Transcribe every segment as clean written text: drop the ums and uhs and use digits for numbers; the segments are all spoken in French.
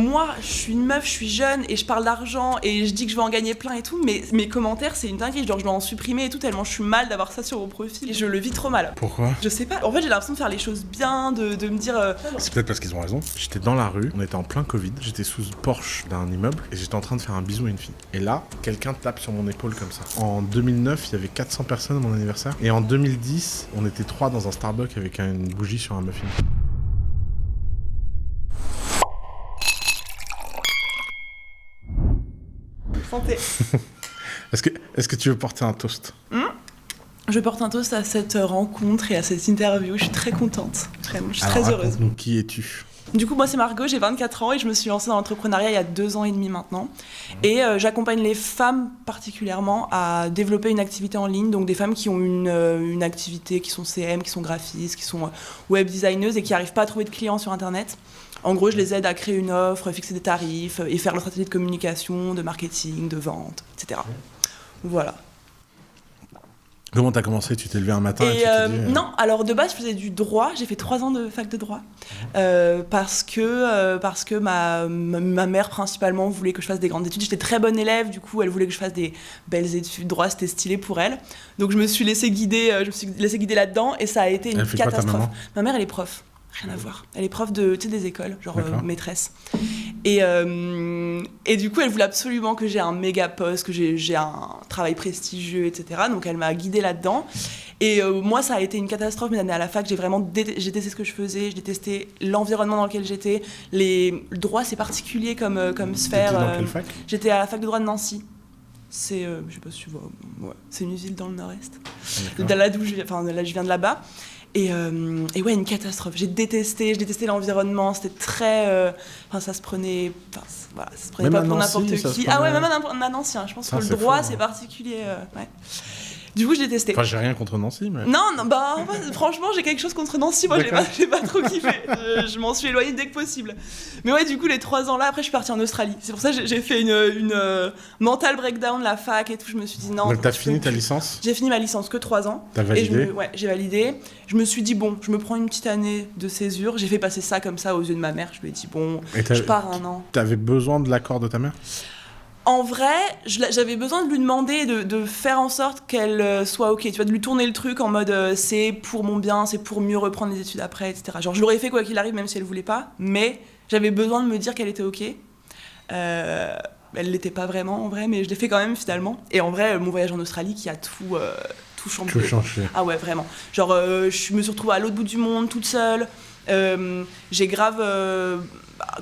moi, je suis une meuf, je suis jeune et je parle d'argent et je dis que je vais en gagner plein et tout, mais mes commentaires, c'est une dinguerie. Genre, je dois en supprimer et tout, tellement je suis mal d'avoir ça sur mon profil. Et je le vis trop mal. Pourquoi ? Je sais pas. En fait, j'ai l'impression de faire les choses bien, de me dire. C'est peut-être parce qu'ils ont raison. J'étais dans la rue, on était en plein Covid, j'étais sous le porche d'un immeuble et j'étais en train de faire un bisou à une fille. Et là, quelqu'un tape sur mon épaule comme ça. En 2009, il y avait 400 personnes à mon anniversaire. Et en 2010, on était 3 dans un Starbucks avec une bougie sur un muffin. Santé. Est-ce que tu veux porter un toast ? Je porte un toast à cette rencontre et à cette interview. Je suis très contente. Vraiment, je suis très heureuse. Donc, qui es-tu ? Du coup, moi, c'est Margot, j'ai 24 ans et je me suis lancée dans l'entrepreneuriat il y a 2 ans et demi maintenant. Et j'accompagne les femmes particulièrement à développer une activité en ligne. Donc, des femmes qui ont une activité, qui sont CM, qui sont graphistes, qui sont web designeuses et qui n'arrivent pas à trouver de clients sur Internet. En gros, je les aide à créer une offre, fixer des tarifs et faire leur stratégie de communication, de marketing, de vente, etc. Voilà. Comment t'as commencé ? Tu t'es levé un matin et tu t'es dit... Non, alors de base, je faisais du droit. J'ai fait 3 ans de fac de droit. Parce que ma mère, principalement, voulait que je fasse des grandes études. J'étais très bonne élève, du coup, elle voulait que je fasse des belles études. Droit, c'était stylé pour elle. Donc, je me suis laissée guider là-dedans et ça a été une catastrophe. Quoi, ta maman ? Ma mère, elle est prof. Rien à voir. Elle est prof des écoles, genre maîtresse. Et du coup, elle voulait absolument que j'ai un méga poste, que j'ai un travail prestigieux, etc. Donc, elle m'a guidée là-dedans. Et moi, ça a été une catastrophe. Mes années à la fac, j'ai détesté ce que je faisais. Je détestais l'environnement dans lequel j'étais. Le droit, c'est particulier comme sphère. T'étais dans quelle fac ? J'étais à la fac de droit de Nancy. C'est, je sais pas si tu vois, ouais, c'est une ville dans le nord-est. Là je viens de là-bas. Et ouais, une catastrophe. Je détestais l'environnement. C'était très... ça se prenait... Voilà, ça se prenait même pas pour n'importe qui. Ah ouais, même à Nancy. Je pense que le droit, c'est particulier. Ouais. Du coup, je détestais. Enfin, j'ai rien contre Nancy, mais... Non, franchement, j'ai quelque chose contre Nancy. Moi, j'ai pas trop kiffé. Je m'en suis éloignée dès que possible. Mais ouais, du coup, les 3 ans là, après, je suis partie en Australie. C'est pour ça que j'ai fait une mental breakdown de la fac et tout. Je me suis dit non. Donc, t'as fini ta licence ? J'ai fini ma licence que 3 ans. T'as validé ? Ouais, j'ai validé. Je me suis dit, bon, je me prends une petite année de césure. J'ai fait passer ça comme ça aux yeux de ma mère. Je lui ai dit, bon, je pars 1 an. T'avais besoin de l'accord de ta mère ? En vrai, j'avais besoin de lui demander de faire en sorte qu'elle soit OK, tu vois, de lui tourner le truc en mode c'est pour mon bien, c'est pour mieux reprendre les études après, etc. Genre, je l'aurais fait quoi qu'il arrive, même si elle voulait pas, mais j'avais besoin de me dire qu'elle était OK. Elle l'était pas vraiment en vrai, mais je l'ai fait quand même finalement. Et en vrai, mon voyage en Australie qui a tout changé. Tout changé. Ah ouais, vraiment. Genre, je me suis retrouvée à l'autre bout du monde, toute seule. J'ai grave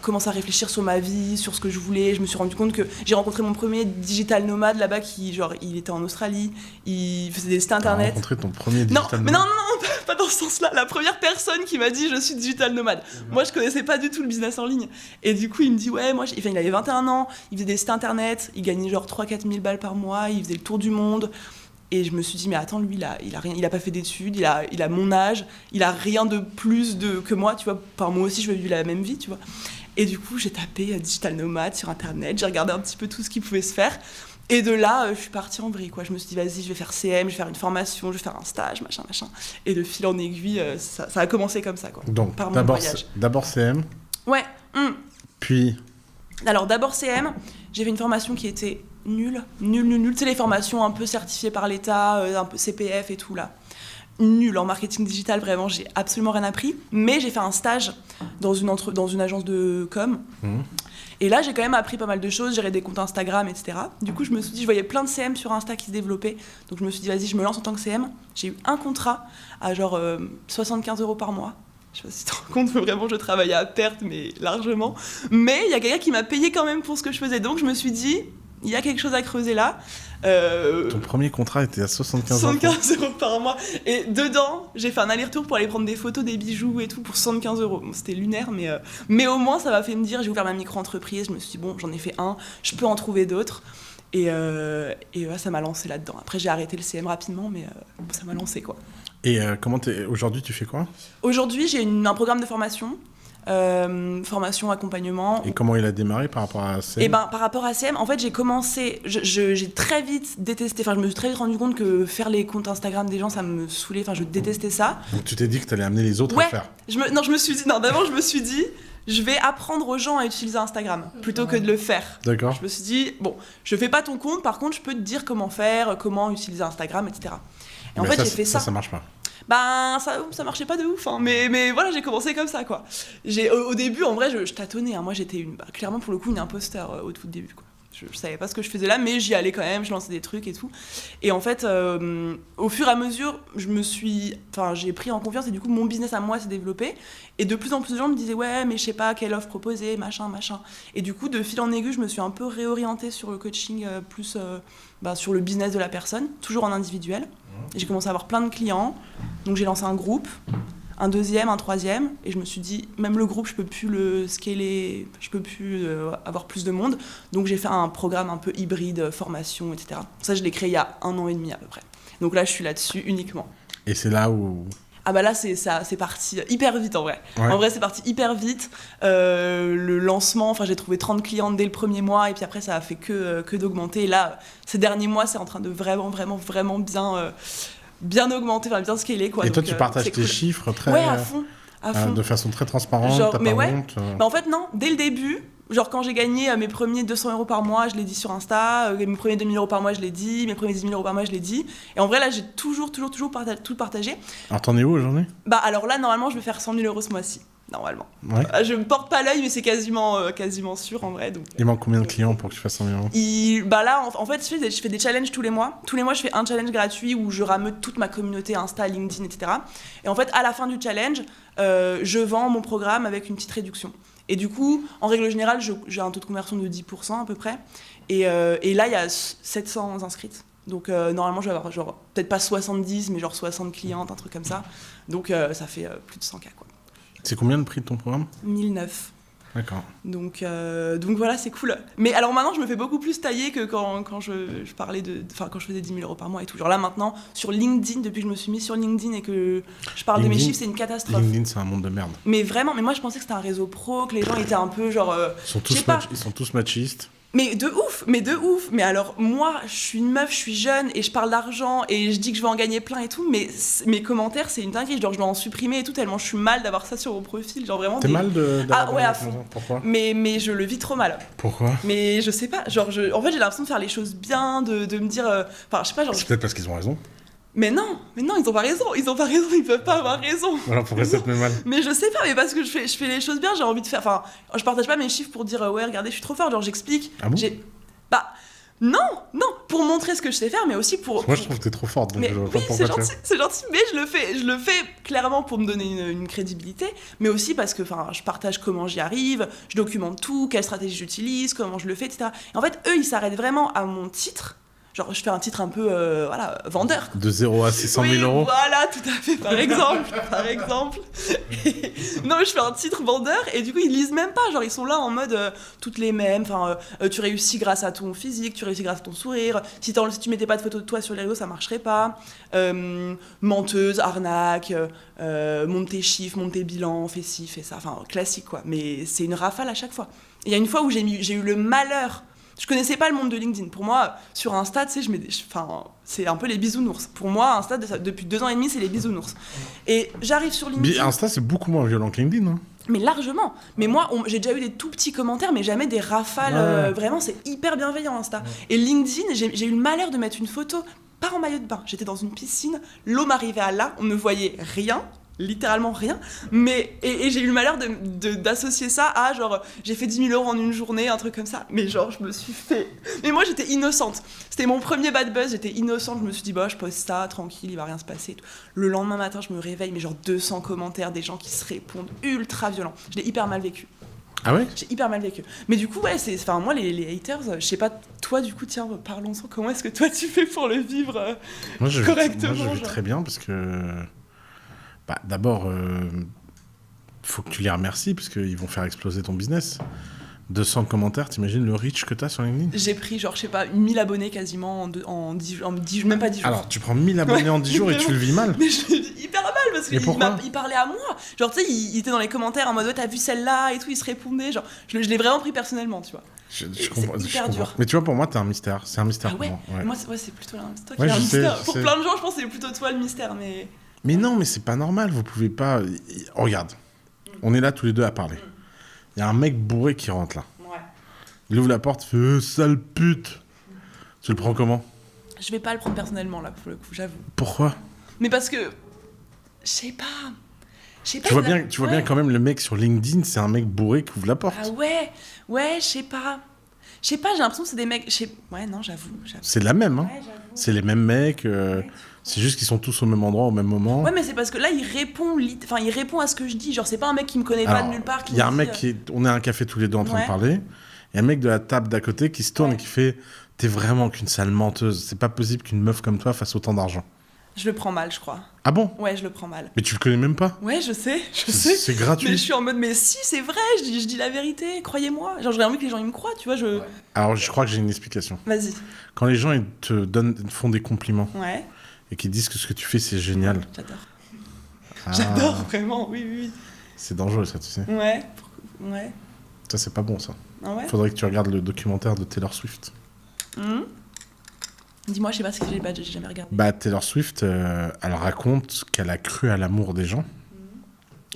commencé à réfléchir sur ma vie, sur ce que je voulais. Je me suis rendu compte que j'ai rencontré mon premier digital nomade là-bas qui, genre, il était en Australie, il faisait des sites internet. Tu as rencontré ton premier digital nomade ? Non, pas dans ce sens-là. La première personne qui m'a dit je suis digital nomade. Moi, je connaissais pas du tout le business en ligne. Et du coup, il me dit ouais, il avait 21 ans, il faisait des sites internet, il gagnait genre 3-4 000 balles par mois, il faisait le tour du monde. Et je me suis dit, mais attends, lui, il a pas fait d'études, il a mon âge, il a rien de plus que moi, tu vois. Moi aussi, je veux vivre la même vie, tu vois. Et du coup, j'ai tapé digital nomade sur Internet, j'ai regardé un petit peu tout ce qui pouvait se faire. Et de là, je suis partie en vrille, quoi. Je me suis dit, vas-y, je vais faire CM, je vais faire une formation, je vais faire un stage, machin. Et de fil en aiguille, ça a commencé comme ça, quoi. Donc, par mon voyage. D'abord CM. Ouais. Puis. Alors, d'abord CM, j'ai fait une formation qui était nulle. Tu sais, les formations un peu certifiées par l'État, un peu CPF et tout, là. Nul en marketing digital, vraiment, j'ai absolument rien appris. Mais j'ai fait un stage dans une agence de com. Et là, j'ai quand même appris pas mal de choses, gérer des comptes Instagram, etc. Du coup, je me suis dit, je voyais plein de CM sur Insta qui se développaient. Donc, je me suis dit, vas-y, je me lance en tant que CM. J'ai eu un contrat à genre 75 € par mois. Je sais pas si tu te rends compte, mais vraiment, je travaillais à perte, mais largement. Mais il y a quelqu'un qui m'a payé quand même pour ce que je faisais. Donc, je me suis dit, il y a quelque chose à creuser là. Ton premier contrat était à 75 € par mois. Et dedans, j'ai fait un aller-retour pour aller prendre des photos, des bijoux et tout pour 75 €. Bon, c'était lunaire, mais au moins, ça m'a fait me dire, j'ai ouvert ma micro-entreprise. Je me suis dit, bon, j'en ai fait un, je peux en trouver d'autres. Et ouais, ça m'a lancé là-dedans. Après, j'ai arrêté le CM rapidement, mais ça m'a lancé, quoi. Et aujourd'hui, tu fais quoi ? Aujourd'hui, j'ai un programme de formation. Formation, accompagnement. Et comment il a démarré par rapport à CM ? Par rapport à CM, en fait, j'ai commencé, j'ai très vite détesté, je me suis très vite rendu compte que faire les comptes Instagram des gens, ça me saoulait, je détestais ça. Donc tu t'es dit que t'allais amener les autres à le faire ? D'abord, je me suis dit, je vais apprendre aux gens à utiliser Instagram plutôt que de le faire. D'accord. Je me suis dit, bon, je fais pas ton compte, par contre, je peux te dire comment faire, comment utiliser Instagram, etc. Et en fait, j'ai fait ça. Ça marche pas. Ben, ça marchait pas de ouf, hein. Mais voilà, j'ai commencé comme ça, quoi. Au début, en vrai, je tâtonnais, hein. Moi, j'étais clairement, pour le coup, une imposteur au tout début, quoi. Je savais pas ce que je faisais là, mais j'y allais quand même, je lançais des trucs et tout. Et en fait, au fur et à mesure, j'ai pris en confiance et du coup, mon business à moi s'est développé. Et de plus en plus de gens me disaient, ouais, mais je sais pas quelle offre proposer, machin. Et du coup, de fil en aiguille, je me suis un peu réorientée sur le coaching, plus sur le business de la personne, toujours en individuel. Et j'ai commencé à avoir plein de clients. Donc j'ai lancé un groupe, un deuxième, un troisième, et je me suis dit, même le groupe, je peux plus le scaler, je peux plus avoir plus de monde. Donc j'ai fait un programme un peu hybride, formation, etc. Ça, je l'ai créé il y a 1 an et demi à peu près. Donc là, je suis là-dessus uniquement. Et c'est là où... Ah bah là, c'est parti hyper vite en vrai. Ouais. En vrai, c'est parti hyper vite. Le lancement, j'ai trouvé 30 clientes dès le premier mois, et puis après, ça a fait que d'augmenter. Et là, ces derniers mois, c'est en train de vraiment bien augmenter, bien scaler, quoi. Et toi, donc, tu partages tes chiffres très... Ouais, à fond. De façon très transparente, genre, t'as mais pas ouais. honte Bah en fait, non. Dès le début, genre quand j'ai gagné mes premiers 200 € par mois, je l'ai dit sur Insta. Mes premiers 2000 € par mois, je l'ai dit. Mes premiers 10 000 € par mois, je l'ai dit. Et en vrai, là, j'ai toujours tout partagé. Alors, t'en es où aujourd'hui ? Bah alors là, normalement, je vais faire 100 000 € ce mois-ci. Normalement. Ouais. Je me porte pas l'œil, mais c'est quasiment sûr en vrai. Donc, il manque combien de clients pour que tu fasses 100 000 €? Bah là, en fait, je fais des challenges tous les mois. Tous les mois, je fais un challenge gratuit où je rameute toute ma communauté Insta, LinkedIn, etc. Et en fait, à la fin du challenge, je vends mon programme avec une petite réduction. Et du coup, en règle générale, j'ai un taux de conversion de 10% à peu près. Et là, il y a 700 inscrites. Donc normalement, je vais avoir peut-être pas 70, mais 60 clientes, un truc comme ça. Donc ça fait plus de 100K, quoi. C'est combien le prix de ton programme ? 1009. D'accord. Donc voilà, c'est cool. Mais alors maintenant, je me fais beaucoup plus tailler que quand je parlais quand je faisais 10 000 € par mois et tout. Genre là maintenant, sur LinkedIn, depuis que je me suis mise sur LinkedIn et que je parle de mes chiffres, c'est une catastrophe. LinkedIn, c'est un monde de merde. Mais vraiment, moi je pensais que c'était un réseau pro, que les gens étaient un peu genre... Ils sont tous machistes. Mais de ouf. Mais alors, moi, je suis une meuf, je suis jeune et je parle d'argent et je dis que je vais en gagner plein et tout, mais mes commentaires, c'est une dinguerie. Genre, je dois en supprimer et tout, tellement je suis mal d'avoir ça sur mon profil. Genre, vraiment. T'es mal Ah ouais, à fond. Pourquoi ? Mais je le vis trop mal. Pourquoi ? Mais je sais pas. Genre, en fait, j'ai l'impression de faire les choses bien, de me dire. Enfin, je sais pas. Genre, c'est peut-être parce qu'ils ont raison. Mais non, ils ont pas raison, ils peuvent pas avoir raison. Voilà, pourquoi ça te met mal ? Mais je sais pas, mais parce que je fais les choses bien, j'ai envie de faire. Enfin, je partage pas mes chiffres pour dire ouais, regardez, je suis trop fort, genre j'explique. Ah bon ? Bah, non, pour montrer ce que je sais faire, mais aussi pour... Moi, je trouve que t'es trop forte, donc mais, je vois oui, pas pourquoi c'est gentil, mais je le fais clairement pour me donner une crédibilité, mais aussi parce que je partage comment j'y arrive, je documente tout, quelle stratégie j'utilise, comment je le fais, etc. Et en fait, eux, ils s'arrêtent vraiment à mon titre. Genre, je fais un titre un peu, vendeur. De 0 à 600 000 €. Voilà, tout à fait, par exemple. Non, mais je fais un titre vendeur, et du coup, ils lisent même pas. Genre, ils sont là en mode, toutes les mêmes. Tu réussis grâce à ton physique, tu réussis grâce à ton sourire. Si tu mettais pas de photos de toi sur les réseaux, ça marcherait pas. Menteuse, arnaque, monte tes chiffres, monte tes bilans, fais ci, fais ça. Enfin, classique, quoi. Mais c'est une rafale à chaque fois. Il y a une fois où j'ai eu le malheur. Je connaissais pas le monde de LinkedIn. Pour moi, sur Insta, tu sais, c'est un peu les bisounours. Pour moi, Insta, depuis 2 ans et demi, c'est les bisounours. Et j'arrive sur LinkedIn... Insta, c'est beaucoup moins violent que LinkedIn, hein. Mais largement. Mais moi, j'ai déjà eu des tout petits commentaires, mais jamais des rafales. Ouais. Vraiment, c'est hyper bienveillant, Insta. Ouais. Et LinkedIn, j'ai eu le malheur de mettre une photo, pas en maillot de bain. J'étais dans une piscine, l'eau m'arrivait à là, on ne voyait rien. Littéralement rien, mais et j'ai eu le malheur d'associer ça à genre j'ai fait 10 000 € en une journée, un truc comme ça, mais genre je me suis fait, mais moi j'étais innocente, c'était mon premier bad buzz, j'étais innocente, je me suis dit je poste ça tranquille, il va rien se passer. Le lendemain matin je me réveille, mais genre 200 commentaires, des gens qui se répondent, ultra violents, je l'ai hyper mal vécu. Ah ouais ? J'ai hyper mal vécu. Mais du coup, ouais, moi, les haters, je sais pas, toi, du coup, tiens, parlons-en, comment est-ce que toi, tu fais pour le vivre correctement ? Moi, je vis très bien, parce que... d'abord, faut que tu les remercies, parce qu'ils vont faire exploser ton business. 200 commentaires, t'imagines le reach que t'as sur LinkedIn ? J'ai pris, 1000 abonnés quasiment en 10 même pas 10 jours. Alors, tu prends 1000 abonnés en 10 jours et tu le vis mal ? Mais je le vis hyper mal, parce qu'il parlait à moi. Genre, tu sais, il était dans les commentaires en mode, t'as vu celle-là et tout, il se répondait. Genre, je l'ai vraiment pris personnellement, tu vois. Je comprends. Dur. Mais tu vois, pour moi, t'es un mystère. C'est un mystère pour moi. Ouais. Moi, c'est plutôt toi qui es un mystère. Pour plein de gens, je pense que c'est plutôt toi le mystère, mais... Mais non, mais c'est pas normal, vous pouvez pas... Regarde, on est là tous les deux à parler. Il y a un mec bourré qui rentre là. Ouais. Il ouvre la porte, il fait sale pute. Tu le prends comment? Je vais pas le prendre personnellement là pour le coup, j'avoue. Pourquoi? Mais parce que. Je sais pas. Tu vois bien quand même le mec sur LinkedIn, c'est un mec bourré qui ouvre la porte. Ah ouais, je sais pas. Je sais pas, j'ai l'impression que c'est des mecs. Ouais, non, j'avoue. C'est la même, hein. Ouais, j'avoue. C'est les mêmes mecs. C'est juste qu'ils sont tous au même endroit, au même moment. Ouais, mais c'est parce que là, il répond à ce que je dis. Genre, c'est pas un mec qui me connaît pas de nulle part. Il y a un mec on est à un café tous les deux en train de parler. Il y a un mec de la table d'à côté qui se tourne et qui fait t'es vraiment qu'une sale menteuse. C'est pas possible qu'une meuf comme toi fasse autant d'argent. Je le prends mal, je crois. Ah bon? Ouais, je le prends mal. Mais tu le connais même pas? Ouais, je sais. C'est gratuit. Mais je suis en mode, mais si, c'est vrai, je dis la vérité, croyez-moi. Genre, j'aurais envie que les gens ils me croient, tu vois. Alors, je crois que j'ai une explication. Vas-y. Quand les gens ils font des compliments Ouais. et qu'ils disent que ce que tu fais c'est génial. J'adore. Ah. J'adore, vraiment, oui. C'est dangereux ça, tu sais. Ouais. Ça, c'est pas bon ça. Ah ouais? Faudrait que tu regardes le documentaire de Taylor Swift. Dis-moi, je sais pas ce que j'ai jamais regardé. Bah, Taylor Swift, elle raconte qu'elle a cru à l'amour des gens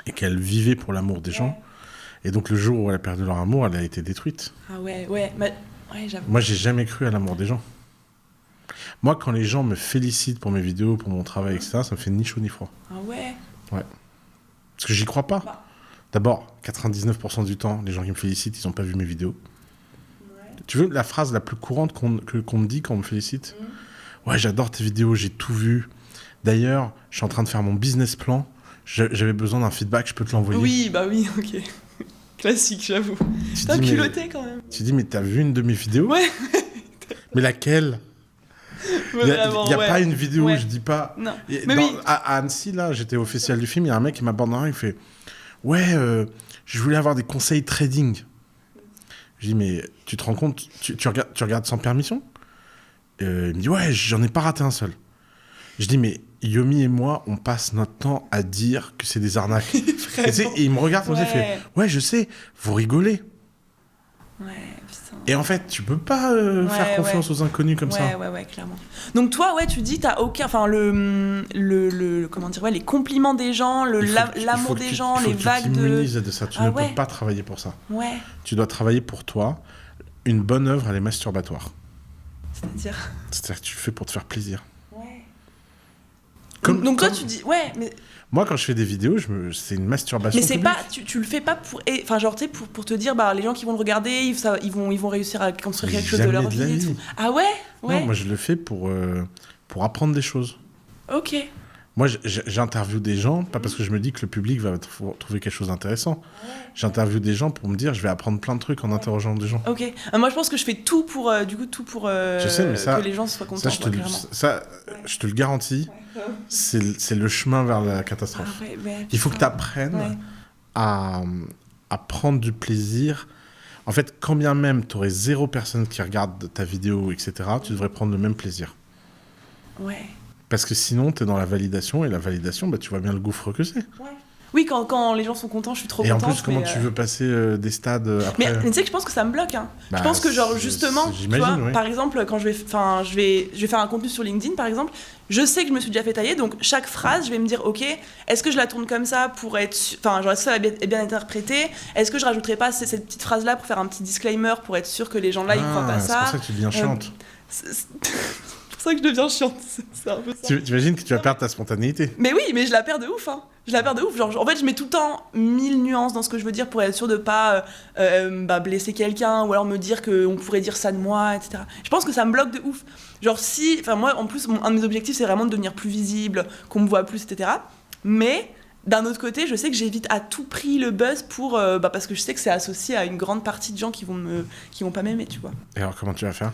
et qu'elle vivait pour l'amour des gens. Et donc, le jour où elle a perdu leur amour, elle a été détruite. Ah ouais, j'avoue. Moi, j'ai jamais cru à l'amour des gens. Moi, quand les gens me félicitent pour mes vidéos, pour mon travail, etc., ça me fait ni chaud ni froid. Ah ouais? Ouais. Parce que j'y crois pas. Bah. D'abord, 99% du temps, les gens qui me félicitent, ils ont pas vu mes vidéos. Tu veux la phrase la plus courante qu'on me dit quand on me félicite? Ouais, j'adore tes vidéos, j'ai tout vu. D'ailleurs, je suis en train de faire mon business plan. J'avais besoin d'un feedback, je peux te l'envoyer. Oui, bah oui, ok. Classique, j'avoue. T'as culotté quand même. Tu dis, mais t'as vu une de mes vidéos? Ouais. Mais laquelle? Il n'y a pas une vidéo où je dis pas. Non. À Annecy, là, j'étais au festival du film, il y a un mec qui m'aborde dans il fait ouais, je voulais avoir des conseils trading. Je dis, mais tu te rends compte, tu regardes sans permission? Il me dit, ouais, j'en ai pas raté un seul. Je dis, mais Yomi et moi, on passe notre temps à dire que c'est des arnaques. et il me regarde comme ça, il fait, ouais, je sais, vous rigolez. Ouais, putain. Et en fait, tu peux pas faire confiance aux inconnus comme ça. Ouais, clairement. Donc toi, tu dis, t'as aucun... Enfin, comment dire, les compliments des gens, l'amour des gens, les vagues de... Tu t'immunises de ça, tu ne peux pas travailler pour ça. Ouais. Tu dois travailler pour toi. Une bonne œuvre, elle est masturbatoire. C'est-à-dire que tu le fais pour te faire plaisir. Ouais. Donc toi, tu dis... Ouais, mais... Moi, quand je fais des vidéos, c'est une masturbation. Mais c'est publique. pas, tu le fais pas pour, enfin genre tu sais pour te dire les gens qui vont le regarder, ils vont réussir à construire quelque chose de leur vie. Et tout. Ah ouais. Non, moi je le fais pour apprendre des choses. Ok. Moi, j'interviewe des gens, pas parce que je me dis que le public va trouver quelque chose d'intéressant. J'interviewe des gens pour me dire, je vais apprendre plein de trucs en interrogeant des gens. Ok. Moi, je pense que je fais tout pour, je sais, mais ça, que les gens soient contents. Je te le garantis, c'est le chemin vers la catastrophe. Il faut que tu apprennes à prendre du plaisir. En fait, quand bien même tu aurais 0 personne qui regarde ta vidéo, etc., tu devrais prendre le même plaisir. Ouais. Parce que sinon, tu es dans la validation, et la validation, tu vois bien le gouffre que c'est. Ouais. Oui, quand les gens sont contents, je suis trop contente. Et en plus, comment tu veux passer des stades après? Mais tu sais que je pense que ça me bloque. Hein. Je pense que justement, tu vois, par exemple, quand je vais faire un contenu sur LinkedIn, par exemple, je sais que je me suis déjà fait tailler, donc chaque phrase, je vais me dire, ok, est-ce que je la tourne comme ça pour être... Enfin, genre, est-ce que ça va bien interprété? Est-ce que je rajouterai pas cette petite phrase-là pour faire un petit disclaimer, pour être sûr que les gens là, ils croient pas ça? C'est pour ça que tu deviens chiante. C'est pour ça que je deviens chiante, c'est un peu ça. Tu imagines que tu vas perdre ta spontanéité. Mais oui, mais je la perds de ouf, hein. Genre, en fait, je mets tout le temps 1000 nuances dans ce que je veux dire pour être sûr de pas blesser quelqu'un ou alors me dire qu'on pourrait dire ça de moi, etc. Je pense que ça me bloque de ouf. Genre moi, en plus, un de mes objectifs, c'est vraiment de devenir plus visible, qu'on me voit plus, etc. Mais... d'un autre côté, je sais que j'évite à tout prix le buzz pour parce que je sais que c'est associé à une grande partie de gens qui vont pas m'aimer, tu vois. Et alors comment tu vas faire?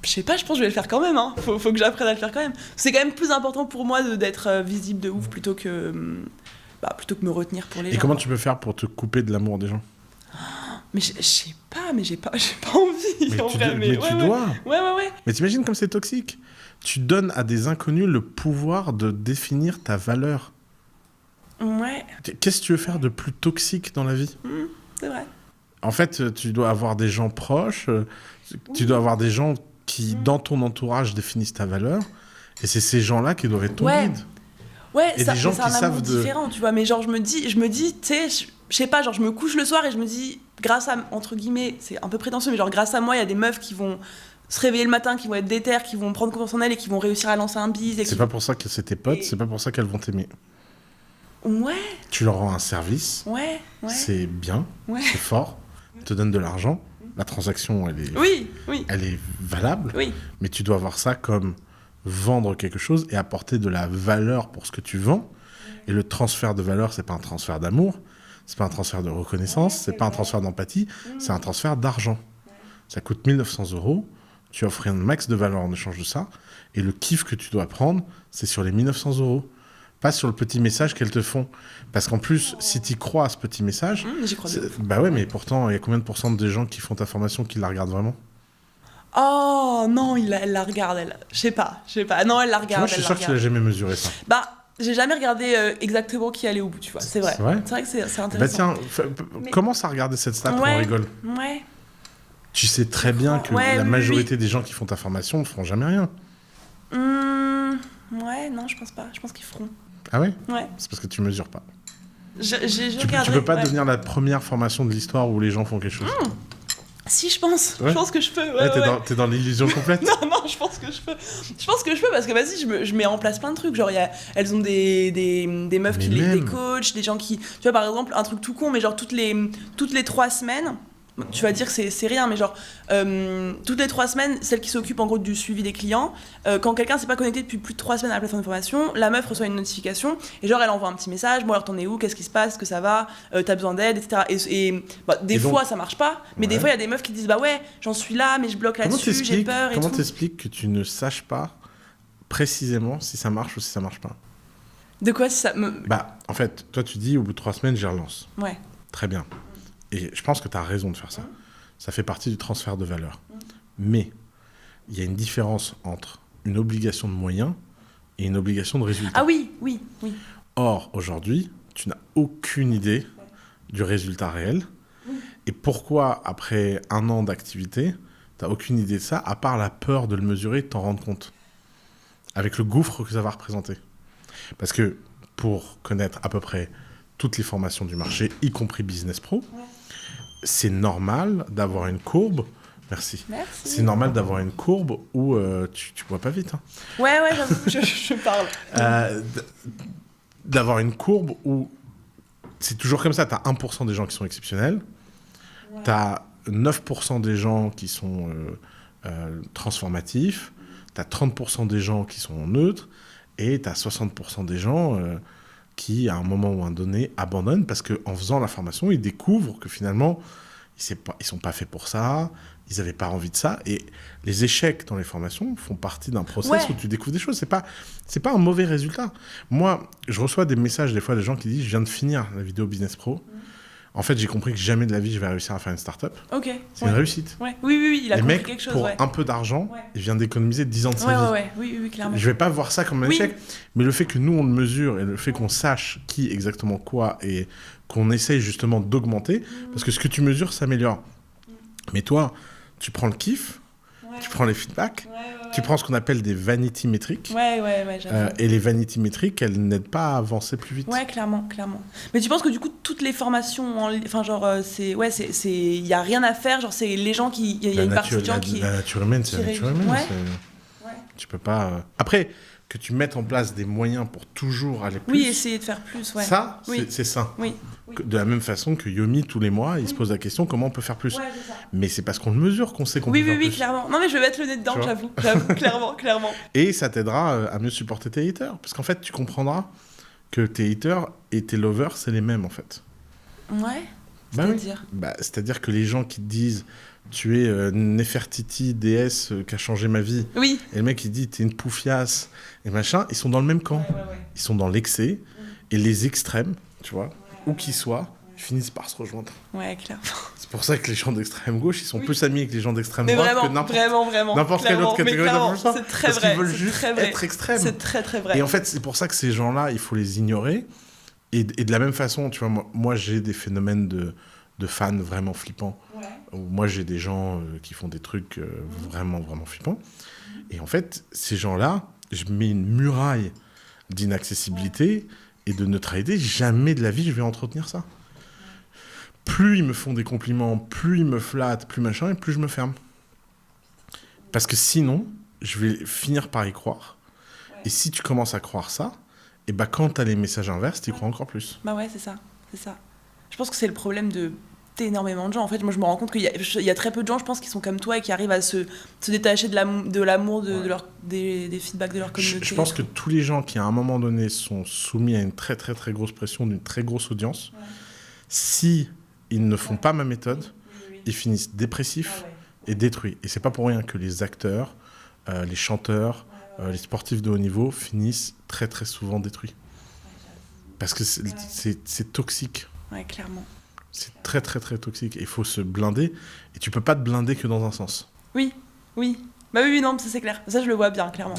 Je sais pas, je pense que je vais le faire quand même. Hein. Faut que j'apprenne à le faire quand même. C'est quand même plus important pour moi d'être visible de ouf plutôt que me retenir pour les gens. Et comment tu peux faire pour te couper de l'amour des gens? Mais je sais pas, mais j'ai pas envie. Mais en tu vrai, dois. Ouais. Mais t'imagines comme c'est toxique. Tu donnes à des inconnus le pouvoir de définir ta valeur. Ouais. Qu'est-ce que tu veux faire de plus toxique dans la vie? C'est vrai. En fait, tu dois avoir des gens proches, tu dois avoir des gens qui, dans ton entourage, définissent ta valeur, et c'est ces gens-là qui doivent être ton guide. Ouais, et des gens qui c'est un savent amour différent, tu vois, mais genre je me dis, tu sais, je sais pas, genre je me couche le soir et je me dis, grâce à, entre guillemets, c'est un peu prétentieux, mais genre grâce à moi, il y a des meufs qui vont se réveiller le matin, qui vont être déter, qui vont prendre confiance en elles et qui vont réussir à lancer un bise. C'est pas pour ça que c'est tes potes, c'est pas pour ça qu'elles vont t'aimer. Ouais. Tu leur rends un service, Ouais. c'est bien, Ouais. c'est fort, te donne de l'argent, la transaction, elle est, Oui. elle est valable, Oui. mais tu dois voir ça comme vendre quelque chose et apporter de la valeur pour ce que tu vends. Et le transfert de valeur, c'est pas un transfert d'amour, c'est pas un transfert de reconnaissance, c'est pas un transfert d'empathie, c'est un transfert d'argent. Ça coûte 1 900 €, tu offres un max de valeur en échange de ça, et le kiff que tu dois prendre, c'est sur les 1 900 €. Pas sur le petit message qu'elles te font. Parce qu'en plus, si tu crois à ce petit message... J'y crois bien. Bah ouais, mais pourtant, il y a combien de pourcents des gens qui font ta formation qui la regardent vraiment? Oh non, elle la regarde, elle. Je sais pas. Non, elle la Tu vois, regarde. je suis sûr que tu l'as jamais mesuré ça. Bah, j'ai jamais regardé exactement qui allait au bout, tu vois. C'est vrai. C'est vrai que c'est Bah intéressant. tiens, commence à regarder cette stat, on rigole. Ouais. Tu sais très bien que la majorité des gens qui font ta formation ne feront jamais rien. Ouais, non, je pense pas. Je pense qu'ils feront. Ah ouais? Ouais. C'est parce que tu mesures pas. Je Tu peux pas devenir la première formation de l'histoire où les gens font quelque chose. Si, je pense. Ouais. Je pense que je peux. T'es dans l'illusion complète. Non, je pense que je peux. Je pense que je peux parce que vas-y, je mets en place plein de trucs. Genre, elles ont des meufs Mais qui les même. coachent, des gens qui. Tu vois, par exemple, un truc tout con, mais genre toutes les 3 semaines. Tu vas dire que c'est rien, mais genre, toutes les 3 semaines, celle qui s'occupe en gros du suivi des clients, quand quelqu'un s'est pas connecté depuis plus de 3 semaines à la plateforme de formation, la meuf reçoit une notification, et genre elle envoie un petit message, bon alors t'en es où, qu'est-ce qui se passe, est-ce que ça va, t'as besoin d'aide, etc. Et bah, des fois ça marche pas, mais des fois il y a des meufs qui disent bah ouais, j'en suis là, mais je bloque là-dessus, j'ai peur et tout. Comment t'expliques que tu ne saches pas précisément si ça marche ou si ça marche pas? De quoi si ça me... Bah, en fait, toi tu dis au bout de 3 semaines, j'y relance. Ouais. Très bien. Et je pense que tu as raison de faire ça. Ça fait partie du transfert de valeur. Mais il y a une différence entre une obligation de moyens et une obligation de résultat. Ah oui. Or, aujourd'hui, tu n'as aucune idée du résultat réel. Et pourquoi, après 1 an d'activité, tu n'as aucune idée de ça, à part la peur de le mesurer et de t'en rendre compte, avec le gouffre que ça va représenter. Parce que pour connaître à peu près toutes les formations du marché, y compris Business Pro, c'est normal d'avoir une courbe. Merci. C'est normal d'avoir une courbe où tu bois pas vite. Hein. Ouais, j'avoue, je parle. D'avoir une courbe où c'est toujours comme ça. Tu as 1% des gens qui sont exceptionnels. Tu as 9% des gens qui sont transformatifs. Tu as 30% des gens qui sont neutres. Et tu as 60% des gens qui, à un moment ou à un donné, abandonnent parce qu'en faisant la formation, ils découvrent que finalement, ils sont pas faits pour ça, ils n'avaient pas envie de ça. Et les échecs dans les formations font partie d'un process où tu découvres des choses. C'est pas un mauvais résultat. Moi, je reçois des messages des fois de gens qui disent « Je viens de finir la vidéo Business Pro. En fait, j'ai compris que jamais de la vie, je vais réussir à faire une start-up. » Ok. C'est une réussite. Ouais. Oui, il a les compris mecs, quelque chose. pour un peu d'argent, il vient d'économiser 10 ans de sa vie. Oui, clairement. Je vais pas voir ça comme un échec, mais le fait que nous, on le mesure et le fait qu'on sache qui exactement quoi et qu'on essaye justement d'augmenter, parce que ce que tu mesures s'améliore. Mais toi, tu prends le kiff, tu prends les feedbacks, tu prends ce qu'on appelle des vanity métriques. J'avoue. Et les vanity métriques, elles n'aident pas à avancer plus vite. Ouais, clairement. Mais tu penses que du coup, toutes les formations, enfin genre, il y a rien à faire, genre c'est les gens qui, il y a une partie de gens qui... La nature humaine, c'est la nature humaine. Tu peux pas... Après, que tu mettes en place des moyens pour toujours aller plus... Oui, essayer de faire plus, Ça, c'est sain. Oui. De la même façon que Yomi, tous les mois, il se pose la question comment on peut faire plus. Mais c'est parce qu'on le mesure qu'on sait qu'on peut faire plus. Oui, clairement. Non, mais je vais mettre le nez dedans, j'avoue, clairement. Et ça t'aidera à mieux supporter tes haters. Parce qu'en fait, tu comprendras que tes haters et tes lovers, c'est les mêmes, en fait. Ouais. C'est-à-dire c'est-à-dire que les gens qui te disent tu es Nefertiti, déesse qui a changé ma vie. Oui. Et le mec, il dit t'es une poufiasse et machin. Ils sont dans le même camp. Ils sont dans l'excès. Et les extrêmes, tu vois, où qu'ils soient, ils finissent par se rejoindre. Ouais, clairement. C'est pour ça que les gens d'extrême gauche, ils sont plus amis avec les gens d'extrême droite que n'importe quelle autre catégorie d'influenceurs. C'est très parce vrai. qu'ils veulent juste être extrêmes. C'est très vrai. Et en fait, c'est pour ça que ces gens-là, il faut les ignorer. Et de la même façon, tu vois, moi j'ai des phénomènes de fans vraiment flippants. Moi, j'ai des gens qui font des trucs vraiment flippants. Et en fait, ces gens-là, je mets une muraille d'inaccessibilité et de neutralité. Jamais de la vie, je vais entretenir ça. plus ils me font des compliments, plus ils me flattent, plus machin, et plus je me ferme. Parce que sinon, je vais finir par y croire. Et si tu commences à croire ça, et bah quand t'as les messages inverses, t'y crois encore plus. Bah ouais, c'est ça. Je pense que c'est le problème d'énormément de gens. En fait, moi, je me rends compte qu'il y a très peu de gens, je pense, qui sont comme toi et qui arrivent à se détacher de l'amour des feedbacks de leur communauté. Je pense que tous les gens qui, à un moment donné, sont soumis à une très, très, très grosse pression d'une très grosse audience, si ils ne font pas ma méthode, ils finissent dépressifs et détruits. Et c'est pas pour rien que les acteurs, les chanteurs, les sportifs de haut niveau finissent très, très souvent détruits. Parce que c'est toxique. Ouais, clairement. C'est très, très, très toxique. Il faut se blinder. Et tu peux pas te blinder que dans un sens. Oui. Bah oui, non, ça c'est clair. Ça, je le vois bien, clairement.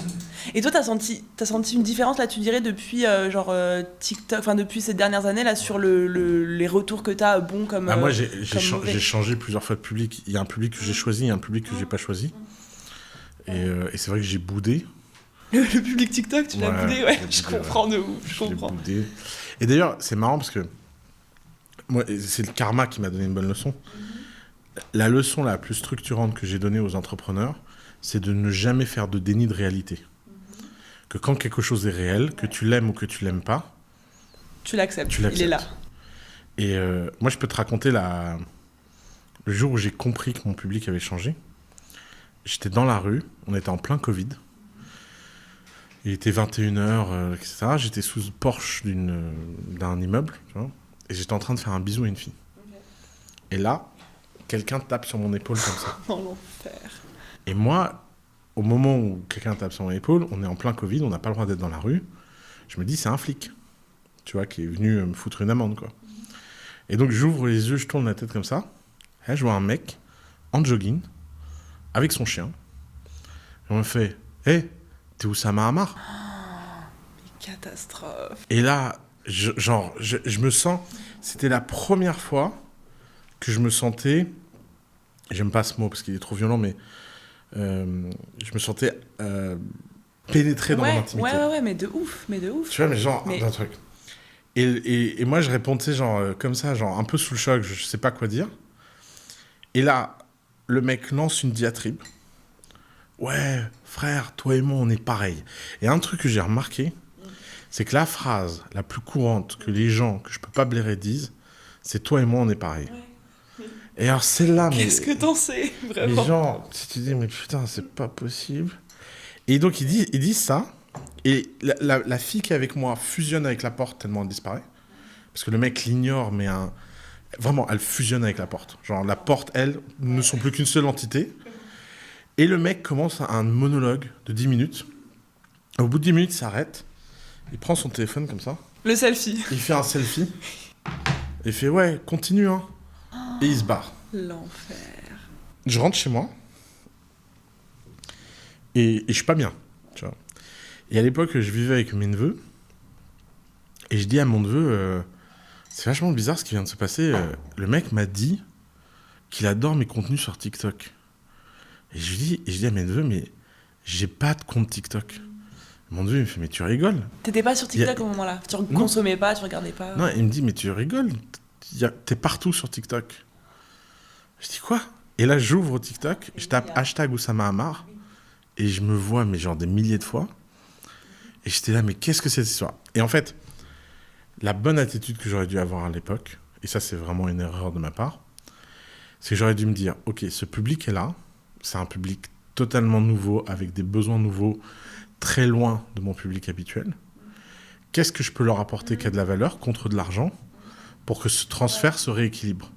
Et toi, t'as senti une différence, là, tu dirais, depuis TikTok, enfin, depuis ces dernières années, là, sur les retours que t'as, bons comme moi, j'ai changé plusieurs fois de public. Il y a un public que j'ai choisi, il y a un public que j'ai pas choisi. Et c'est vrai que j'ai boudé. Le public TikTok, tu l'as boudé, ouais. Je comprends de ouf, je comprends. Boudé. Et d'ailleurs, c'est marrant parce que moi, c'est le karma qui m'a donné une bonne leçon. La leçon la plus structurante que j'ai donnée aux entrepreneurs, c'est de ne jamais faire de déni de réalité. Que quand quelque chose est réel, que tu l'aimes ou que tu l'aimes pas, tu l'acceptes. Il est là. Et moi, je peux te raconter le jour où j'ai compris que mon public avait changé. J'étais dans la rue, on était en plein Covid. Il était 21h, etc. J'étais sous le porche d'un immeuble, tu vois, et j'étais en train de faire un bisou à une fille. Et là, quelqu'un tape sur mon épaule comme ça. Oh, l'enfer. Et moi, au moment où quelqu'un tape sur mon épaule, on est en plein Covid, on n'a pas le droit d'être dans la rue. Je me dis, c'est un flic, tu vois, qui est venu me foutre une amende, quoi. Et donc, j'ouvre les yeux, je tourne la tête comme ça. Et là, je vois un mec en jogging, avec son chien. Et on me fait, hé, t'es Oussama Ammar ? Catastrophe. Et là, je me sens... C'était la première fois que je me sentais... J'aime pas ce mot parce qu'il est trop violent, mais... je me sentais pénétré dans mon intimité. Ouais, mais de ouf. Tu vois, mais genre, d'un truc. Et moi, je répondais genre comme ça, genre un peu sous le choc, je sais pas quoi dire. Et là, le mec lance une diatribe. Ouais, frère, toi et moi, on est pareil. Et un truc que j'ai remarqué, c'est que la phrase la plus courante que les gens que je peux pas blairer disent, c'est toi et moi, on est pareil. Ouais. Et alors, celle-là... Qu'est-ce que t'en sais, vraiment ? Les gens, si tu dis, mais putain, c'est pas possible. Et donc, ils disent ça, et la fille qui est avec moi fusionne avec la porte tellement elle disparaît. Parce que le mec l'ignore, mais vraiment, elle fusionne avec la porte. Genre, la porte, elles, ne sont plus qu'une seule entité. Et le mec commence un monologue de 10 minutes. Au bout de 10 minutes, il s'arrête. Il prend son téléphone comme ça. Le selfie. Il fait un selfie. Et il fait, ouais, continue, hein. Et il se barre. L'enfer. Je rentre chez moi. Et je suis pas bien, tu vois. Et à l'époque, je vivais avec mes neveux. Et je dis à mon neveu, c'est vachement bizarre ce qui vient de se passer. Le mec m'a dit qu'il adore mes contenus sur TikTok. Et je dis à mes neveux, mais j'ai pas de compte TikTok. Mon neveu, il me fait, mais tu rigoles ? T'étais pas sur TikTok au moment-là ? Tu consommais pas, tu regardais pas ? Non, il me dit, mais tu rigoles ? T'es partout sur TikTok. Je dis, quoi ? Et là, j'ouvre TikTok, je tape hashtag Oussama Ammar, et je me vois, mais genre des milliers de fois. Et j'étais là, mais qu'est-ce que c'est cette histoire ? Et en fait, la bonne attitude que j'aurais dû avoir à l'époque, et ça, c'est vraiment une erreur de ma part, c'est que j'aurais dû me dire, ok, ce public est là, c'est un public totalement nouveau, avec des besoins nouveaux, très loin de mon public habituel. Qu'est-ce que je peux leur apporter qui a de la valeur contre de l'argent pour que ce transfert se rééquilibre ?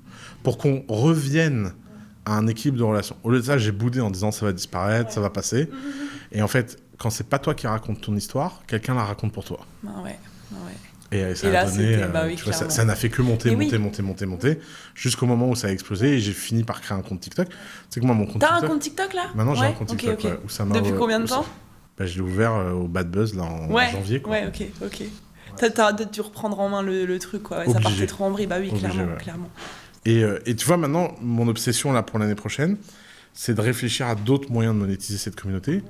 Pour qu'on revienne à un équilibre de relation. Au lieu de ça, j'ai boudé en disant ça va disparaître, ça va passer. Et en fait, quand c'est pas toi qui raconte ton histoire, quelqu'un la raconte pour toi. Ouais. Et ça a donné, oui, tu vois, ça n'a fait que monter, jusqu'au moment où ça a explosé et j'ai fini par créer un compte TikTok. C'est que moi, mon compte TikTok... TikTok... T'as un compte TikTok là ? Maintenant, j'ai un compte TikTok. Okay. Depuis combien de temps ? Je l'ai ouvert au Bad Buzz là, en janvier. Quoi. Ouais, ok. T'as dû reprendre en main le truc, quoi. Ouais, ça partait trop en vrille, bah oui, clairement. Et tu vois, maintenant, mon obsession là pour l'année prochaine, c'est de réfléchir à d'autres moyens de monétiser cette communauté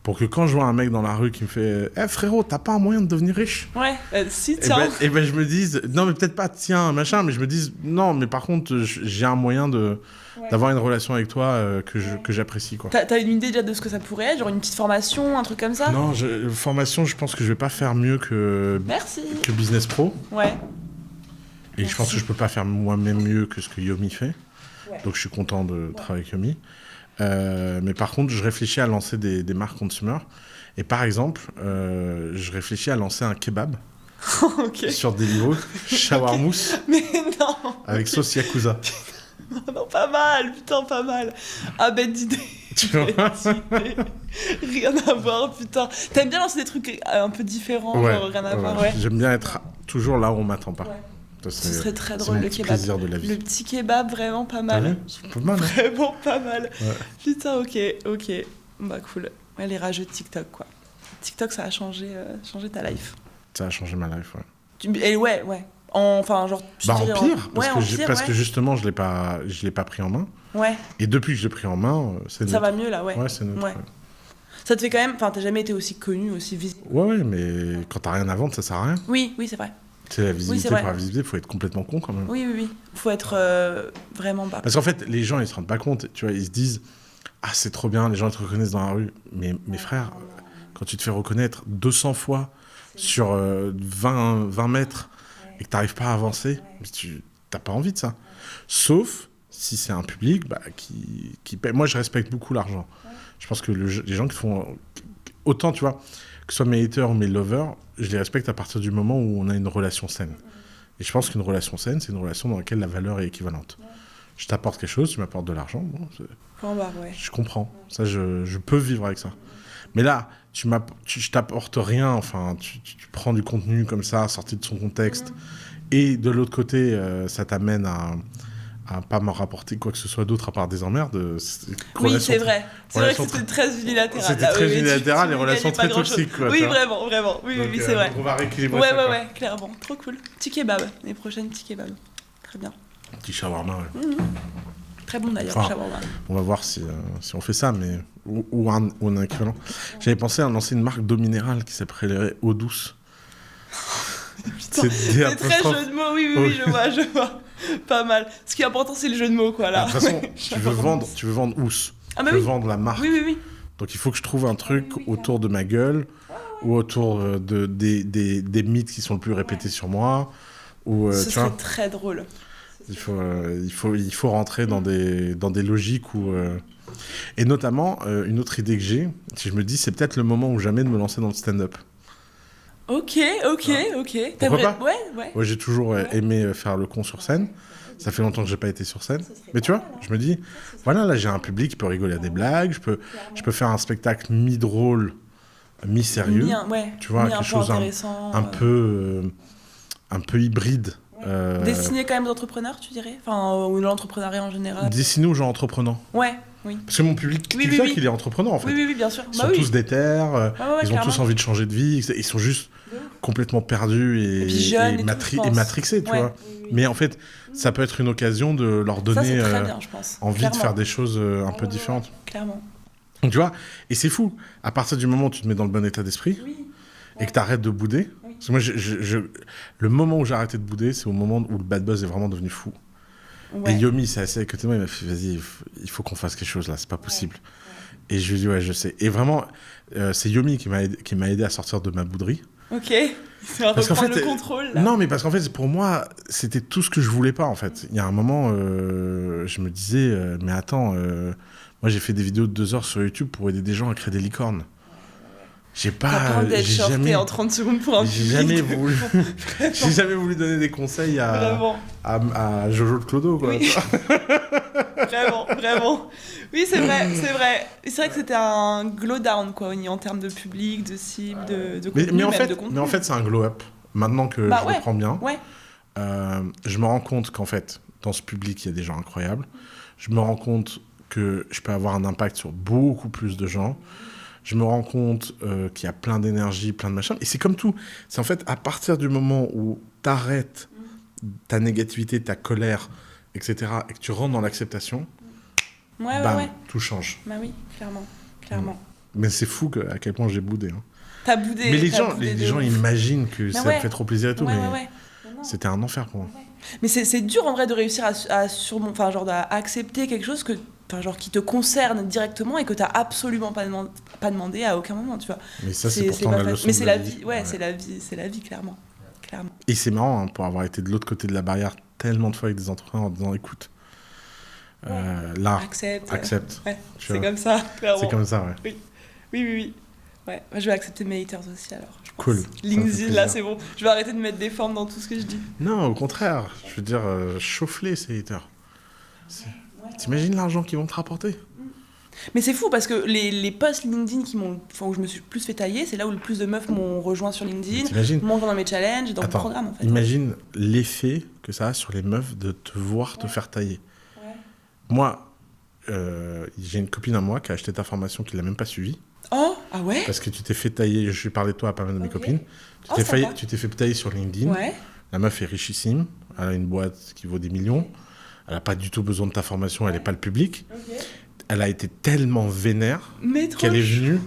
Pour que quand je vois un mec dans la rue qui me fait « Eh frérot, t'as pas un moyen de devenir riche ?» Ouais, si, tiens. Et ben je me dise « Non, mais peut-être pas, tiens, machin. » Mais je me dise « Non, mais par contre, j'ai un moyen d'avoir une relation avec toi que j'apprécie. » quoi. T'as une idée déjà de ce que ça pourrait être? Genre une petite formation, un truc comme ça? Non, formation, je pense que je vais pas faire mieux que Business Pro. Ouais. Et je pense que je peux pas faire moi-même mieux que ce que Yomi fait. Ouais. Donc je suis content de travailler avec Yomi. Mais par contre, je réfléchis à lancer des marques consumer. Et par exemple, je réfléchis à lancer un kebab sur Deliveroo, shawarmousse, mais non, avec sauce yakuza. non, pas mal, putain, pas mal. Ah, bête d'idée. Tu vois? Rien à voir, putain. T'aimes bien lancer des trucs un peu différents, genre rien à voir, ouais. J'aime bien être toujours là où on m'attend pas. Ouais. Ça, Ce serait très drôle, le kebab. Plaisir de la vie. Le petit kebab, vraiment pas mal. C'est pas mal, hein. Vraiment pas mal. Ouais. Putain, ok. Bah, cool. Ouais, les rageux de TikTok, quoi. TikTok, ça a changé ta life. Ça a changé ma life, ouais. Et ouais. Enfin, genre... En pire, parce que justement, je l'ai pas pris en main. Ouais. Et depuis que je l'ai pris en main, c'est neutre. Ça va mieux, là, ouais. Ouais, c'est neutre. Ouais. Ça te fait quand même... Enfin, t'as jamais été aussi connu, aussi visible. Ouais, mais quand t'as rien à vendre, ça sert à rien. Oui, c'est vrai. C'est la visibilité. Oui, pour la visibilité, il faut être complètement con quand même. Oui. Faut être vraiment bas. Parce qu'en fait, les gens, ils se rendent pas compte. Tu vois, ils se disent « Ah, c'est trop bien, les gens te reconnaissent dans la rue. » Mais mes frères, quand tu te fais reconnaître 200 fois sur 20 mètres et que t'arrives pas à avancer, tu t'as pas envie de ça. Sauf si c'est un public qui paie. Moi, je respecte beaucoup l'argent. Je pense que les gens qui font... Autant, tu vois, que ce soit mes haters ou mes lovers, je les respecte à partir du moment où on a une relation saine. Et je pense qu'une relation saine, c'est une relation dans laquelle la valeur est équivalente. Je t'apporte quelque chose, tu m'apportes de l'argent, bon, je comprends. Ça, je peux vivre avec ça. Mais là, je t'apporte rien, enfin, tu prends du contenu comme ça, sorti de son contexte, et de l'autre côté, ça t'amène à pas me rapporter quoi que ce soit d'autre à part des emmerdes. Oui, c'est vrai. C'est vrai que c'était très unilatéral. C'était très unilatéral, les relations très toxiques. Quoi, oui, vraiment. Oui, c'est vrai. On va rééquilibrer ça. Ouais, clairement. Trop cool. Petit kebab. Les prochaines petits kebabs. Très bien. Petit shawarma, ouais. Très bon d'ailleurs, shawarma. On va voir si on fait ça, mais ou un équivalent. J'avais pensé à lancer une marque d'eau minérale qui s'appellerait Eau douce. C'est très jeu de mots, oui, je vois. Pas mal. Ce qui est important, c'est le jeu de mots, quoi, là. De toute façon, tu veux vendre Ous. Ah bah tu veux vendre la marque. Oui. Donc il faut que je trouve un truc autour de ma gueule ou autour des mythes qui sont le plus répétés sur moi. Ce serait très drôle. Il faut rentrer dans des logiques où... Et notamment, une autre idée que j'ai, si je me dis, c'est peut-être le moment ou jamais de me lancer dans le stand-up. Ok. Pourquoi pas ? Ouais. Moi, j'ai toujours aimé faire le con sur scène. Ça fait longtemps que j'ai pas été sur scène. Mais tu vois, je me dis, voilà, là, j'ai un public qui peut rigoler à des blagues. Je peux faire un spectacle mi-drôle, mi-sérieux. Tu vois, quelque chose un peu hybride. Destiné quand même aux entrepreneurs, tu dirais ? Enfin, ou l'entrepreneuriat en général. Destiné aux gens entreprenants. Ouais, oui. Parce que mon public TikTok, il est entrepreneur, en fait. Oui, bien sûr. Ils sont tous déter, ils ont tous envie de changer de vie, ils sont juste complètement perdus et matrixés, tu vois. Mais en fait, ça peut être une occasion de leur donner envie de faire des choses un peu différentes. Clairement. Donc, tu vois, et c'est fou. À partir du moment où tu te mets dans le bon état d'esprit et que tu arrêtes de bouder. Parce que moi, le moment où j'ai arrêté de bouder, c'est au moment où le bad buzz est vraiment devenu fou. Ouais. Et Yomi s'est assis à côté de moi, il m'a fait, vas-y, il faut qu'on fasse quelque chose là, c'est pas possible. Et je lui ai dit, ouais, je sais. Et vraiment, c'est Yomi qui m'a aidé à sortir de ma bouderie. Ok, c'est à reprendre le contrôle là. Non, mais parce qu'en fait, pour moi, c'était tout ce que je voulais pas en fait. Il y a un moment, je me disais, mais attends, moi j'ai fait des vidéos de 2 heures sur YouTube pour aider des gens à créer des licornes. J'ai jamais en 30 secondes pour un j'ai jamais voulu donner des conseils à Jojo de Clodo, quoi. Oui. vraiment. Oui, c'est vrai. C'est vrai que c'était un glow down, quoi, en termes de public, de cible, de contenu, mais en fait, c'est un glow up. Maintenant que je reprends bien, je me rends compte qu'en fait, dans ce public, il y a des gens incroyables. Je me rends compte que je peux avoir un impact sur beaucoup plus de gens. Je me rends compte qu'il y a plein d'énergie, plein de machins. Et c'est comme tout. C'est en fait, à partir du moment où tu arrêtes ta négativité, ta colère, etc., et que tu rentres dans l'acceptation, tout change. Bah oui, clairement. Mais c'est fou à quel point j'ai boudé. Hein. T'as boudé. Mais les gens imaginent que ça me fait trop plaisir et tout, mais Non. c'était un enfer pour moi. Mais c'est dur en vrai de réussir à accepter quelque chose qui te concerne directement et que t'as absolument pas demandé à aucun moment, tu vois. Mais ça, c'est pourtant la leçon. Mais c'est la vie, c'est la vie, clairement. Et c'est marrant, hein, pour avoir été de l'autre côté de la barrière tellement de fois avec des entrepreneurs en disant, écoute, là, accepte. Ouais, c'est comme ça, clairement. C'est comme ça, ouais. Oui. Ouais, moi, je vais accepter mes haters aussi, alors. Cool. LinkedIn, là, c'est bon. Je vais arrêter de mettre des formes dans tout ce que je dis. Non, au contraire. Je veux dire, chauffe-les, ces haters. T'imagines l'argent qu'ils vont te rapporter ? Mais c'est fou parce que les posts LinkedIn où je me suis plus fait tailler, c'est là où le plus de meufs m'ont rejoint sur LinkedIn, m'ont rejoint dans mes challenges, dans mon programme, en fait. Imagine l'effet que ça a sur les meufs de te voir te faire tailler. Ouais. Moi, j'ai une copine à moi qui a acheté ta formation, qui l'a même pas suivie. Oh, ah ouais ? Parce que tu t'es fait tailler, je vais parler de toi à pas mal de mes copines. Tu t'es fait tailler sur LinkedIn. Ouais. La meuf est richissime, elle a une boîte qui vaut des millions. Elle n'a pas du tout besoin de ta formation, elle n'est pas le public. Okay. Elle a été tellement vénère qu'elle est venue,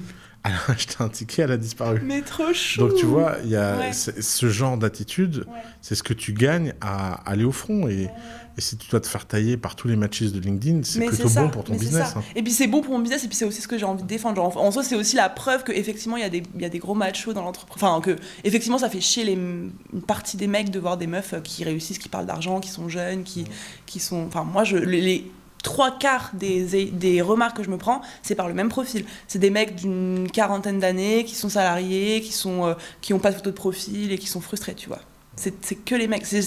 elle a acheté un ticket, elle a disparu. Mais trop chou. Donc tu vois, il y a ce genre d'attitude, c'est ce que tu gagnes à aller au front. Et si tu dois te faire tailler par tous les matches de LinkedIn, c'est plutôt bon pour ton business. Hein. Et puis c'est bon pour mon business, et puis c'est aussi ce que j'ai envie de défendre. Genre, en soi, c'est aussi la preuve qu'effectivement, il y a des gros machos dans l'entreprise. Enfin, que effectivement, ça fait chier une partie des mecs de voir des meufs qui réussissent, qui parlent d'argent, qui sont jeunes, qui sont... Enfin, moi, les 3/4 des remarques que je me prends, c'est par le même profil. C'est des mecs d'une quarantaine d'années qui sont salariés, qui ont pas de photo de profil et qui sont frustrés, tu vois. C'est que les mecs. C'est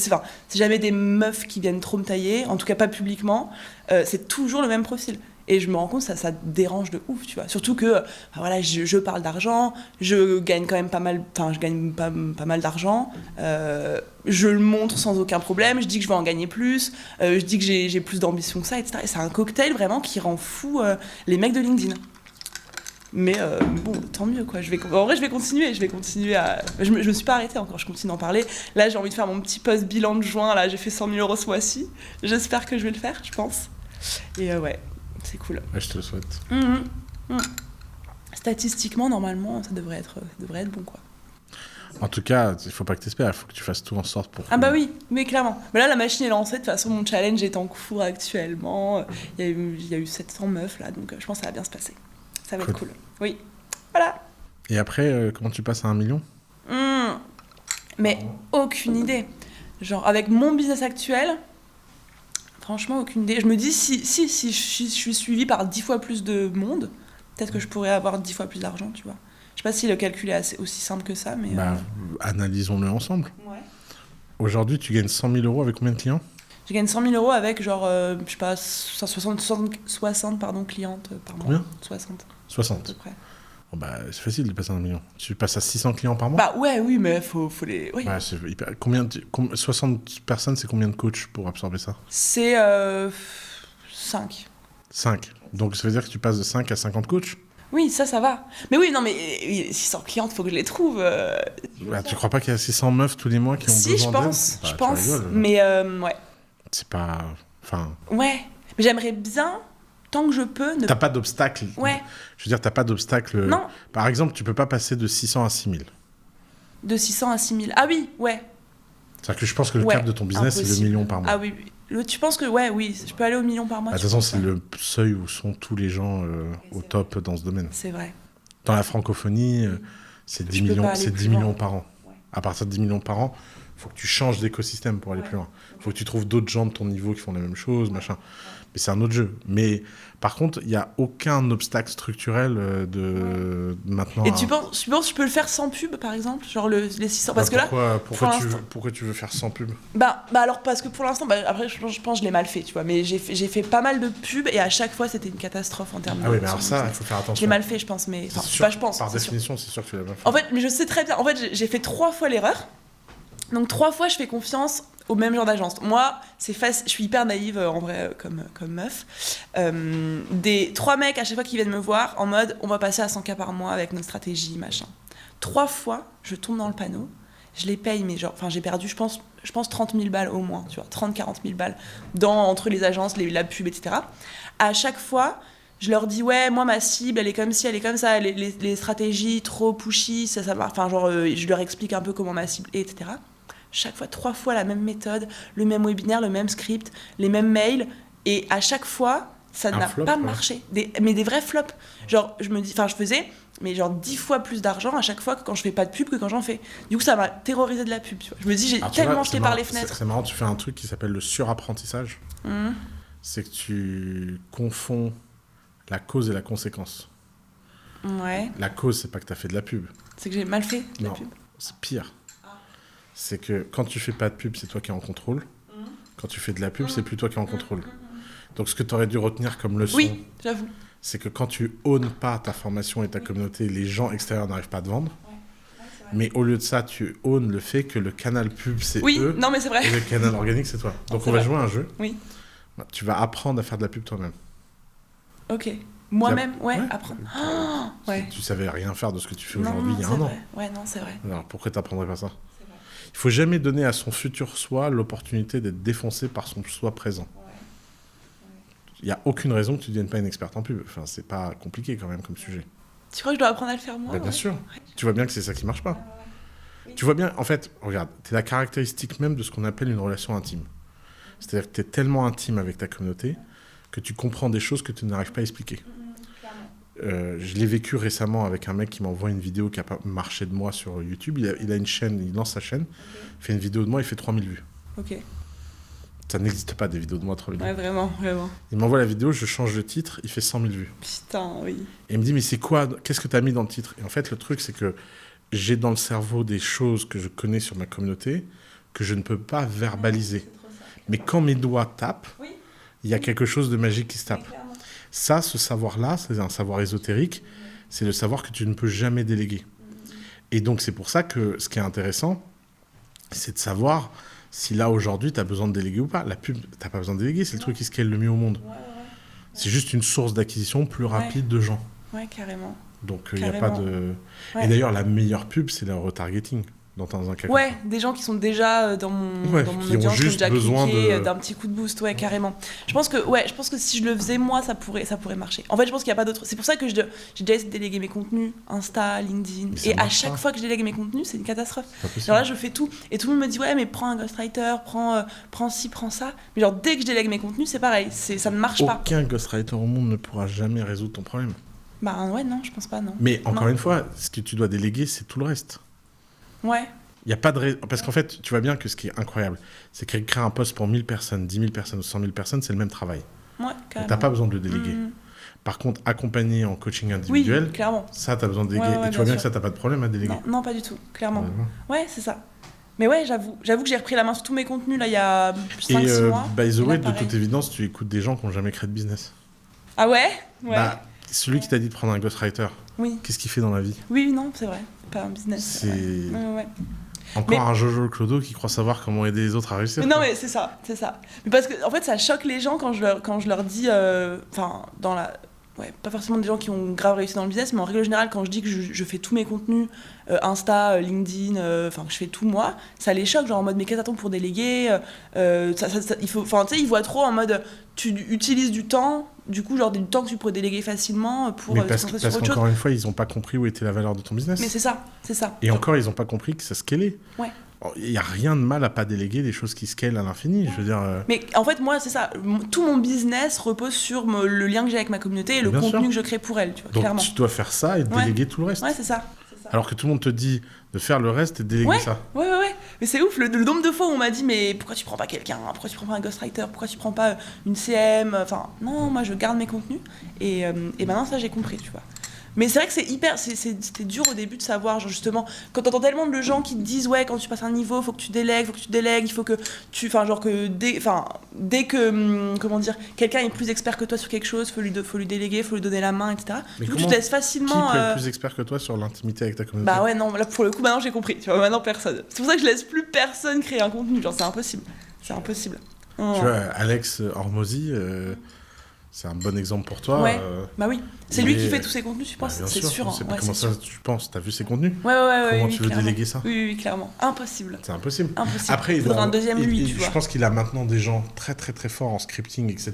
jamais des meufs qui viennent trop me tailler, en tout cas pas publiquement. C'est toujours le même profil. Et je me rends compte, ça dérange de ouf, tu vois. Surtout que, voilà, je parle d'argent, je gagne quand même pas mal d'argent, je le montre sans aucun problème, je dis que je vais en gagner plus, je dis que j'ai plus d'ambition que ça, etc. Et c'est un cocktail vraiment qui rend fou les mecs de LinkedIn. Mais bon, tant mieux, quoi. En vrai, je vais continuer à... Je me suis pas arrêtée encore, je continue d'en parler. Là, j'ai envie de faire mon petit post bilan de juin, là, j'ai fait 100 000 € ce mois-ci. J'espère que je vais le faire, je pense. Et ouais, c'est cool. Ouais, je te le souhaite. Statistiquement, normalement, ça devrait être bon, quoi. En tout cas, il faut pas que tu espères, il faut que tu fasses tout en sorte pour... Ah bah oui, mais clairement. Mais là, la machine est lancée, de toute façon, mon challenge est en cours actuellement. Il y a eu 700 meufs, là, donc je pense que ça va bien se passer. Ça va être cool. Oui. Voilà. Et après, comment tu passes à 1 million ? Mais aucune idée. Genre, avec mon business actuel, franchement, aucune idée. Je me dis, si je suis suivie par 10 fois plus de monde, peut-être que je pourrais avoir 10 fois plus d'argent, tu vois. Je sais pas si le calcul est aussi simple que ça, mais... Analysons-le ensemble. Ouais. Aujourd'hui, tu gagnes 100 000 € avec combien de clients ? Je gagne 100 000 € avec, genre, je sais pas, 60 clientes par mois. Combien ? 60. À peu près. Bon, c'est facile de passer à 1 million. Tu passes à 600 clients par mois ? Oui, mais faut les... Oui. C'est hyper... 60 personnes, c'est combien de coachs pour absorber ça ? C'est 5. 5. Donc ça veut dire que tu passes de 5 à 50 coachs ? Oui, ça va. Mais oui, non, mais 600 clientes, faut que je les trouve. Tu crois pas qu'il y a 600 meufs tous les mois qui ont besoin d'aide ? Je pense. Rigoles, mais ouais. C'est pas... Enfin... Ouais, mais j'aimerais bien, tant que je peux... T'as pas d'obstacle. Ouais. Je veux dire, t'as pas d'obstacle... Non. Par exemple, tu peux pas passer de 600 à 6000. De 600 à 6000. Ah oui, ouais. C'est-à-dire que je pense que le cap de ton business, c'est le million par mois. Ah oui. Tu penses que, oui, je peux aller au million par mois. De toute façon, c'est le seuil où sont tous les gens au top dans ce domaine. C'est vrai. Dans la francophonie, c'est 10 millions par an. Ouais. À partir de 10 millions par an, il faut que tu changes d'écosystème pour aller plus loin. Il faut que tu trouves d'autres gens de ton niveau qui font la même chose, machin. Mais c'est un autre jeu. Mais par contre, il n'y a aucun obstacle structurel de maintenant. Et tu penses que je peux le faire sans pub, par exemple ? Genre les 600 parce que là, pourquoi tu veux faire sans pub ? Alors, parce que pour l'instant, après, je pense que je l'ai mal fait, tu vois. Mais j'ai fait pas mal de pubs et à chaque fois, c'était une catastrophe en termes de... Ah oui, mais alors ça, il faut faire attention. Je l'ai mal fait, je pense. Mais je pense. Par définition, c'est sûr que tu l'as mal fait. En fait, mais je sais très bien. En fait, j'ai fait 3 fois l'erreur. Donc 3 fois, je fais confiance au même genre d'agence. Moi, c'est facile, je suis hyper naïve en vrai comme meuf. Des 3 mecs à chaque fois qui viennent me voir en mode on va passer à 100K par mois avec notre stratégie, machin. 3 fois, je tombe dans le panneau, je les paye, mais j'ai perdu, je pense 30 000 balles au moins, tu vois, 30-40 000 balles entre les agences, la pub, etc. À chaque fois, je leur dis ouais, moi ma cible elle est comme ci, elle est comme ça, les stratégies trop pushy, ça va, enfin genre je leur explique un peu comment ma cible est, etc. Chaque fois 3 fois la même méthode, le même webinaire, le même script, les mêmes mails, et à chaque fois ça n'a pas marché, mais des vrais flops. Genre je faisais mais genre 10 fois plus d'argent à chaque fois que quand je fais pas de pub que quand j'en fais. Du coup ça m'a terrorisé de la pub, tu vois. Je me dis j'ai tellement jeté par les fenêtres. C'est marrant, tu fais un truc qui s'appelle le surapprentissage. C'est que tu confonds la cause et la conséquence. Ouais. La cause, c'est pas que t'as fait de la pub. C'est que j'ai mal fait de la pub. C'est pire. C'est que quand tu fais pas de pub, c'est toi qui es en contrôle. Quand tu fais de la pub, c'est plus toi qui es en contrôle. Donc ce que tu aurais dû retenir comme leçon, oui, j'avoue, c'est que quand tu owns pas ta formation et ta communauté, les gens extérieurs n'arrivent pas à te vendre. Mais au lieu de ça, tu owns le fait que le canal pub, c'est eux. Non, mais c'est vrai. Et le canal organique, c'est toi. Donc on va jouer à un jeu. Oui. Tu vas apprendre à faire de la pub toi-même. Ok. Moi-même, apprendre. Tu savais rien faire de ce que tu fais aujourd'hui il y a un an. Ouais, non, c'est vrai. Alors pourquoi t'apprendrais pas ça ? Il faut jamais donner à son futur soi l'opportunité d'être défoncé par son soi présent. Il n'y a aucune raison que tu ne deviennes pas une experte en pub. Enfin, c'est pas compliqué quand même comme sujet. Tu crois que je dois apprendre à le faire moi ? Bien sûr. Tu vois bien que c'est ça qui marche pas. Tu vois bien, en fait, regarde, tu es la caractéristique même de ce qu'on appelle une relation intime. C'est-à-dire que tu es tellement intime avec ta communauté que tu comprends des choses que tu n'arrives pas à expliquer. Je l'ai vécu récemment avec un mec qui m'envoie une vidéo qui a pas marché de moi sur YouTube. Il a une chaîne, il lance sa chaîne, il fait une vidéo de moi, il fait 3000 vues. Ok. Ça n'existe pas des vidéos de moi 3000 vues. Ouais, vraiment. Il m'envoie la vidéo, je change le titre, il fait 100 000 vues. Putain, oui. Et il me dit, mais c'est quoi ? Qu'est-ce que tu as mis dans le titre ? Et en fait, le truc, c'est que j'ai dans le cerveau des choses que je connais sur ma communauté que je ne peux pas verbaliser. Mais quand mes doigts tapent, il y a quelque chose de magique qui se tape. Ça, ce savoir-là, c'est un savoir ésotérique, c'est le savoir que tu ne peux jamais déléguer. Et donc, c'est pour ça que ce qui est intéressant, c'est de savoir si là, aujourd'hui, tu as besoin de déléguer ou pas. La pub, tu n'as pas besoin de déléguer, c'est le truc qui scale le mieux au monde. C'est juste une source d'acquisition plus rapide de gens. Ouais, carrément. Donc, il n'y a pas de... Et d'ailleurs, la meilleure pub, c'est le retargeting. Dans un cas des gens qui sont déjà dans mon audience, qui ont juste besoin d'un petit coup de boost, carrément. Je pense que si je le faisais moi, ça pourrait marcher. En fait, je pense qu'il n'y a pas d'autre. C'est pour ça que j'ai déjà essayé de déléguer mes contenus, Insta, LinkedIn, et à chaque fois que je délègue mes contenus, c'est une catastrophe. Alors là, je fais tout, et tout le monde me dit ouais, mais prends un ghostwriter, prends ci, prends ça. Mais genre dès que je délègue mes contenus, c'est pareil, ça ne marche pas. Aucun ghostwriter au monde ne pourra jamais résoudre ton problème. Bah ouais, non, je pense pas, non. Mais encore une fois, ce que tu dois déléguer, c'est tout le reste. Ouais. Il y a pas de parce qu'en fait, tu vois bien que ce qui est incroyable, c'est que créer un poste pour 1000 personnes, 10 000 personnes ou 100 000 personnes, c'est le même travail. Ouais, carrément. T'as pas besoin de le déléguer. Par contre, accompagner en coaching individuel, clairement. Ça, t'as besoin de déléguer. Et tu vois bien que ça, t'as pas de problème à déléguer. Non, pas du tout, clairement. Ouais, c'est ça. Mais ouais, j'avoue que j'ai repris la main sur tous mes contenus là il y a 5-6 mois. By the way, de toute évidence, tu écoutes des gens qui n'ont jamais créé de business. Ah ouais. Celui qui t'a dit de prendre un ghostwriter, qu'est-ce qu'il fait dans la vie ? Oui, non, c'est vrai. Pas un business. Ouais. Encore un Jojo Clodo qui croit savoir comment aider les autres à réussir. Mais non, mais c'est ça. Mais parce que en fait, ça choque les gens quand je leur dis, dans la... Ouais, pas forcément des gens qui ont grave réussi dans le business, mais en règle générale, quand je dis que je fais tous mes contenus, Insta, LinkedIn, que je fais tout moi, ça les choque, genre en mode mais qu'est-ce que t'attends pour déléguer il faut, ils voient trop en mode tu utilises du temps, du coup genre du temps que tu pourrais déléguer facilement pour se concentrer sur autre chose. Qu'encore une fois, ils ont pas compris où était la valeur de ton business. Mais c'est ça. Et encore, ils ont pas compris que ça scalait. Ouais. Il n'y a rien de mal à pas déléguer des choses qui scalent à l'infini, je veux dire... Mais en fait, moi, c'est ça. Tout mon business repose sur le lien que j'ai avec ma communauté et le contenu que je crée pour elle, tu vois, donc, clairement. tu dois faire ça et déléguer tout le reste. Ouais, c'est ça. Alors que tout le monde te dit de faire le reste et de déléguer ça. Ouais. Mais c'est ouf, le nombre de fois où on m'a dit mais pourquoi tu prends pas quelqu'un ? Pourquoi tu prends pas un ghostwriter ? Pourquoi tu prends pas une CM ? Enfin, non, moi, je garde mes contenus. Et maintenant, ça, j'ai compris, tu vois. Mais c'est vrai que c'était dur au début de savoir, genre justement, quand t'entends tellement de gens qui te disent ouais, quand tu passes un niveau, faut que tu délègues, il faut que tu, dès que, comment dire, quelqu'un est plus expert que toi sur quelque chose, faut lui déléguer, faut lui donner la main, etc. Mais du coup, tu te laisses facilement. Qui peut être plus expert que toi sur l'intimité avec ta communauté ? Bah ouais, non, là pour le coup, maintenant j'ai compris, tu vois, maintenant personne. C'est pour ça que je laisse plus personne créer un contenu, genre c'est impossible. Tu vois, Alex Hormozy, c'est un bon exemple pour toi. Ouais. Bah oui. C'est lui qui fait tous ses contenus, tu penses? Bien C'est sûr. sûr. Hein. Ouais, Comment ça, tu penses? T'as vu ses contenus? Ouais. Comment oui, tu veux clairement. déléguer ça? Oui, clairement. Impossible. C'est impossible. Après, il faudra un deuxième lui, tu vois. Je pense qu'il a maintenant des gens très très très forts en scripting, etc.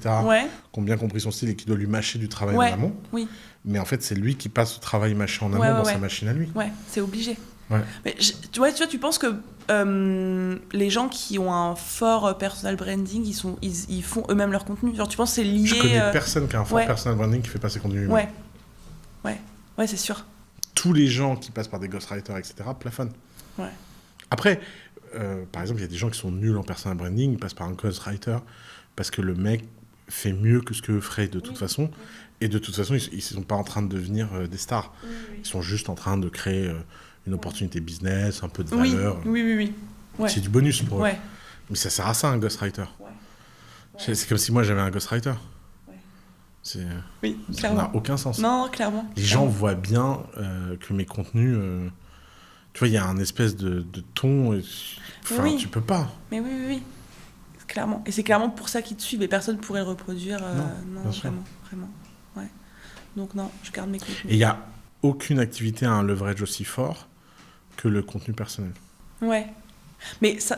Qui ont bien compris son style et qui doivent lui mâcher du travail en amont. Oui. Mais en fait, c'est lui qui passe le travail mâché en amont dans sa machine à lui. Ouais, c'est obligé. Ouais. Mais tu vois, tu penses que les gens qui ont un fort personal branding, ils font eux-mêmes leur contenu. Genre, tu penses que c'est lié... Je connais personne qui a un fort personal branding qui fait pas ses contenus lui-même. Ouais, c'est sûr. Tous les gens qui passent par des ghostwriters, etc., plafonnent. Ouais. Après, par exemple, il y a des gens qui sont nuls en personal branding, ils passent par un ghostwriter parce que le mec fait mieux que ce qu'eux feraient de toute façon. Et de toute façon, ils ne sont pas en train de devenir des stars. Ils sont juste en train de créer une opportunité business, un peu de valeur. Oui. Ouais. C'est du bonus pour eux. Mais ça sert à ça, un ghostwriter. C'est comme si moi, j'avais un ghostwriter. Oui, ça clairement. n'a aucun sens. Non, clairement. Les gens voient bien que mes contenus... tu vois, il y a un espèce de ton... tu peux pas. Mais oui. Clairement. Et c'est clairement pour ça qu'ils te suivent et personne ne pourrait le reproduire. Non, vraiment. Ouais. Donc non, je garde mes contenus. Et il n'y a aucune activité à un leverage aussi fort que le contenu personnel. Ouais. Mais ça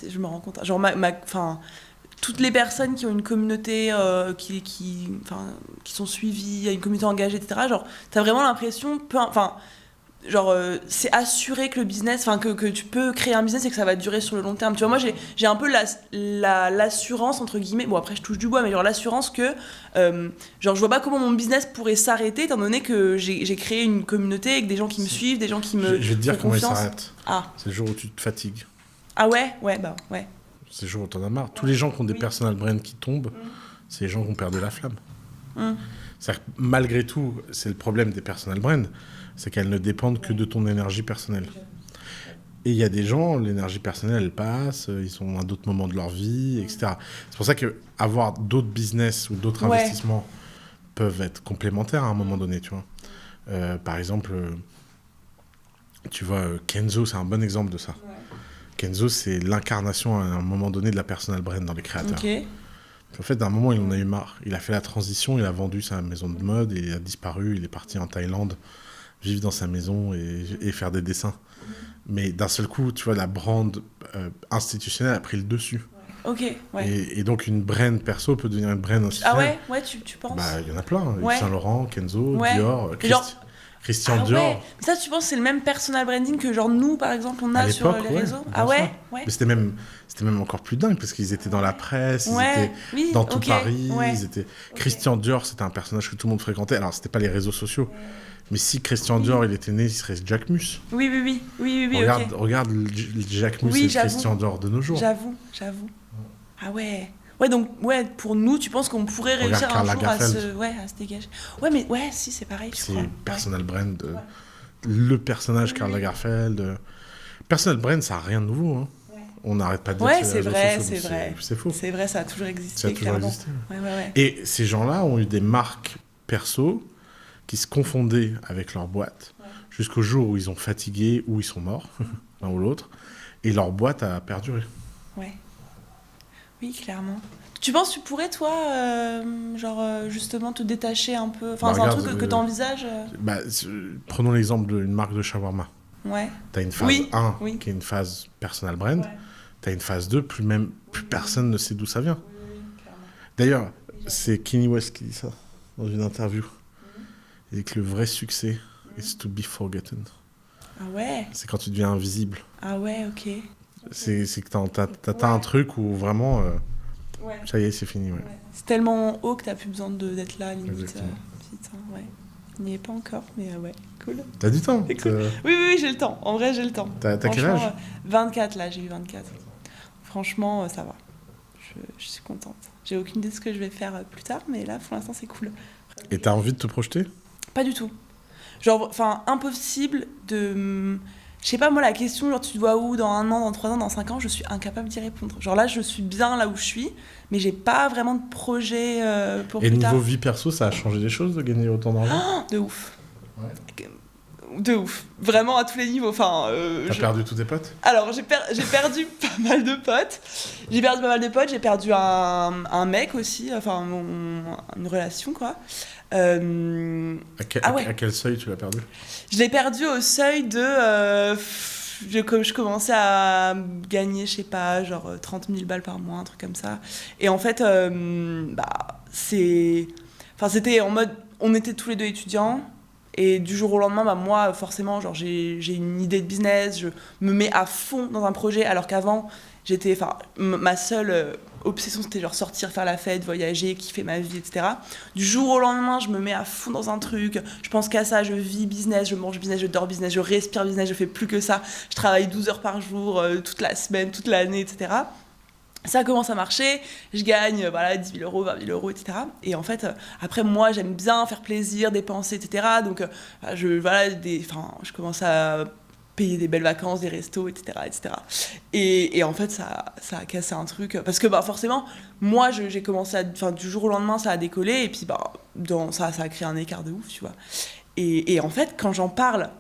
je me rends compte. Genre, toutes les personnes qui ont une communauté qui sont suivies, une communauté engagée, etc., genre, t'as vraiment l'impression... c'est assuré que le business, que tu peux créer un business et que ça va durer sur le long terme. Tu vois, moi, j'ai un peu l'assurance, entre guillemets, bon, après, je touche du bois, mais genre l'assurance que, je vois pas comment mon business pourrait s'arrêter, étant donné que j'ai créé une communauté avec des gens qui me suivent, des gens qui me Je vais te dire comment confiance. il s'arrête. C'est le jour où tu te fatigues. Ah ouais. C'est le jour où t'en as marre. Tous les gens qui ont des personal brands qui tombent, c'est les gens qui ont perdu la flamme. C'est-à-dire que malgré tout, c'est le problème des personal brands, c'est qu'elles ne dépendent que de ton énergie personnelle. Et il y a des gens, l'énergie personnelle, elle passe, ils sont à d'autres moments de leur vie, etc. C'est pour ça qu'avoir d'autres business ou d'autres investissements peuvent être complémentaires à un moment donné, tu vois. Par exemple, tu vois, Kenzo, c'est un bon exemple de ça. Kenzo, c'est l'incarnation à un moment donné de la personal brand dans les créateurs. En fait, à un moment, il en a eu marre. Il a fait la transition, il a vendu sa maison de mode, et il a disparu, il est parti en Thaïlande, vivre dans sa maison et faire des dessins. Mais d'un seul coup, tu vois, la brand institutionnelle a pris le dessus. Et donc, une brand perso peut devenir une brand institutionnelle. Ah ouais, tu penses? Il y en a plein. Saint-Laurent, Kenzo, Dior, Christian Dior. Ouais. Ça, tu penses que c'est le même personal branding que genre nous, par exemple, on a sur les réseaux? Ah ouais. Mais c'était même encore plus dingue parce qu'ils étaient dans la presse, ils étaient dans tout Paris. Christian Dior, c'était un personnage que tout le monde fréquentait. Alors, c'était pas les réseaux sociaux. Mais si Christian Dior, il était né, il serait Jack Mus. Oui. Regarde le Jack Mus et Christian Dior de nos jours. J'avoue. Ah ouais. Ouais, donc, pour nous, tu penses qu'on pourrait réussir un jour à se dégager. Mais si, c'est pareil, je crois. C'est personal brand. Le personnage Karl Lagerfeld. Personal brand, ça n'a rien de nouveau. Hein. On n'arrête pas de dire que c'est vrai. C'est faux. C'est vrai, ça a toujours existé, clairement. Et ces gens-là ont eu des marques perso qui se confondaient avec leur boîte jusqu'au jour où ils ont fatigué ou ils sont morts, l'un ou l'autre, et leur boîte a perduré. Oui, clairement. Tu penses que tu pourrais, toi, justement, te détacher un peu? C'est un truc que tu envisages Prenons l'exemple d'une marque de shawarma. Tu as une phase 1 qui est une phase personal brand. Tu as une phase 2, plus personne ne sait d'où ça vient. D'ailleurs, c'est Kanye West qui dit ça dans une interview. Il dit que le vrai succès is to be forgotten. Ah ouais? C'est quand tu deviens invisible. Ah ouais, ok. C'est que t'as un truc où vraiment... ça y est, c'est fini. C'est tellement haut que t'as plus besoin d'être là, limite. Il n'y est pas encore, mais cool. T'as du temps. Cool. Oui, j'ai le temps. En vrai, j'ai le temps. T'as quel âge? 24, là, j'ai eu 24. Franchement, ça va. Je suis contente. J'ai aucune idée de ce que je vais faire plus tard, mais là, pour l'instant, c'est cool. Et t'as envie de te projeter? Pas du tout. Impossible de... Je sais pas, moi, la question, tu te vois où dans 1 an, dans 3 ans, dans 5 ans, je suis incapable d'y répondre. Là, je suis bien là où je suis, mais j'ai pas vraiment de projet pour plus tard. Et niveau vie perso, ça a changé des choses de gagner autant d'argent? De ouf. de ouf. Vraiment à tous les niveaux. Enfin, T'as perdu tous tes potes? Alors, j'ai perdu pas mal de potes. J'ai perdu un mec aussi, enfin, une relation, quoi. À quel seuil tu l'as perdu? Je l'ai perdu au seuil de... je commençais à gagner, je sais pas, genre 30 000 balles par mois, un truc comme ça. Et en fait, c'était en mode... On était tous les deux étudiants. Et du jour au lendemain, moi, forcément, genre, j'ai une idée de business, je me mets à fond dans un projet, alors qu'avant, ma seule obsession, c'était genre sortir, faire la fête, voyager, kiffer ma vie, etc. Du jour au lendemain, je me mets à fond dans un truc, je pense qu'à ça, je vis business, je mange business, je dors business, je respire business, je fais plus que ça, je travaille 12 heures par jour, toute la semaine, toute l'année, etc. Ça commence à marcher, je gagne 10 000 euros, 20 000 euros, etc. Et en fait, après, moi, j'aime bien faire plaisir, dépenser, etc. Donc, je commence à payer des belles vacances, des restos, etc. etc. Et en fait, ça a cassé un truc. Parce que forcément, moi, j'ai commencé du jour au lendemain, ça a décollé. Et puis, ça a créé un écart de ouf, tu vois. Et en fait, quand j'en parle...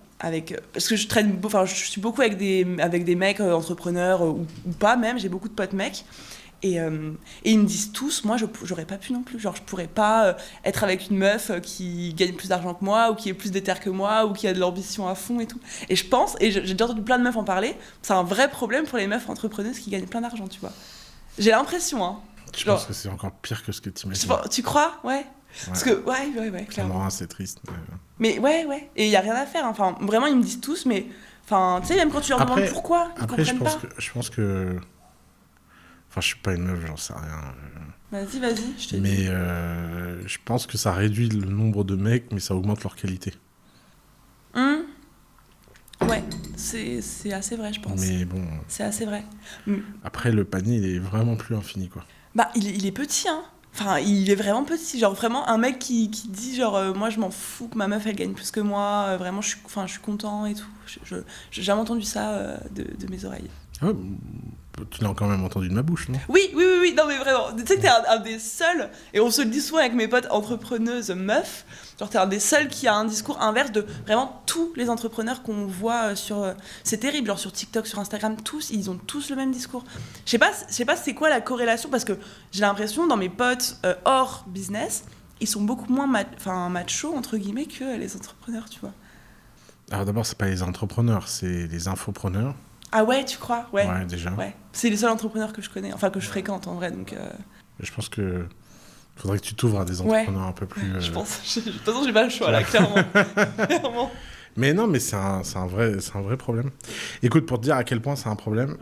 parce que je suis beaucoup avec des mecs entrepreneurs ou pas même, j'ai beaucoup de potes mecs et ils me disent tous, moi j'aurais pas pu non plus, genre je pourrais pas être avec une meuf qui gagne plus d'argent que moi ou qui est plus déter que moi ou qui a de l'ambition à fond et tout. Et je pense, et j'ai déjà entendu plein de meufs en parler, c'est un vrai problème pour les meufs entrepreneuses qui gagnent plein d'argent, tu vois. J'ai l'impression, hein. Je pense que c'est encore pire que ce que t'imagines. Tu crois? Ouais. Parce que, ouais, clairement. C'est triste. Mais ouais. Et il n'y a rien à faire. Enfin, vraiment, ils me disent tous, mais... Enfin, tu sais, même quand tu leur demandes pourquoi, ils comprennent pas. Je pense que... Enfin, je suis pas une meuf, j'en sais rien. Vas-y, je te dis. Mais je pense que ça réduit le nombre de mecs, mais ça augmente leur qualité. Ouais, c'est assez vrai, je pense. Mais bon... C'est assez vrai. Après, le panier, il est vraiment plus infini, quoi. Il est petit, hein. Enfin, il est vraiment petit, genre vraiment un mec qui dit genre moi je m'en fous que ma meuf elle gagne plus que moi, vraiment je suis content et tout. J'ai jamais entendu ça de mes oreilles. Ah ouais, tu l'as quand même entendu de ma bouche, non? Oui, non mais vraiment, tu sais que t'es un des seuls, et on se le dit souvent avec mes potes entrepreneuses meufs, genre t'es un des seuls qui a un discours inverse de vraiment tous les entrepreneurs qu'on voit sur... c'est terrible, genre sur TikTok, sur Instagram, ils ont tous le même discours. Je sais pas c'est quoi la corrélation, parce que j'ai l'impression dans mes potes hors business, ils sont beaucoup moins machos, entre guillemets, que les entrepreneurs, tu vois. Alors d'abord, c'est pas les entrepreneurs, c'est les infopreneurs. Ah ouais, tu crois? Ouais, déjà. Ouais. C'est les seuls entrepreneurs que je connais, enfin que je fréquente en vrai, donc... Je pense que faudrait que tu t'ouvres à des entrepreneurs un peu plus... Je pense. De toute façon, j'ai pas le choix là, clairement. Clairement. Mais non, mais c'est un vrai problème. Écoute, pour te dire à quel point c'est un problème,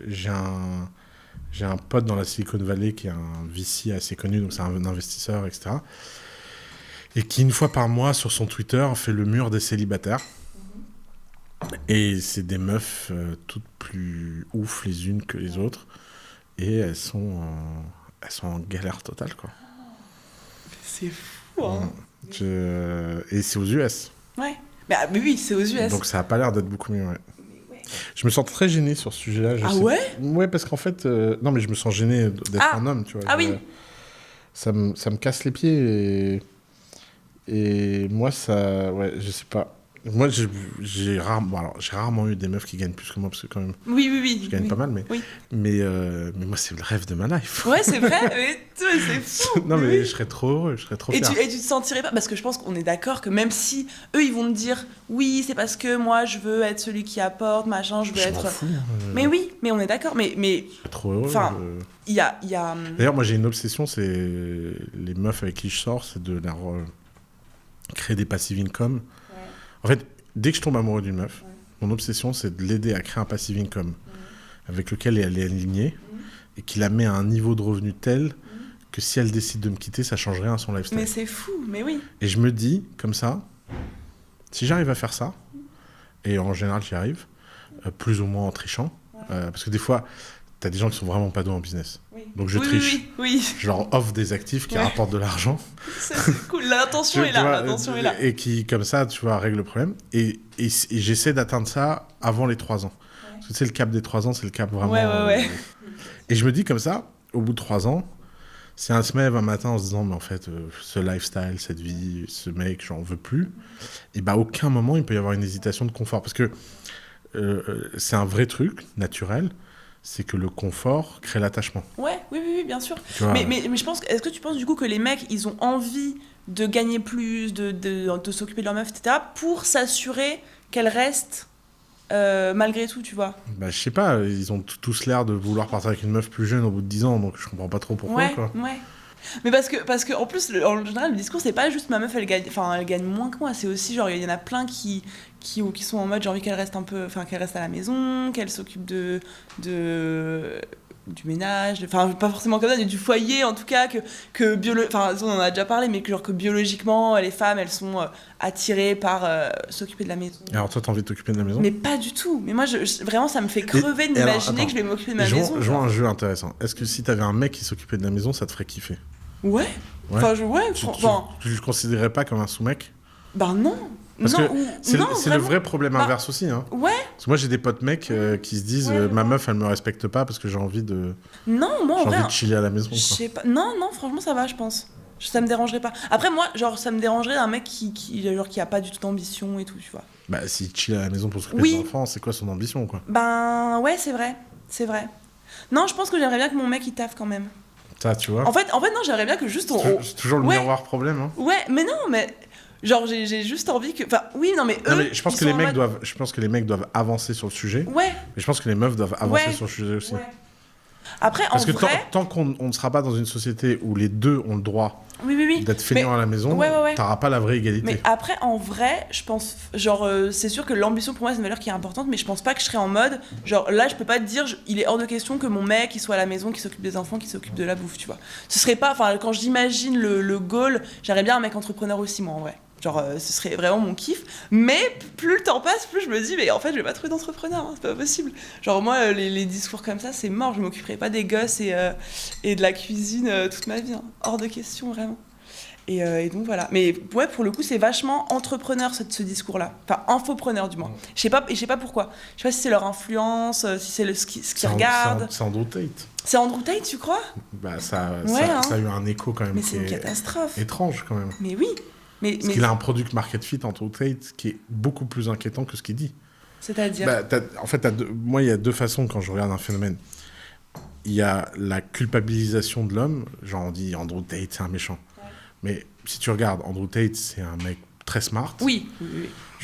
j'ai un pote dans la Silicon Valley qui est un VC assez connu, donc c'est un investisseur, etc. Et qui, une fois par mois, sur son Twitter, fait le mur des célibataires. Et c'est des meufs toutes plus ouf les unes que les autres. Et elles sont en galère totale, quoi. C'est fou, hein. Et c'est aux US. Ouais. Mais oui, c'est aux US. Donc ça a pas l'air d'être beaucoup mieux, ouais. Je me sens très gêné sur ce sujet-là. Ouais ? Ouais, parce qu'en fait... Non, mais je me sens gêné d'être un homme, tu vois. Ah oui. Ça me casse les pieds et moi, ça... Ouais, je sais pas. Moi, j'ai rarement eu des meufs qui gagnent plus que moi, parce que quand même... Oui. Je gagne pas mal, mais... Oui. Mais moi, c'est le rêve de ma life. Ouais, c'est vrai, mais c'est fou. Non, mais je serais trop heureux, je serais trop fier. Et tu te sentirais pas... Parce que je pense qu'on est d'accord que même si eux, ils vont te dire « Oui, c'est parce que moi, je veux être celui qui apporte, machin, je veux être... » m'en fous. Mais oui, mais on est d'accord, mais... Je serais trop heureux. Enfin, il y a... D'ailleurs, moi, j'ai une obsession, c'est... Les meufs avec qui je sors, c'est de leur créer des passive income. En fait, dès que je tombe amoureux d'une meuf, mon obsession, c'est de l'aider à créer un passive income avec lequel elle est alignée et qui la met à un niveau de revenu tel que si elle décide de me quitter, ça change rien à son lifestyle. Mais c'est fou, mais oui. Et je me dis, comme ça, si j'arrive à faire ça, et en général j'y arrive, plus ou moins en trichant, parce que des fois, t'as des gens qui sont vraiment pas doués en business. Oui. Donc je triche. Oui. Je leur offre des actifs qui rapportent de l'argent. C'est cool, l'intention est là. Et qui, comme ça, tu vois, règle le problème. Et j'essaie d'atteindre ça avant les 3 ans. Ouais. Parce que tu sais, le cap des 3 ans, c'est le cap vraiment... Ouais. Et je me dis comme ça, au bout de 3 ans, Si elle se lève un matin en se disant, mais en fait, ce lifestyle, cette vie, ce mec, j'en veux plus, et bah, à aucun moment, il peut y avoir une hésitation de confort. Parce que c'est un vrai truc, naturel, c'est que le confort crée l'attachement. Ouais, oui, bien sûr. Tu vois, Mais je pense, est-ce que tu penses du coup que les mecs, ils ont envie de gagner plus, de s'occuper de leur meuf, etc., pour s'assurer qu'elle reste malgré tout, tu vois? bah, je sais pas, ils ont tous l'air de vouloir partir avec une meuf plus jeune au bout de 10 ans, donc je comprends pas trop pourquoi, Ouais, quoi. ouais. Mais parce que en plus, en général, le discours, c'est pas juste ma meuf, elle gagne moins que moi. C'est aussi, genre, il y en a plein qui sont en mode, j'ai envie qu'elle reste un peu, enfin, qu'elle reste à la maison, qu'elle s'occupe du ménage, enfin, pas forcément comme ça, du foyer, en tout cas, enfin, on en a déjà parlé, mais que biologiquement, les femmes, elles sont attirées par s'occuper de la maison. Alors toi, t'as envie de t'occuper de la maison? Mais pas du tout. Mais moi, vraiment, ça me fait crever de m'imaginer que je vais m'occuper de ma maison. Je vois un jeu intéressant. Est-ce que si t'avais un mec qui s'occupait de la maison, ça te ferait kiffer? Ouais. Ouais. Enfin, Tu le considérais pas comme un sous-mec? Ben non. Parce non, que non, c'est le vrai problème inverse aussi. Hein. Ouais. Parce que moi, j'ai des potes mecs qui se disent ma meuf, elle me respecte pas parce que j'ai envie de. Non, moi, en vrai. J'ai envie de chiller à la maison. Je sais pas. Non, franchement, ça va, je pense. Ça me dérangerait pas. Après, moi, genre, ça me dérangerait d'un mec qui a pas du tout d'ambition et tout, tu vois. Bah, s'il chill à la maison pour s'occuper des enfants, c'est quoi son ambition, quoi? Ben, ouais, c'est vrai. C'est vrai. Non, je pense que j'aimerais bien que mon mec, il taffe quand même. Ça, tu vois. En fait, non, j'aimerais bien que juste C'est toujours le miroir problème, hein. Ouais, mais non, mais. Genre, j'ai juste envie que. Enfin, oui, non, mais eux. Non, mais je pense que les mecs doivent avancer sur le sujet. Ouais. Mais je pense que les meufs doivent avancer sur le sujet aussi. Ouais. Après, parce que vrai... tant qu'on ne sera pas dans une société où les deux ont le droit d'être feignants à la maison, t'auras pas la vraie égalité. Mais après, en vrai, je pense, genre, c'est sûr que l'ambition pour moi c'est une valeur qui est importante, mais je pense pas que je serais en mode, genre, là, je peux pas te dire, il est hors de question que mon mec, il soit à la maison, qu'il s'occupe des enfants, qu'il s'occupe de la bouffe, tu vois. Ce serait pas, enfin, quand j'imagine le goal, j'aimerais bien un mec entrepreneur aussi, moi, en vrai. Genre, ce serait vraiment mon kiff. Mais plus le temps passe, plus je me dis, mais en fait, je vais pas trouver d'entrepreneur, hein, c'est pas possible. Genre, moi, les discours comme ça, c'est mort. Je m'occuperai pas des gosses et de la cuisine toute ma vie. Hein. Hors de question, vraiment. Et donc, voilà. Mais ouais, pour le coup, c'est vachement entrepreneur, ce discours-là. Enfin, infopreneur, du moins. Je sais pas pourquoi. Je sais pas si c'est leur influence, si c'est ce qu'ils regardent. C'est Andrew Tate. C'est Andrew Tate, tu crois? Bah, ça hein. a eu un écho, quand même. Mais c'est une catastrophe. Étrange, quand même. Mais oui. Parce qu'il a un product market fit Andrew Tate qui est beaucoup plus inquiétant que ce qu'il dit. C'est-à-dire en fait, moi, il y a deux façons quand je regarde un phénomène. Il y a la culpabilisation de l'homme, genre on dit Andrew Tate, c'est un méchant. Ouais. Mais si tu regardes, Andrew Tate, c'est un mec très smart. Oui.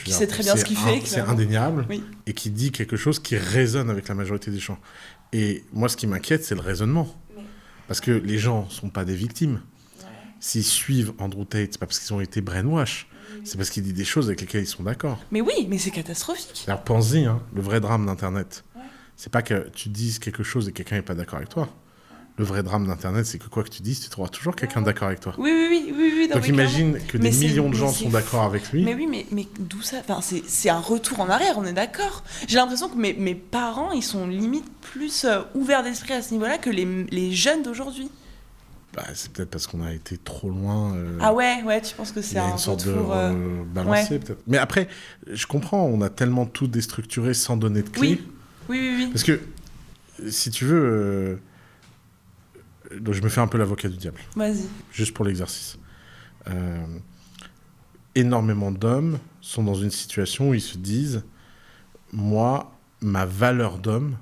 Qui sait très bien ce qu'il fait. C'est indéniable. Oui. Et qui dit quelque chose qui résonne avec la majorité des gens. Et moi, ce qui m'inquiète, c'est le raisonnement. Oui. Parce que les gens ne sont pas des victimes. S'ils suivent Andrew Tate, c'est pas parce qu'ils ont été brainwash, c'est parce qu'il dit des choses avec lesquelles ils sont d'accord. Mais oui, mais c'est catastrophique. Alors pense-y, hein, le vrai drame d'Internet, c'est pas que tu dises quelque chose et quelqu'un n'est pas d'accord avec toi. Le vrai drame d'Internet, c'est que quoi que tu dises, tu trouveras toujours quelqu'un d'accord avec toi. Oui. Donc imagine que des millions de gens sont d'accord avec lui. Mais oui, mais d'où ça? Enfin, c'est un retour en arrière, on est d'accord. J'ai l'impression que mes parents, ils sont limite plus ouverts d'esprit à ce niveau-là que les jeunes d'aujourd'hui. Bah, c'est peut-être parce qu'on a été trop loin. Ah ouais, tu penses que c'est un sorte retour... de balancé, peut-être. Mais après, je comprends, on a tellement tout déstructuré sans donner de clé. Oui. Parce que, si tu veux... donc je me fais un peu l'avocat du diable. Vas-y. Juste pour l'exercice. Énormément d'hommes sont dans une situation où ils se disent « Moi, ma valeur d'homme,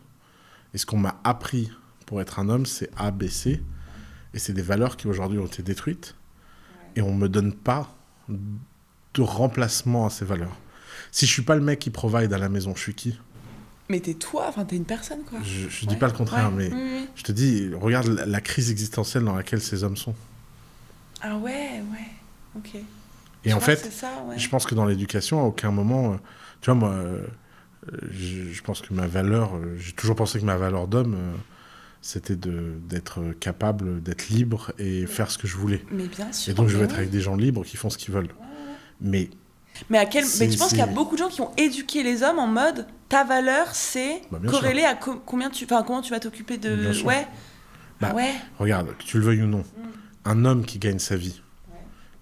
et ce qu'on m'a appris pour être un homme, c'est A, B, C. » Et c'est des valeurs qui aujourd'hui ont été détruites. Et on ne me donne pas de remplacement à ces valeurs. Si je ne suis pas le mec qui provide à la maison, je suis qui? Mais t'es toi, enfin t'es une personne, quoi. Je ne dis pas le contraire, mais je te dis, regarde la crise existentielle dans laquelle ces hommes sont. Ah ouais, ok. Et en fait, je pense que dans l'éducation, à aucun moment... tu vois, moi, je pense que ma valeur... j'ai toujours pensé que ma valeur d'homme... c'était d'être capable, d'être libre et faire ce que je voulais. Mais bien sûr. Et donc, je veux être avec des gens libres qui font ce qu'ils veulent. Mais tu penses qu'il y a beaucoup de gens qui ont éduqué les hommes en mode ta valeur, c'est corrélé à comment tu vas t'occuper de... Bien sûr. Regarde, que tu le veuilles ou non, un homme qui gagne sa vie,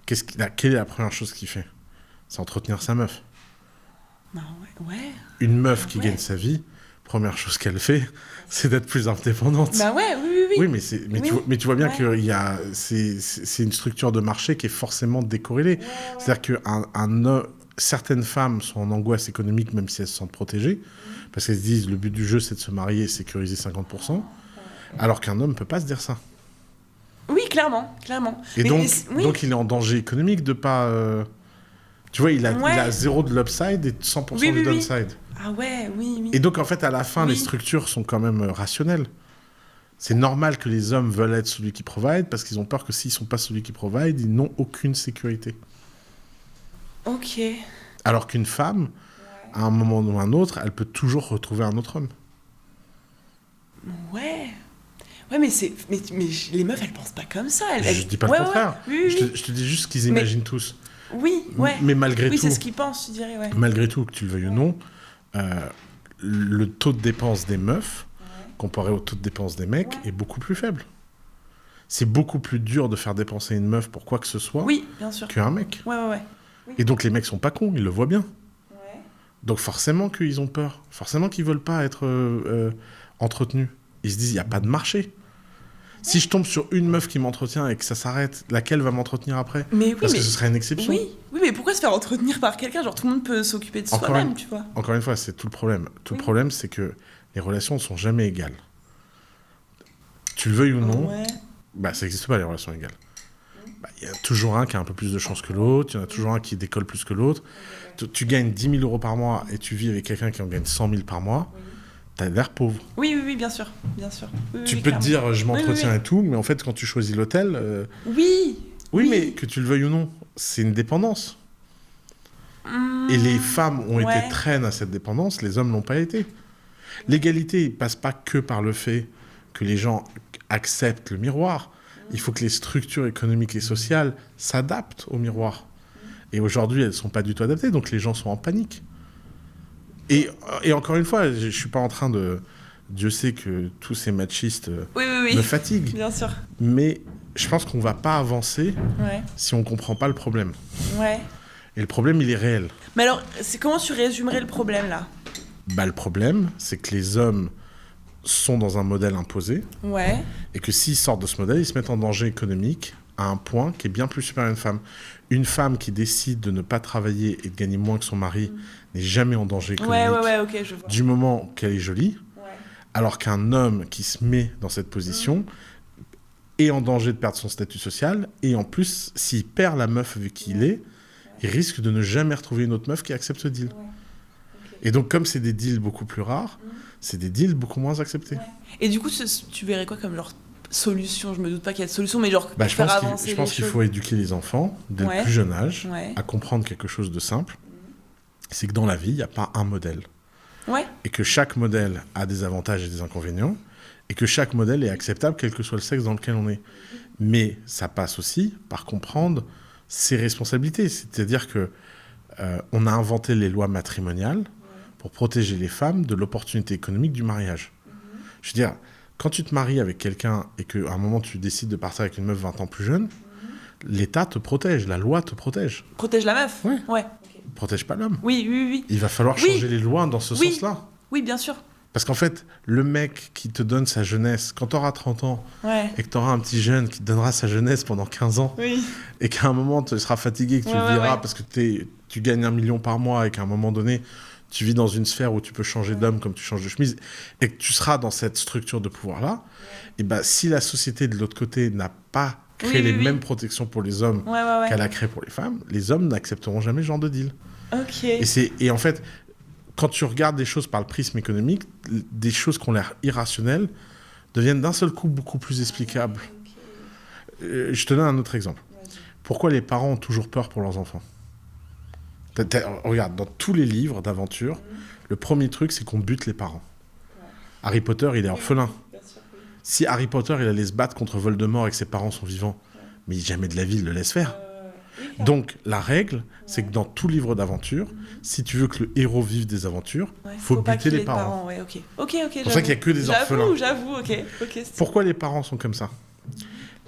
quelle est la première chose qu'il fait? C'est entretenir sa meuf. Une meuf qui gagne sa vie... première chose qu'elle fait, c'est d'être plus indépendante. Bah oui. Oui, mais tu vois bien que c'est une structure de marché qui est forcément décorrélée. C'est-à-dire que certaines femmes sont en angoisse économique même si elles se sentent protégées, parce qu'elles se disent le but du jeu c'est de se marier et sécuriser 50%, alors qu'un homme ne peut pas se dire ça. Oui, clairement. Et donc il est en danger économique de pas... Tu vois, il a 0 de l'upside et 100% du downside. Ah ouais, oui. Et donc en fait à la fin les structures sont quand même rationnelles. C'est normal que les hommes veulent être celui qui provide parce qu'ils ont peur que s'ils ne sont pas celui qui provide, ils n'ont aucune sécurité. Ok. Alors qu'une femme, à un moment ou un autre, elle peut toujours retrouver un autre homme. Ouais, mais les meufs, elles pensent pas comme ça. Je dis pas le contraire. Oui. Je te dis juste ce qu'ils imaginent tous. Oui, ouais. Mais malgré tout... Oui, c'est ce qu'ils pensent, tu dirais, ouais. Malgré tout, que tu le veuilles ou non, le taux de dépense des meufs, comparé au taux de dépense des mecs, est beaucoup plus faible. C'est beaucoup plus dur de faire dépenser une meuf pour quoi que ce soit bien sûr. qu'un mec. Ouais. Oui. Et donc les mecs sont pas cons, ils le voient bien. Ouais. Donc forcément qu'ils ont peur. Forcément qu'ils veulent pas être entretenus. Ils se disent, il n'y a pas de marché. Si je tombe sur une meuf qui m'entretient et que ça s'arrête, laquelle va m'entretenir après ? Parce que ce serait une exception. Oui, mais pourquoi se faire entretenir par quelqu'un ? Genre, tout le monde peut s'occuper de soi-même, tu vois. Encore une fois, c'est tout le problème. Le problème, c'est que les relations ne sont jamais égales. Tu le veuilles ou non, ça n'existe pas, les relations égales. Il y a toujours un qui a un peu plus de chance que l'autre, il y en a toujours un qui décolle plus que l'autre. Tu gagnes 10 000 euros par mois et tu vis avec quelqu'un qui en gagne 100 000 par mois. T'as l'air pauvre. Oui, bien sûr. Tu peux te dire, je m'entretiens et tout, mais en fait, quand tu choisis l'hôtel... Oui, mais que tu le veuilles ou non, c'est une dépendance. Et les femmes ont été traînes à cette dépendance, les hommes l'ont pas été. L'égalité ne passe pas que par le fait que les gens acceptent le miroir. Il faut que les structures économiques et sociales s'adaptent au miroir. Et aujourd'hui, elles ne sont pas du tout adaptées, donc les gens sont en panique. Et encore une fois, je ne suis pas en train de... Dieu sait que tous ces machistes me fatiguent. Bien sûr. Mais je pense qu'on ne va pas avancer si on ne comprend pas le problème. Ouais. Et le problème, il est réel. Mais alors, comment tu résumerais le problème, là ? Le problème, c'est que les hommes sont dans un modèle imposé. Ouais. Et que s'ils sortent de ce modèle, ils se mettent en danger économique à un point qui est bien plus supérieur à une femme. Une femme qui décide de ne pas travailler et de gagner moins que son mari n'est jamais en danger économique ok, je vois. du moment qu'elle est jolie. Alors qu'un homme qui se met dans cette position est en danger de perdre son statut social. Et en plus, s'il perd la meuf avec qui il est, il risque de ne jamais retrouver une autre meuf qui accepte ce deal. Et donc, comme c'est des deals beaucoup plus rares, c'est des deals beaucoup moins acceptés. Et du coup, tu verrais quoi comme leur solution ? Je me doute pas qu'il y a de solution, mais genre pour faire avancer les choses. Je pense qu'il faut éduquer les enfants dès le plus jeune âge à comprendre quelque chose de simple. C'est que dans la vie, il n'y a pas un modèle. Et que chaque modèle a des avantages et des inconvénients. Et que chaque modèle est acceptable, quel que soit le sexe dans lequel on est. Mais ça passe aussi par comprendre ses responsabilités. C'est-à-dire que on a inventé les lois matrimoniales pour protéger les femmes de l'opportunité économique du mariage. Je veux dire, quand tu te maries avec quelqu'un et qu'à un moment tu décides de partir avec une meuf 20 ans plus jeune, l'État te protège, la loi te protège. Protège la meuf ? Ouais. Protège pas l'homme. Oui. Il va falloir changer les lois dans ce sens-là. Oui, bien sûr. Parce qu'en fait, le mec qui te donne sa jeunesse, quand tu auras 30 ans et que tu auras un petit jeune qui te donnera sa jeunesse pendant 15 ans, et qu'à un moment tu seras fatigué, que tu le viras parce que tu gagnes 1 million par mois et qu'à un moment donné, tu vis dans une sphère où tu peux changer d'homme comme tu changes de chemise, et que tu seras dans cette structure de pouvoir-là, et si la société de l'autre côté n'a pas créé les mêmes protections pour les hommes qu'elle a créées pour les femmes, les hommes n'accepteront jamais ce genre de deal. Et en fait, quand tu regardes des choses par le prisme économique, des choses qui ont l'air irrationnelles deviennent d'un seul coup beaucoup plus explicables. Je te donne un autre exemple. Pourquoi les parents ont toujours peur pour leurs enfants ? Regarde, dans tous les livres d'aventure, le premier truc, c'est qu'on bute les parents. Harry Potter, il est orphelin. Si Harry Potter, il allait se battre contre Voldemort et que ses parents sont vivants, mais jamais de la vie, il le laisse faire. Donc, la règle, c'est que dans tout livre d'aventure, si tu veux que le héros vive des aventures, faut buter les parents. Ok, c'est pour ça qu'il n'y a que des orphelins. J'avoue, ok. Pourquoi les parents sont comme ça ?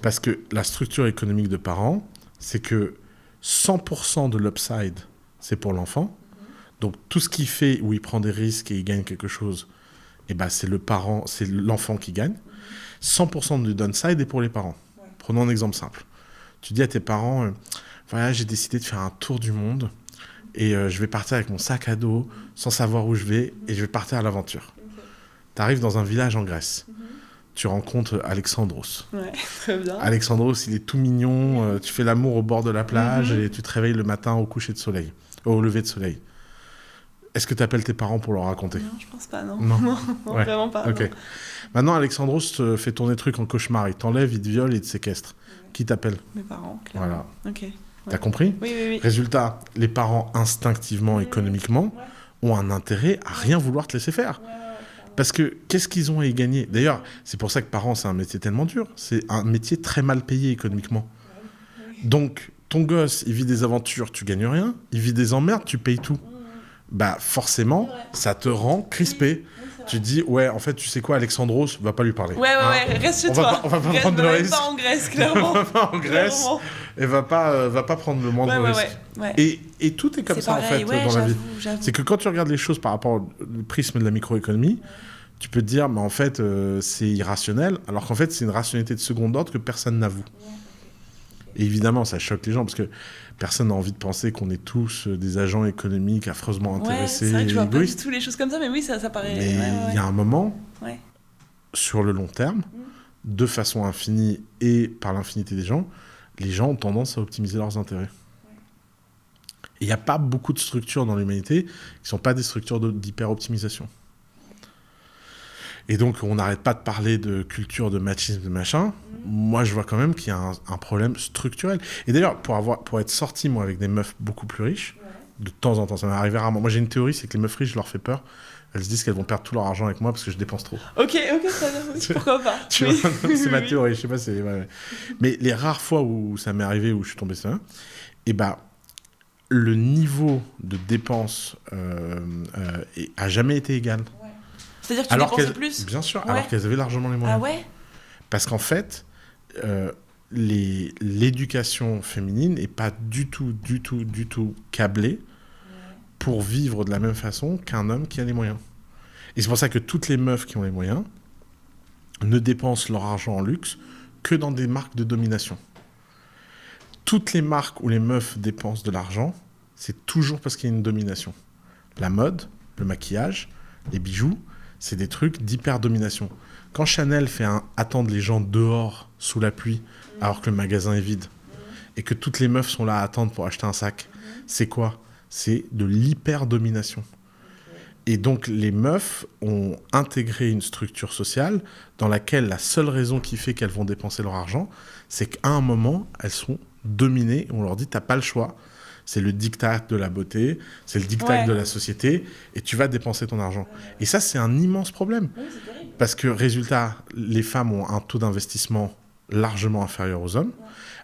Parce que la structure économique de parents, c'est que 100% de l'upside, c'est pour l'enfant. Donc, tout ce qu'il fait où il prend des risques et il gagne quelque chose, c'est l'enfant qui gagne. 100% du downside est pour les parents. Ouais. Prenons un exemple simple. Tu dis à tes parents, voilà, j'ai décidé de faire un tour du monde et je vais partir avec mon sac à dos sans savoir où je vais et je vais partir à l'aventure. Okay. Tu arrives dans un village en Grèce. Tu rencontres Alexandros. Ouais, très bien. Alexandros, il est tout mignon. Tu fais l'amour au bord de la plage et tu te réveilles le matin au coucher de soleil, au lever de soleil. Est-ce que tu appelles tes parents pour leur raconter ? Non, je pense pas, non. Non, non ouais. Vraiment pas. Ok. Non. Maintenant, Alexandros te fait tourner trucs en cauchemar. Il t'enlève, il te viole, il te séquestre. Ouais. Qui t'appelle ? Mes parents, clairement. Voilà. Ok. Ouais. T'as compris ? Oui. Résultat, les parents, instinctivement, économiquement, ont un intérêt à rien vouloir te laisser faire. Parce que qu'est-ce qu'ils ont à y gagner ? D'ailleurs, c'est pour ça que parents, c'est un métier tellement dur. C'est un métier très mal payé économiquement. Donc, ton gosse, il vit des aventures, tu gagnes rien. Il vit des emmerdes, tu payes tout. Bah forcément, ça te rend crispé. Tu te dis, ouais, en fait, tu sais quoi, Alexandros, va pas lui parler. Ouais, reste chez toi. On va pas prendre de risque. Va pas en Grèce, clairement. Va pas en Grèce et va pas prendre le moindre risque. Ouais. Et tout est comme c'est ça, pareil, en fait, dans la vie. J'avoue. C'est que quand tu regardes les choses par rapport au prisme de la microéconomie, tu peux te dire, mais en fait, c'est irrationnel, alors qu'en fait, c'est une rationalité de second ordre que personne n'avoue. Et évidemment, ça choque les gens, parce que personne n'a envie de penser qu'on est tous des agents économiques affreusement intéressés c'est vrai que je vois pas égoïstes. du tout les choses comme ça, mais oui, ça paraît... Mais il y a un moment, sur le long terme, de façon infinie et par l'infinité des gens, les gens ont tendance à optimiser leurs intérêts. Et il n'y a pas beaucoup de structures dans l'humanité qui ne sont pas des structures d'hyper-optimisation. Et donc, on n'arrête pas de parler de culture, de machisme, de machin. Moi, je vois quand même qu'il y a un problème structurel. Et d'ailleurs, pour être sorti, moi, avec des meufs beaucoup plus riches, de temps en temps, ça m'est arrivé rarement. Moi, j'ai une théorie, c'est que les meufs riches, je leur fais peur. Elles se disent qu'elles vont perdre tout leur argent avec moi parce que je dépense trop. Ok, très bien. Pourquoi pas C'est ma théorie, je sais pas, c'est... Ouais. Mais les rares fois où ça m'est arrivé, où je suis tombé sur ça, et le niveau de dépenses a jamais été égal. C'est-à-dire que tu dépensais plus ? Bien sûr, alors qu'elles avaient largement les moyens. Ah ouais ? Parce qu'en fait, l'éducation féminine n'est pas du tout câblée pour vivre de la même façon qu'un homme qui a les moyens. Et c'est pour ça que toutes les meufs qui ont les moyens ne dépensent leur argent en luxe que dans des marques de domination. Toutes les marques où les meufs dépensent de l'argent, c'est toujours parce qu'il y a une domination. La mode, le maquillage, les bijoux, c'est des trucs d'hyper-domination. Quand Chanel fait attendre les gens dehors, sous la pluie, alors que le magasin est vide, et que toutes les meufs sont là à attendre pour acheter un sac, c'est quoi ? C'est de l'hyper-domination. Et donc, les meufs ont intégré une structure sociale dans laquelle la seule raison qui fait qu'elles vont dépenser leur argent, c'est qu'à un moment, elles sont dominées. On leur dit, t'as pas le choix. C'est le diktat de la beauté, c'est le diktat de la société, et tu vas dépenser ton argent. Et ça, c'est un immense problème. Oui, parce que, résultat, les femmes ont un taux d'investissement largement inférieur aux hommes.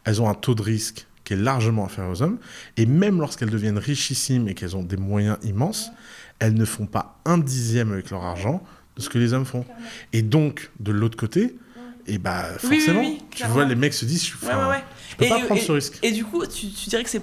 Elles ont un taux de risque qui est largement inférieur aux hommes. Et même lorsqu'elles deviennent richissimes et qu'elles ont des moyens immenses, elles ne font pas 1/10 avec leur argent de ce que les hommes font. Et donc, de l'autre côté, et forcément, tu vois, les mecs se disent, je peux pas prendre ce risque. Et du coup, tu dirais que c'est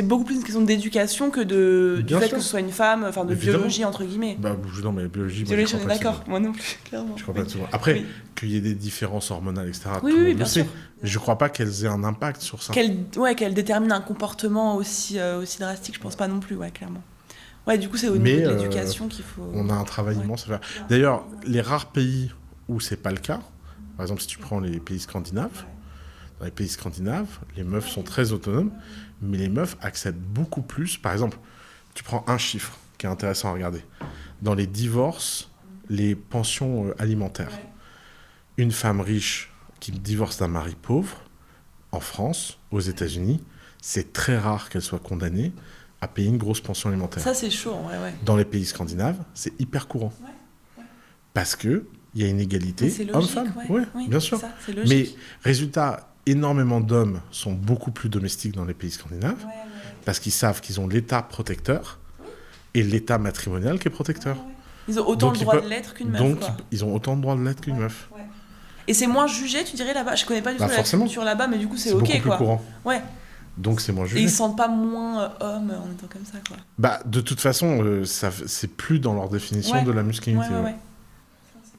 beaucoup plus une question d'éducation que du fait que ce soit une femme, enfin de biologie entre guillemets. Non, mais biologie, on est d'accord. Moi non plus, clairement. Je crois pas souvent. Après, qu'il y ait des différences hormonales, etc. Oui, bien sûr. Mais je crois pas qu'elles aient un impact sur ça. Qu'elles déterminent un comportement aussi drastique, je pense pas non plus, clairement. Ouais, du coup, c'est au niveau de l'éducation qu'il faut. On a un travail immense à faire. D'ailleurs, les rares pays où c'est pas le cas. Par exemple, si tu prends les pays scandinaves, dans les pays scandinaves, les meufs sont très autonomes, mais les meufs accèdent beaucoup plus. Par exemple, tu prends un chiffre qui est intéressant à regarder. Dans les divorces, les pensions alimentaires. Une femme riche qui divorce d'un mari pauvre, en France, aux États-Unis, c'est très rare qu'elle soit condamnée à payer une grosse pension alimentaire. Ça, c'est chaud, ouais. Dans les pays scandinaves, c'est hyper courant. Parce que il y a une égalité homme-femme. Oui, bien sûr. Ça, mais résultat, énormément d'hommes sont beaucoup plus domestiques dans les pays scandinaves parce qu'ils savent qu'ils ont l'État protecteur et l'État matrimonial qui est protecteur. Ils ont autant de droits de l'être qu'une meuf. Donc, ils ont autant de droits de l'être qu'une meuf. Et c'est moins jugé, tu dirais, là-bas ? Je connais pas du tout la culture là-bas, mais du coup, c'est OK, beaucoup plus courant. Ouais. Donc, c'est moins jugé. Et ils se sentent pas moins hommes en étant comme ça, quoi. De toute façon, c'est plus dans leur définition de la masculinité.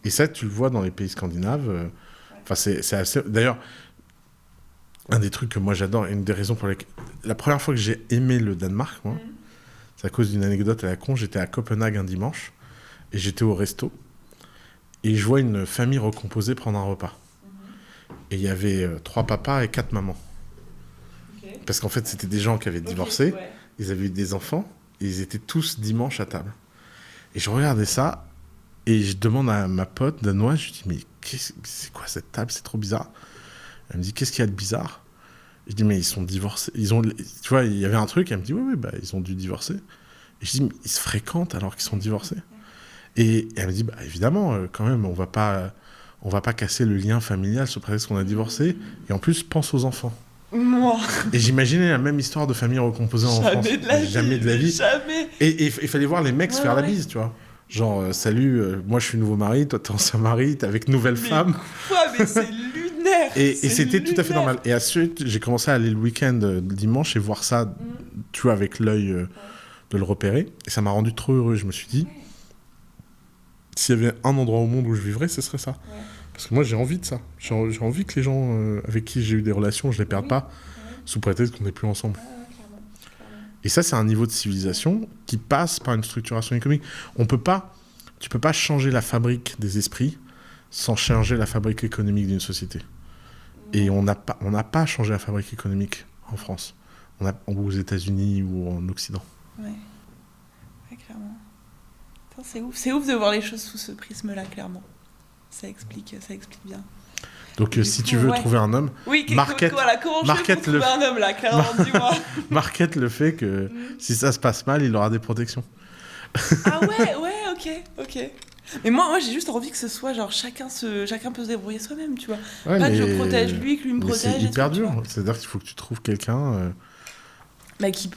Et ça, tu le vois dans les pays scandinaves. Enfin, c'est assez... D'ailleurs, un des trucs que moi j'adore, et une des raisons pour lesquelles... La première fois que j'ai aimé le Danemark, moi, c'est à cause d'une anecdote à la con. J'étais à Copenhague un dimanche, et j'étais au resto, et je vois une famille recomposée prendre un repas. Et il y avait 3 papas et 4 mamans. Okay. Parce qu'en fait, c'était des gens qui avaient divorcé, ils avaient eu des enfants, et ils étaient tous dimanche à table. Et je regardais ça, et je demande à ma pote danoise, je lui dis, mais c'est quoi cette table, c'est trop bizarre. Elle me dit, qu'est-ce qu'il y a de bizarre? Je dis, mais ils sont divorcés. Tu vois, il y avait un truc, elle me dit, oui, bah, ils ont dû divorcer. Et je dis, mais ils se fréquentent alors qu'ils sont divorcés. Et elle me dit, bah, évidemment, quand même, on va pas casser le lien familial sous prétexte qu'on a divorcé. Et en plus, pense aux enfants. Moi. Et j'imaginais la même histoire de famille recomposée en France. Jamais de la vie. Jamais. Et il fallait voir les mecs se faire la bise, tu vois. Genre, salut, moi je suis nouveau mari, toi t'es ancien mari, t'es avec nouvelle femme. Quoi, mais c'est lunaire. Et c'était tout à fait normal. Et ensuite, j'ai commencé à aller le week-end dimanche et voir ça, tu vois, avec l'œil de le repérer. Et ça m'a rendu trop heureux. Je me suis dit, s'il y avait un endroit au monde où je vivrais, ce serait ça. Ouais. Parce que moi, j'ai envie de ça. J'ai envie que les gens avec qui j'ai eu des relations, je les perde pas, sous prétexte qu'on n'est plus ensemble. Et ça, c'est un niveau de civilisation qui passe par une structuration économique. Tu peux pas changer la fabrique des esprits sans changer la fabrique économique d'une société. Et on n'a pas changé la fabrique économique en France, ou aux États-Unis ou en Occident. Ouais, clairement. C'est ouf de voir les choses sous ce prisme-là, clairement. Ça explique bien. Donc si tu veux trouver un homme, comment je fais pour trouver un homme là, clairement, dis-moi. Market le fait que si ça se passe mal, il aura des protections. Ah ouais, ok. Mais moi j'ai juste envie que ce soit genre chacun peut se débrouiller soi-même, tu vois. Ouais, pas que je protège lui, que lui me protège. C'est hyper dur. C'est-à-dire qu'il faut que tu trouves quelqu'un...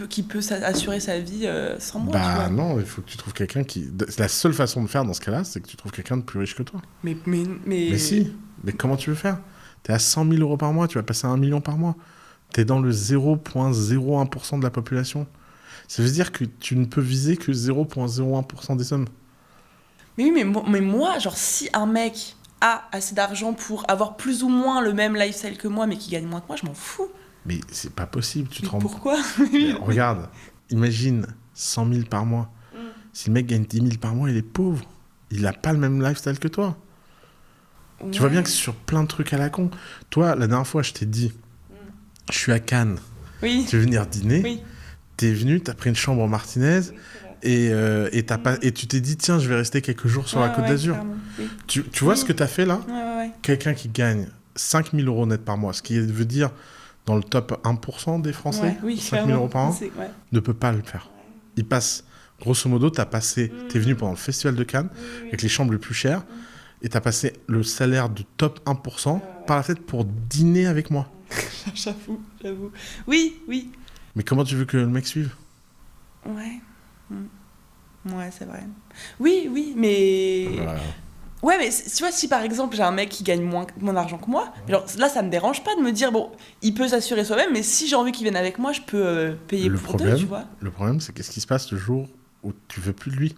qui peut assurer sa vie sans moi, tu vois. Non, il faut que tu trouves quelqu'un qui... La seule façon de faire dans ce cas-là, c'est que tu trouves quelqu'un de plus riche que toi. Mais si. Mais comment tu veux faire? T'es à 100 000 euros par mois, tu vas passer à 1 million par mois. T'es dans le 0,01% de la population. Ça veut dire que tu ne peux viser que 0,01% des hommes. Mais oui, mais moi, genre, si un mec a assez d'argent pour avoir plus ou moins le même lifestyle que moi, mais qui gagne moins que moi, je m'en fous. Mais c'est pas possible, tu te rends... Pourquoi? Regarde, imagine 100 000 par mois. Si le mec gagne 10 000 par mois, il est pauvre. Il n'a pas le même lifestyle que toi. Ouais. Tu vois bien que sur plein de trucs à la con. Toi, la dernière fois, je t'ai dit, je suis à Cannes. Oui. Tu veux venir dîner? Oui. T'es venu, t'as pris une chambre au Martinez. Oui, et tu t'es dit, tiens, je vais rester quelques jours sur la Côte d'Azur. Oui. Tu vois ce que t'as fait là? Quelqu'un qui gagne 5 000 euros net par mois, ce qui veut dire dans le top 1% des Français, 5 000 euros par an, ne peut pas le faire. Il passe, grosso modo, t'es venu pendant le festival de Cannes, avec les chambres les plus chères, et t'as passé le salaire du top 1% par la tête pour dîner avec moi. J'avoue. Oui. Mais comment tu veux que le mec suive? Ouais, c'est vrai. Oui, mais... Voilà. Ouais, mais tu vois, si par exemple j'ai un mec qui gagne moins d'argent que moi, genre, là ça me dérange pas de me dire, bon, il peut s'assurer soi-même, mais si j'ai envie qu'il vienne avec moi, je peux payer pour deux, tu vois. Le problème, c'est qu'est-ce qui se passe le jour où tu veux plus de lui?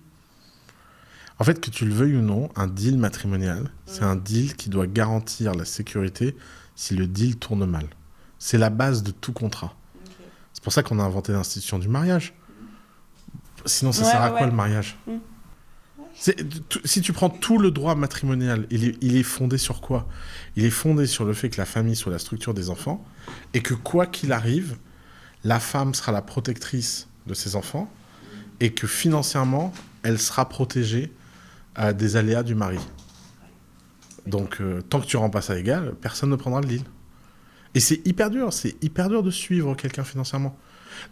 En fait, que tu le veuilles ou non, un deal matrimonial, c'est un deal qui doit garantir la sécurité si le deal tourne mal. C'est la base de tout contrat. Okay. C'est pour ça qu'on a inventé l'institution du mariage. Sinon, ça sert à quoi le mariage? Si tu prends tout le droit matrimonial, il est fondé sur quoi? Il est fondé sur le fait que la famille soit la structure des enfants et que quoi qu'il arrive, la femme sera la protectrice de ses enfants et que financièrement, elle sera protégée des aléas du mari. Donc, tant que tu rends pas ça égal, personne ne prendra le deal. Et c'est hyper dur de suivre quelqu'un financièrement.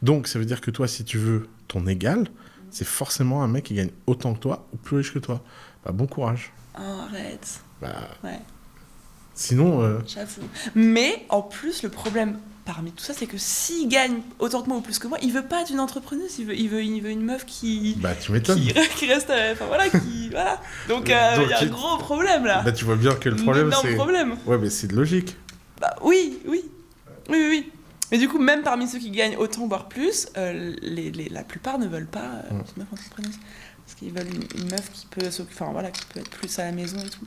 Donc, ça veut dire que toi, si tu veux ton égal, c'est forcément un mec qui gagne autant que toi ou plus riche que toi. Bon courage. Oh, arrête. Ouais. Sinon... J'avoue. Mais, en plus, le problème parmi tout ça, c'est que s'il gagne autant que moi ou plus que moi, il veut pas d'une entrepreneuse, il veut une meuf qui... tu m'étonnes. Qui reste... voilà. Donc, il y a un gros problème, là. Tu vois bien que le problème, c'est... problème. Ouais, mais c'est logique. Oui. Mais du coup, même parmi ceux qui gagnent autant, voire plus, la plupart ne veulent pas une meuf entrepreneuse. Parce qu'ils veulent une meuf qui peut s'occuper, enfin voilà, qui peut être plus à la maison et tout.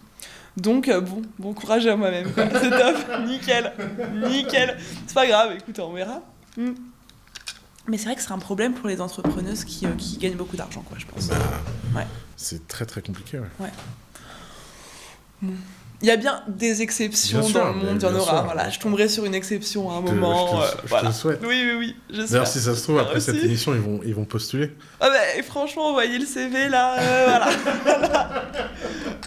Donc bon courage à moi-même, quoi. C'est top, nickel. C'est pas grave, écoute, on verra. Mais c'est vrai que c'est un problème pour les entrepreneuses qui gagnent beaucoup d'argent, quoi, je pense. Ouais. C'est très très compliqué, ouais. Il y a bien des exceptions bien sûr, dans le monde, il y en aura. Sûr, voilà, je tomberai sur une exception à un moment. Je te le souhaite. Oui, j'espère. D'ailleurs, si ça se trouve, après cette émission, ils vont postuler. Ah bah, franchement, envoyez le CV là, voilà.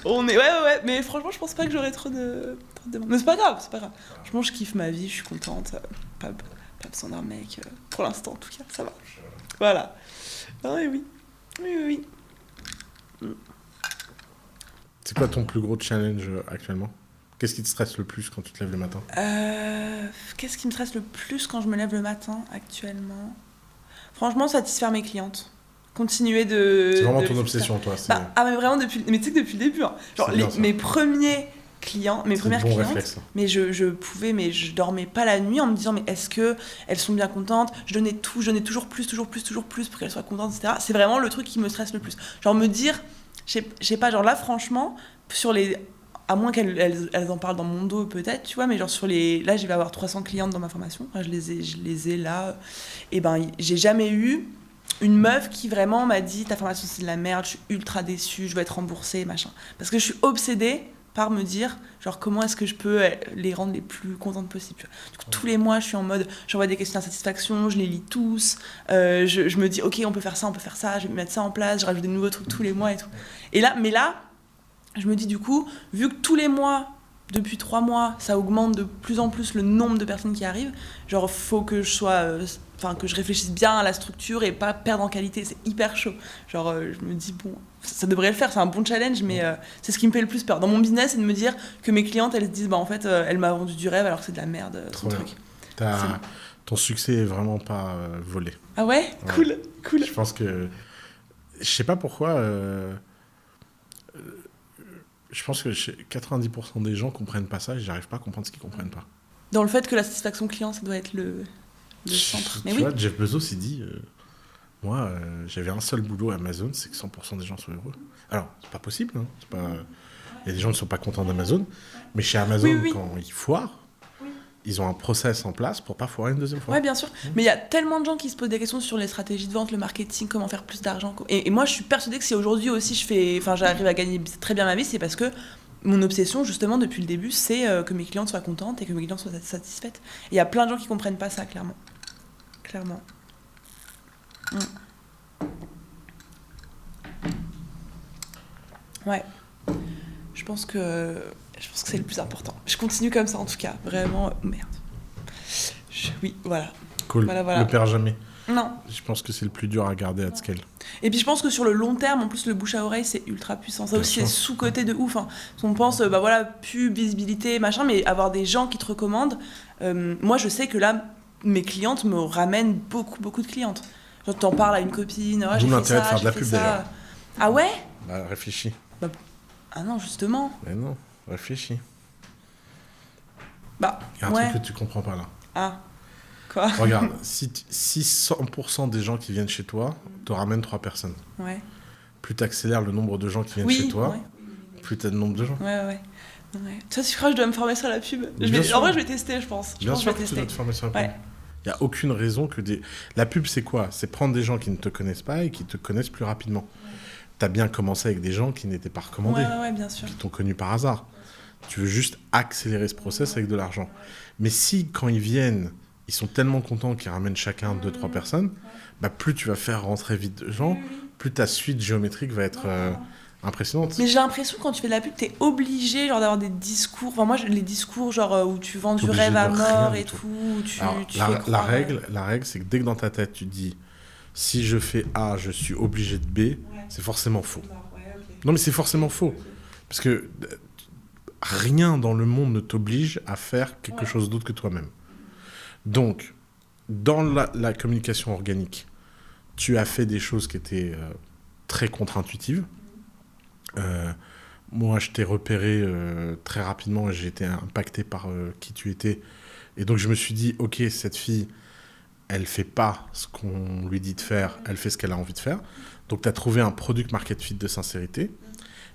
On est, ouais, mais franchement, je pense pas que j'aurai trop de demandes. Mais c'est pas grave. Franchement, je kiffe ma vie, je suis contente. Pas besoin d'un mec, pour l'instant en tout cas, ça va. Voilà. Ah, oui. C'est quoi ton plus gros challenge actuellement ? Qu'est-ce qui te stresse le plus quand tu te lèves le matin ? Qu'est-ce qui me stresse le plus quand je me lève le matin actuellement ? Franchement, satisfaire mes clientes. Continuer de... C'est vraiment ton obsession, toi. Mais vraiment, mais tu sais que depuis le début. Hein, genre, mes premières clientes, réflexe, hein. Mais je dormais pas la nuit en me disant, mais est-ce qu'elles sont bien contentes ? Je donnais toujours plus pour qu'elles soient contentes, etc. C'est vraiment le truc qui me stresse le plus. Genre me dire... Je sais pas, genre là, franchement, sur les... À moins qu'elles en parlent dans mon dos, peut-être, tu vois, mais genre sur les... Là, je vais avoir 300 clientes dans ma formation. Enfin, je les ai là. Et ben, j'ai jamais eu une meuf qui vraiment m'a dit « Ta formation, c'est de la merde, je suis ultra déçue, je veux être remboursée, machin. » Parce que je suis obsédée par me dire, genre, comment est-ce que je peux les rendre les plus contentes possible. Du coup, tous les mois, je suis en mode, j'envoie des questions d'insatisfaction, je les lis tous, je me dis, ok, on peut faire ça, je vais mettre ça en place, je rajoute des nouveaux trucs tous les mois et tout. Mais là, je me dis, du coup, vu que tous les mois, depuis 3 mois, ça augmente de plus en plus le nombre de personnes qui arrivent, genre, faut que je sois... que je réfléchisse bien à la structure et pas perdre en qualité, c'est hyper chaud. Genre, je me dis, bon, ça devrait le faire, c'est un bon challenge, mais c'est ce qui me fait le plus peur. Dans mon business, c'est de me dire que mes clientes, elles se disent, en fait, elle m'a vendu du rêve alors que c'est de la merde, son truc. Ton succès est vraiment pas volé. Ah ouais, cool. Je pense que... Je sais pas pourquoi... Je pense que 90% des gens comprennent pas ça et j'arrive pas à comprendre ce qu'ils comprennent pas. Dans le fait que la satisfaction client, ça doit être le centre. Mais tu vois, Jeff Bezos, il dit moi, j'avais un seul boulot à Amazon, c'est que 100% des gens sont heureux. Alors, c'est pas possible. Hein, il y a des gens qui ne sont pas contents d'Amazon. Mais chez Amazon, quand ils foirent, ils ont un process en place pour pas foirer une deuxième fois. Ouais, bien sûr. Mais il y a tellement de gens qui se posent des questions sur les stratégies de vente, le marketing, comment faire plus d'argent. Et moi, je suis persuadée que si aujourd'hui aussi j'arrive à gagner très bien ma vie, c'est parce que mon obsession, justement, depuis le début, c'est que mes clientes soient contentes et que mes clientes soient satisfaites. Et il y a plein de gens qui comprennent pas ça, clairement. Ouais. Je pense que c'est le plus important. Je continue comme ça, en tout cas. Vraiment, merde. Oui, voilà. Cool. Voilà. Ne perds jamais. Non. Je pense que c'est le plus dur à garder à scale. Et puis je pense que sur le long terme, en plus, le bouche à oreille, c'est ultra puissant. Ça aussi, c'est sous-côté de ouf. Hein. On pense, pub, visibilité, machin, mais avoir des gens qui te recommandent. Moi, je sais que là, mes clientes me ramènent beaucoup de clientes. Genre, t'en parles à une copine. D'où l'intérêt de faire de la pub, d'ailleurs. Ah ouais ? Réfléchis. Ah non, justement. Mais non, réfléchis. Il y a un truc que tu comprends pas là. Ah. Quoi ? Regarde, si 100% des gens qui viennent chez toi te ramènent 3 personnes, plus tu accélères le nombre de gens qui viennent chez toi, plus tu as de nombre de gens. Ouais. Toi, tu crois que je dois me former sur la pub ? En vrai, je vais tester, je pense. Bien sûr que tu dois te former sur la pub. Il n'y a aucune raison que La pub, c'est quoi ? C'est prendre des gens qui ne te connaissent pas et qui te connaissent plus rapidement. Tu as bien commencé avec des gens qui n'étaient pas recommandés, bien sûr. qui t'ont connu par hasard. Tu veux juste accélérer ce process avec de l'argent. Mais si, quand ils viennent, ils sont tellement contents qu'ils ramènent chacun 2-3 personnes, plus tu vas faire rentrer vite de gens, plus ta suite géométrique va être impressionnante. Mais j'ai l'impression que quand tu fais de la pub, t'es obligé d'avoir des discours. Enfin, moi, les discours où tu vends du rêve à mort et tout. La règle, c'est que dès que dans ta tête, tu dis si je fais A, je suis obligé de B, c'est forcément faux. Non, mais c'est forcément faux. Parce que rien dans le monde ne t'oblige à faire quelque chose d'autre que toi-même. Donc, dans la communication organique, tu as fait des choses qui étaient très contre-intuitives. Moi, je t'ai repéré très rapidement et j'ai été impacté par qui tu étais. Et donc, je me suis dit, ok, cette fille, elle fait pas ce qu'on lui dit de faire, elle fait ce qu'elle a envie de faire. Donc tu as trouvé un product market fit de sincérité.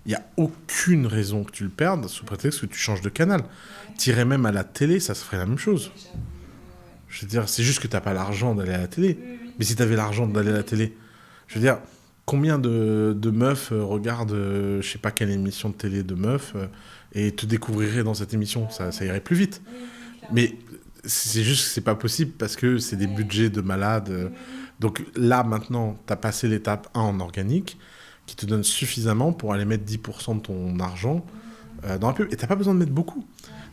Il n'y a aucune raison que tu le perdes sous prétexte que tu changes de canal. T'irais même à la télé, ça se ferait la même chose. Je veux dire, c'est juste que tu n'as pas l'argent d'aller à la télé. Mais si tu avais l'argent d'aller à la télé, je veux dire, combien de meufs regardent, je sais pas quelle émission de télé de meufs, et te découvriraient dans cette émission, ça irait plus vite. Mais c'est juste que c'est pas possible parce que c'est des budgets de malades. Donc là, maintenant, tu as passé l'étape 1 en organique, qui te donne suffisamment pour aller mettre 10% de ton argent dans la pub. Et tu n'as pas besoin de mettre beaucoup.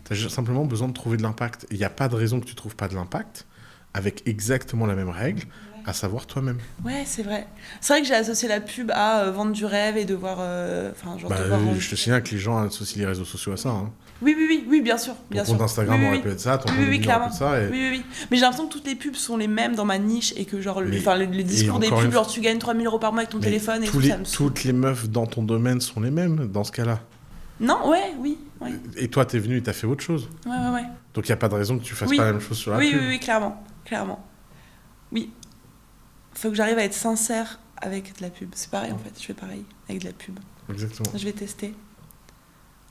Tu as simplement besoin de trouver de l'impact. Il n'y a pas de raison que tu ne trouves pas de l'impact avec exactement la même règle, à savoir toi-même. Ouais, c'est vrai. C'est vrai que j'ai associé la pub à vendre du rêve et devoir... Je te signale que les gens associent les réseaux sociaux à ça. Hein. Oui, bien sûr. Ton compte Instagram aurait pu être ça, ton compte LinkedIn aurait pu être ça. Et... Oui. Mais j'ai l'impression que toutes les pubs sont les mêmes dans ma niche et que genre, les discours des pubs, genre tu gagnes 3 000 € par mois avec ton téléphone et tout ça. Toutes les meufs dans ton domaine sont les mêmes dans ce cas-là. Non, oui. Et toi, t'es venu et t'as fait autre chose. Ouais. Donc il n'y a pas de raison que tu fasses pas la même chose sur la pub. Oui, clairement. Oui. Faut que j'arrive à être sincère avec de la pub. C'est pareil en fait, je fais pareil avec de la pub. Exactement. Je vais tester.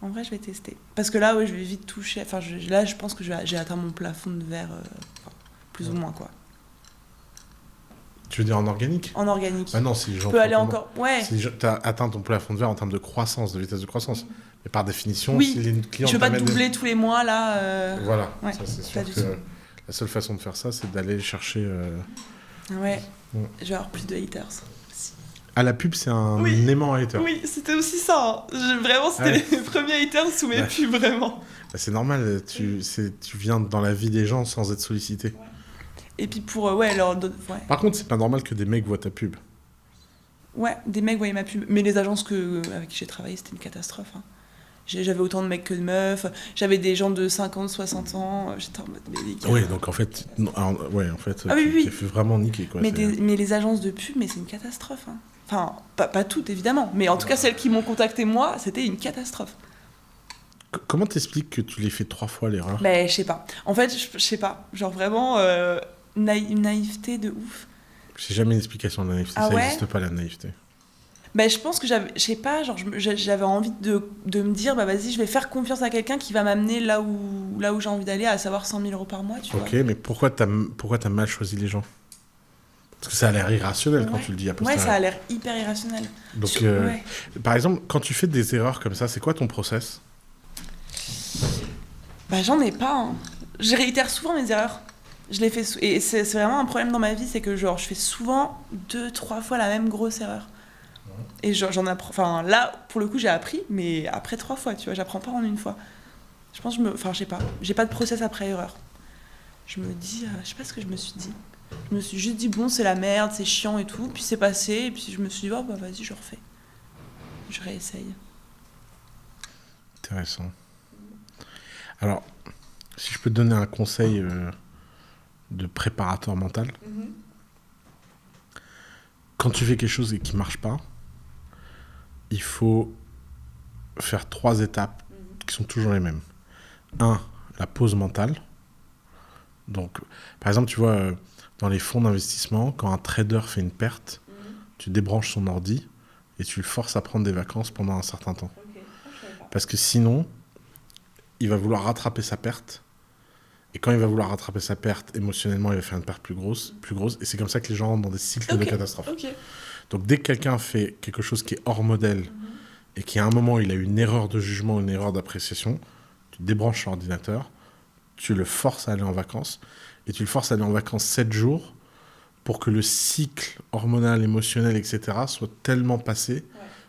En vrai, je vais tester. Parce que là, je vais vite toucher. Enfin, là, je pense que j'ai atteint mon plafond de verre, plus ou moins, quoi. Tu veux dire en organique ? En organique. Ah non, si les gens... Je peux aller encore... Ouais. Si tu as atteint ton plafond de verre en termes de croissance, de vitesse de croissance. Mais par définition, oui. si les clients... Je ne veux pas doubler tous les mois, là... Voilà. Ouais. Ça, c'est sûr que la seule façon de faire ça, c'est d'aller chercher... Ouais. Je vais avoir plus de haters. Ah, la pub, c'est un aimant hater. Oui, c'était aussi ça. Hein. Vraiment, c'était les premiers haters sous mes pubs, vraiment. Bah, c'est normal, tu viens dans la vie des gens sans être sollicité. Ouais. Et puis pour... Par contre, c'est pas normal que des mecs voient ta pub. Ouais, des mecs voyaient ma pub. Mais les agences avec qui j'ai travaillé, c'était une catastrophe. Hein. J'avais autant de mecs que de meufs. J'avais des gens de 50, 60 ans. J'étais en mode... Oui, donc en fait, tu t'es fait vraiment niquer. Quoi. Mais les agences de pub, mais c'est une catastrophe. Hein. Enfin, pas toutes, évidemment. Mais en tout cas, celles qui m'ont contacté, moi, c'était une catastrophe. Comment t'expliques que tu l'aies fait 3 fois l'erreur ? Ben, je sais pas. En fait, je sais pas. Genre vraiment, une naïveté de ouf. J'ai jamais une explication de la naïveté. Ça n'existe pas, la naïveté. Ben, je pense que j'avais envie de me dire, bah vas-y, je vais faire confiance à quelqu'un qui va m'amener là où j'ai envie d'aller, à savoir 100 000 € par mois, tu vois. Ok, mais pourquoi t'as mal choisi les gens ? Parce que ça a l'air irrationnel quand tu le dis à posteriori. Ouais, ça a l'air hyper irrationnel. Donc, par exemple, quand tu fais des erreurs comme ça, c'est quoi ton process ? Bah, j'en ai pas. Hein. Je réitère souvent mes erreurs. Je les fais et c'est vraiment un problème dans ma vie, c'est que genre je fais souvent 2-3 fois la même grosse erreur. Et j'en apprends. Enfin, là, pour le coup, j'ai appris, mais après 3 fois, tu vois, j'apprends pas en une fois. Je pense je sais pas. J'ai pas de process après erreur. Je me dis, je sais pas ce que je me suis dit. Je me suis juste dit, bon, c'est la merde, c'est chiant et tout. Puis c'est passé, et puis je me suis dit, oh, bah vas-y, je refais. Je réessaye. Intéressant. Alors, si je peux te donner un conseil de préparateur mental, quand tu fais quelque chose et qui ne marche pas, il faut faire 3 étapes qui sont toujours les mêmes. 1, la pause mentale. Donc, par exemple, tu vois, dans les fonds d'investissement, quand un trader fait une perte, tu débranches son ordi et tu le forces à prendre des vacances pendant un certain temps. Parce que sinon, il va vouloir rattraper sa perte. Et quand il va vouloir rattraper sa perte, émotionnellement, il va faire une perte plus grosse. Et c'est comme ça que les gens rentrent dans des cycles de catastrophe. Donc dès que quelqu'un fait quelque chose qui est hors modèle et qu'à un moment, il a une erreur de jugement, une erreur d'appréciation, tu débranches l'ordinateur, tu le forces à aller en vacances, et tu le forces à aller en vacances 7 jours pour que le cycle hormonal, émotionnel, etc. soit tellement passé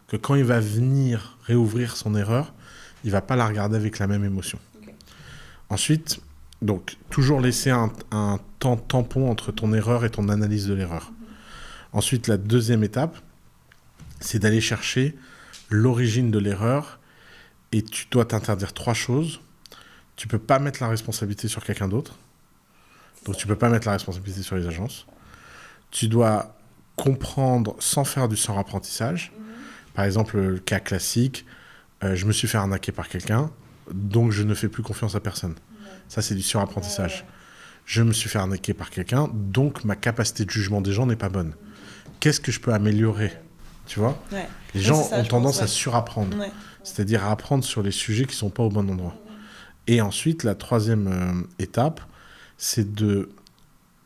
que quand il va venir réouvrir son erreur, il ne va pas la regarder avec la même émotion. Ensuite, donc, toujours laisser un temps tampon entre ton erreur et ton analyse de l'erreur. Ensuite, la deuxième étape, c'est d'aller chercher l'origine de l'erreur et tu dois t'interdire 3 choses. Tu ne peux pas mettre la responsabilité sur quelqu'un d'autre. Donc, tu ne peux pas mettre la responsabilité sur les agences. Tu dois comprendre sans faire du surapprentissage. Par exemple, le cas classique, je me suis fait arnaquer par quelqu'un, donc je ne fais plus confiance à personne. Ça, c'est du surapprentissage. je me suis fait arnaquer par quelqu'un, donc ma capacité de jugement des gens n'est pas bonne. Qu'est-ce que je peux améliorer? Tu vois? Ouais. Les gens c'est ça, ont je tendance pense, à surapprendre, Ouais. c'est-à-dire à apprendre sur les sujets qui sont pas au bon endroit. Et ensuite, la troisième étape, c'est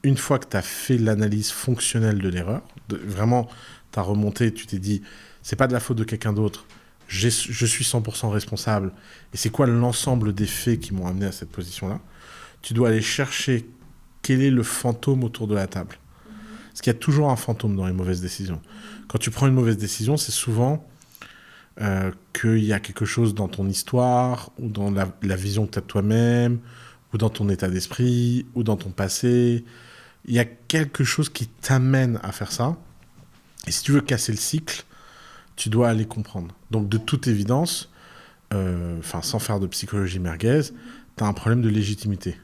une fois que tu as fait l'analyse fonctionnelle de l'erreur, vraiment, tu as remonté, tu t'es dit, c'est pas de la faute de quelqu'un d'autre, je suis 100% responsable, et c'est quoi l'ensemble des faits qui m'ont amené à cette position-là, tu dois aller chercher quel est le fantôme autour de la table. Parce qu'il y a toujours un fantôme dans les mauvaises décisions. Quand tu prends une mauvaise décision, c'est souvent qu'il y a quelque chose dans ton histoire, ou dans la vision que tu as de toi-même, ou dans ton état d'esprit, ou dans ton passé. Il y a quelque chose qui t'amène à faire ça. Et si tu veux casser le cycle, tu dois aller comprendre. Donc, de toute évidence, sans faire de psychologie merguez, tu as un problème de légitimité.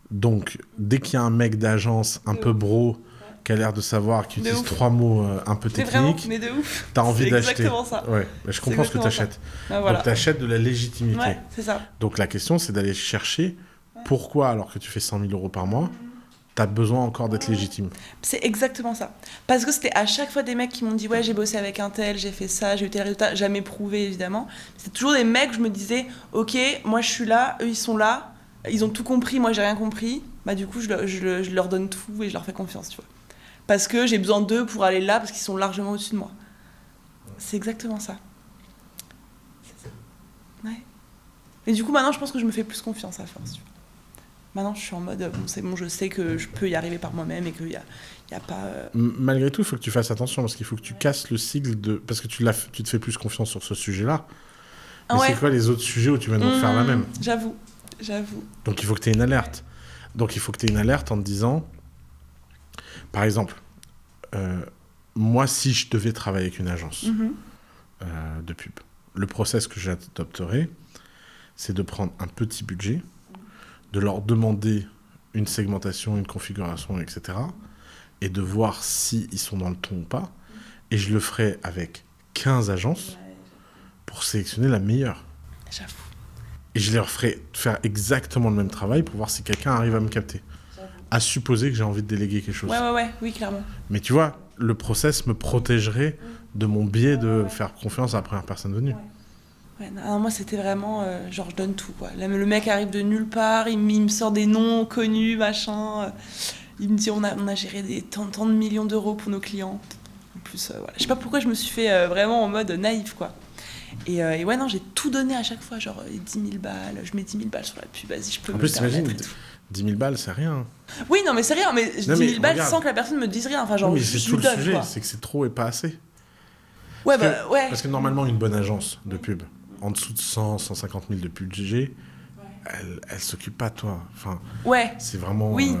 Donc, dès qu'il y a un mec d'agence un peu bro, qui a l'air de savoir, qui utilise 3 mots un peu techniques, mais de ouf. t'as envie d'acheter. C'est exactement ça. Ouais, mais je comprends ce que t'achètes. Voilà. Donc t'achètes de la légitimité. Ouais, c'est ça. Donc la question, c'est d'aller chercher pourquoi, alors que tu fais 100 000 euros par mois, t'as besoin encore d'être légitime. C'est exactement ça. Parce que c'était à chaque fois des mecs qui m'ont dit ouais, j'ai bossé avec un tel, j'ai fait ça, j'ai eu tel résultat, jamais prouvé évidemment. C'est toujours des mecs où je me disais ok, moi je suis là, eux ils sont là, ils ont tout compris, moi j'ai rien compris. Bah du coup je leur donne tout et je leur fais confiance, tu vois. Parce que j'ai besoin d'eux pour aller là, parce qu'ils sont largement au-dessus de moi. C'est exactement ça. Ouais. Et du coup, maintenant, je pense que je me fais plus confiance à force. Tu vois. Maintenant, je suis en mode, bon, c'est bon, je sais que je peux y arriver par moi-même et qu'il n'y a pas... Malgré tout, il faut que tu fasses attention, parce qu'il faut que tu casses le cycle de... Parce que tu te fais plus confiance sur ce sujet-là. Mais c'est quoi les autres sujets où tu vas nous faire la même? J'avoue. Donc, il faut que tu aies une alerte. Donc, il faut que tu aies une alerte en te disant... Par exemple, moi, si je devais travailler avec une agence de pub, le process que j'adopterais, c'est de prendre un petit budget, de leur demander une segmentation, une configuration, etc. et de voir s'ils sont dans le ton ou pas. Et je le ferais avec 15 agences pour sélectionner la meilleure. J'avoue. Et je leur ferais faire exactement le même travail pour voir si quelqu'un arrive à me capter. À supposer que j'ai envie de déléguer quelque chose. Oui, clairement. Mais tu vois, le process me protégerait de mon biais de faire confiance à la première personne venue. Ouais, non, moi, c'était vraiment... genre, je donne tout, quoi. Là, le mec arrive de nulle part, il me sort des noms connus, machin. Il me dit, on a géré tant de millions d'euros pour nos clients. En plus, voilà. Je sais pas pourquoi je me suis fait vraiment en mode naïf, quoi. Et ouais, non, j'ai tout donné à chaque fois. Genre, 10 000 balles, je mets 10 000 balles sur la pub, vas-y, je peux en me plus, le permettre. t'imagines, 10 000 balles, c'est rien. Oui, non, mais c'est rien, mais 10 000 balles regarde. sans que la personne me dise rien. Enfin, genre, mais c'est je tout lui le donne, sujet, quoi. c'est que c'est trop et pas assez. Ouais, ouais. Parce que normalement, une bonne agence de pub, en dessous de 100, 150 000 de budget, elle s'occupe pas de toi. Enfin, ouais. C'est vraiment... Oui.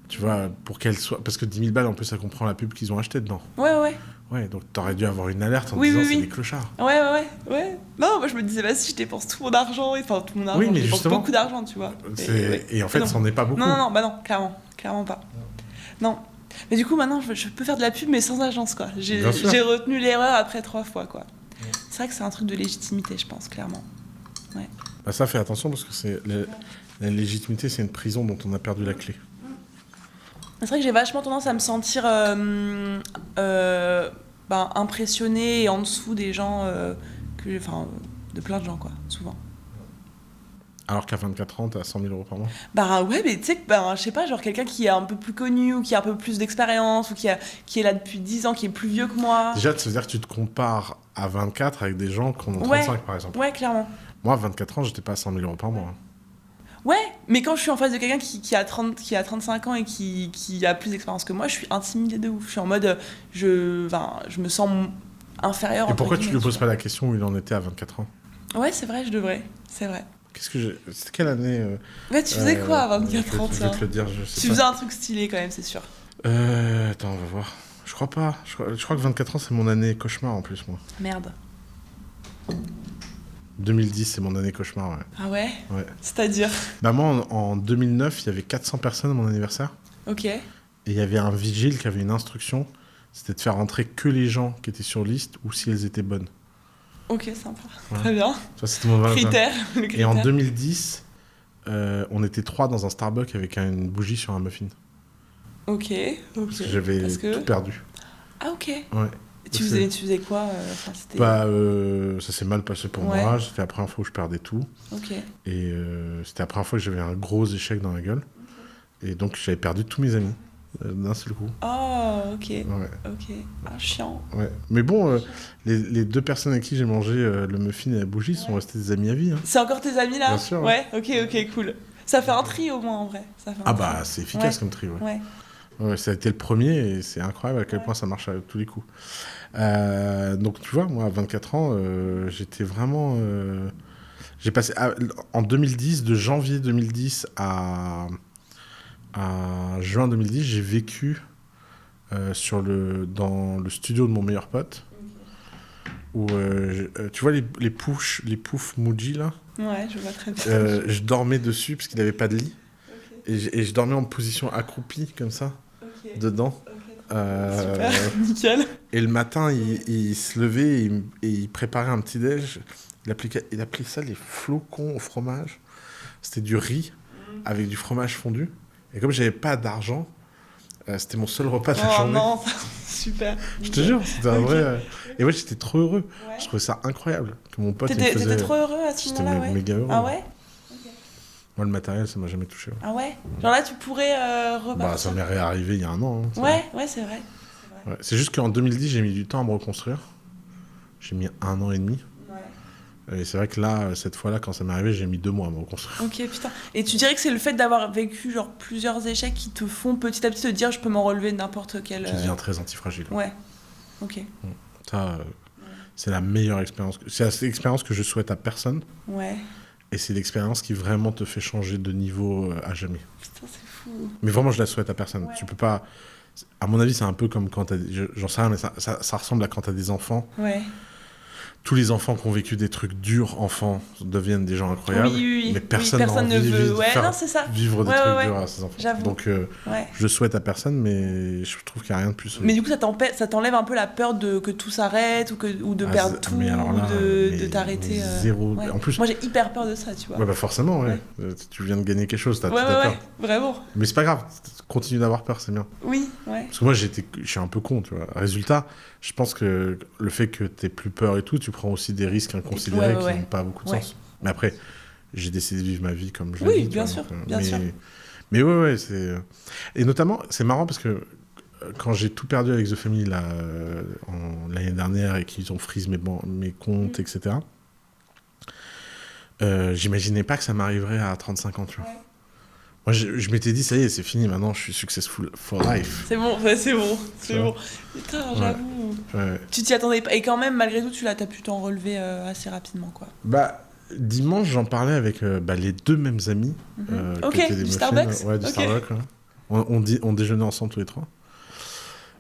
Tu vois, pour qu'elle soit... Parce que 10 000 balles, en plus, ça comprend la pub qu'ils ont acheté dedans. Ouais. Ouais, donc t'aurais dû avoir une alerte en disant c'est des clochards. Ouais. Non, moi je me disais, vas-y, je dépense tout mon argent. Enfin, tout mon argent, oui, mais je dépense justement, beaucoup d'argent, tu vois. Et en fait, c'en est pas beaucoup. Non, clairement pas. Non. Mais du coup, maintenant, je peux faire de la pub, mais sans agence, quoi. J'ai retenu l'erreur après 3 fois, quoi. C'est vrai que c'est un truc de légitimité, je pense, clairement. Ouais. Bah ça, fais attention, parce que la légitimité, c'est une prison dont on a perdu la clé. C'est vrai que j'ai vachement tendance à me sentir impressionnée et en dessous des gens, de plein de gens, quoi, souvent. Alors qu'à 24 ans, t'as 100 000 euros par mois. Bah ouais, mais tu sais que, je sais pas, genre quelqu'un qui est un peu plus connu ou qui a un peu plus d'expérience ou qui est là depuis 10 ans, qui est plus vieux que moi. Déjà, ça veut dire que tu te compares à 24 avec des gens qui en ont 35, par exemple. Ouais, clairement. Moi, à 24 ans, j'étais pas à 100 000 euros par mois. Ouais, mais quand je suis en face de quelqu'un qui a 35 ans et qui a plus d'expérience que moi, je suis intimidée de ouf. Je suis en mode, je me sens inférieure. Et pourquoi tu lui poses pas la question où il en était à 24 ans? Ouais, c'est vrai, je devrais. C'est vrai. C'était quelle année Ouais, tu faisais quoi à 24 ans, je vais te le dire, je sais Tu pas. faisais un truc stylé quand même, c'est sûr. Attends, on va voir. Je crois pas. Je crois que 24 ans, c'est mon année cauchemar en plus, moi. Merde. 2010, c'est mon année cauchemar, ouais. Ah ouais? Ouais. C'est-à-dire? Bah moi, en 2009, il y avait 400 personnes à mon anniversaire. Ok. Et il y avait un vigile qui avait une instruction, c'était de faire rentrer que les gens qui étaient sur liste ou si elles étaient bonnes. Ok, sympa. Ouais. Très bien. Ça, c'était mon Critère. Et en 2010, On était 3 dans un Starbucks avec une bougie sur un muffin. Ok. Parce que j'avais tout perdu. Ah, ok. Ouais. Tu faisais quoi c'était... Ça s'est mal passé pour moi. C'était la première fois où je perdais tout. Ok. Et c'était la première fois que j'avais un gros échec dans la gueule. Et donc, j'avais perdu tous mes amis d'un seul coup. Oh, ok. Ouais. Ok. Ah, chiant. Ouais. Mais bon, les 2 personnes avec qui j'ai mangé le muffin et la bougie sont restées des amis à vie. Hein. C'est encore tes amis là? Bien sûr. Ouais, ok, cool. Ça fait un tri au moins en vrai. C'est efficace comme tri. Ouais, ça a été le premier et c'est incroyable à quel point ça marche à tous les coups. Donc tu vois, moi à 24 ans, j'étais vraiment... J'ai passé en 2010, de janvier 2010 à juin 2010, j'ai vécu dans le studio de mon meilleur pote. Où, tu vois les poufs Muji là? Ouais, je vois très bien. Je dormais dessus parce qu'il n'avait pas de lit. Et je dormais en position accroupie comme ça, dedans. Super, nickel. Et le matin, il se levait et il préparait un petit déj. Il appelait ça les flocons au fromage. C'était du riz avec du fromage fondu. Et comme j'avais pas d'argent, c'était mon seul repas de la journée. Oh non, super. Je te jure, c'était un vrai... Et ouais, j'étais trop heureux. Ouais. Je trouvais ça incroyable que mon pote... T'étais trop heureux à ce moment-là, J'étais méga heureux. Ah ouais? Moi, le matériel, ça m'a jamais touché. Ouais. Ah ouais? Genre là, tu pourrais repartir? Bah, ça m'est réarrivé il y a un an. Hein, ouais, c'est vrai. Ouais. C'est juste qu'en 2010, j'ai mis du temps à me reconstruire. J'ai mis 1 an et demi. Ouais. Et c'est vrai que là, cette fois-là, quand ça m'est arrivé, j'ai mis 2 mois à me reconstruire. Ok, putain. Et tu dirais que c'est le fait d'avoir vécu genre plusieurs échecs qui te font petit à petit te dire je peux m'en relever de n'importe quel... Tu deviens très antifragile. Ouais. Ok. Ça, c'est la meilleure expérience. C'est l'expérience que je souhaite à personne. Ouais. Et c'est l'expérience qui vraiment te fait changer de niveau à jamais. Putain, c'est fou. Mais vraiment, je la souhaite à personne. Ouais. Tu peux pas... À mon avis, c'est un peu comme quand t'as... J'en sais rien, mais ça ressemble à quand t'as des enfants. Ouais. Tous les enfants qui ont vécu des trucs durs, enfants, deviennent des gens incroyables. Oui. Mais personne n'a envie ne veut vivre des trucs durs à ses enfants. J'avoue. Donc, je souhaite à personne, mais je trouve qu'il n'y a rien de plus... Mais du coup, ça t'enlève un peu la peur que tout s'arrête ou de perdre tout, mais alors là, ou de t'arrêter... Zéro. En plus, moi, j'ai hyper peur de ça, tu vois. Ouais, bah forcément, ouais. Tu viens de gagner quelque chose, t'as peur. Vraiment. Mais c'est pas grave, continue d'avoir peur, c'est bien. Oui, ouais. Parce que moi, je suis un peu con, tu vois. Résultat, je pense que le fait que t'aies plus peur et tout, tu prends aussi des risques inconsidérés qui n'ont pas beaucoup de sens. Mais après, j'ai décidé de vivre ma vie comme je l'ai Oui, bien sûr, bien sûr. Mais ouais, c'est... Et notamment, c'est marrant parce que quand j'ai tout perdu avec The Family l'année dernière et qu'ils ont freeze mes comptes, etc., j'imaginais pas que ça m'arriverait à 35 ans, tu vois. Moi, je m'étais dit, ça y est, c'est fini, maintenant, je suis successful for life. C'est bon. Putain, j'avoue. Ouais. Tu t'y attendais pas. Et quand même, malgré tout, t'as pu t'en relever assez rapidement, quoi. Bah, dimanche, j'en parlais avec les 2 mêmes amis. Ok, du Starbucks. Ouais, du Starbucks. Ouais. On déjeunait ensemble tous les 3.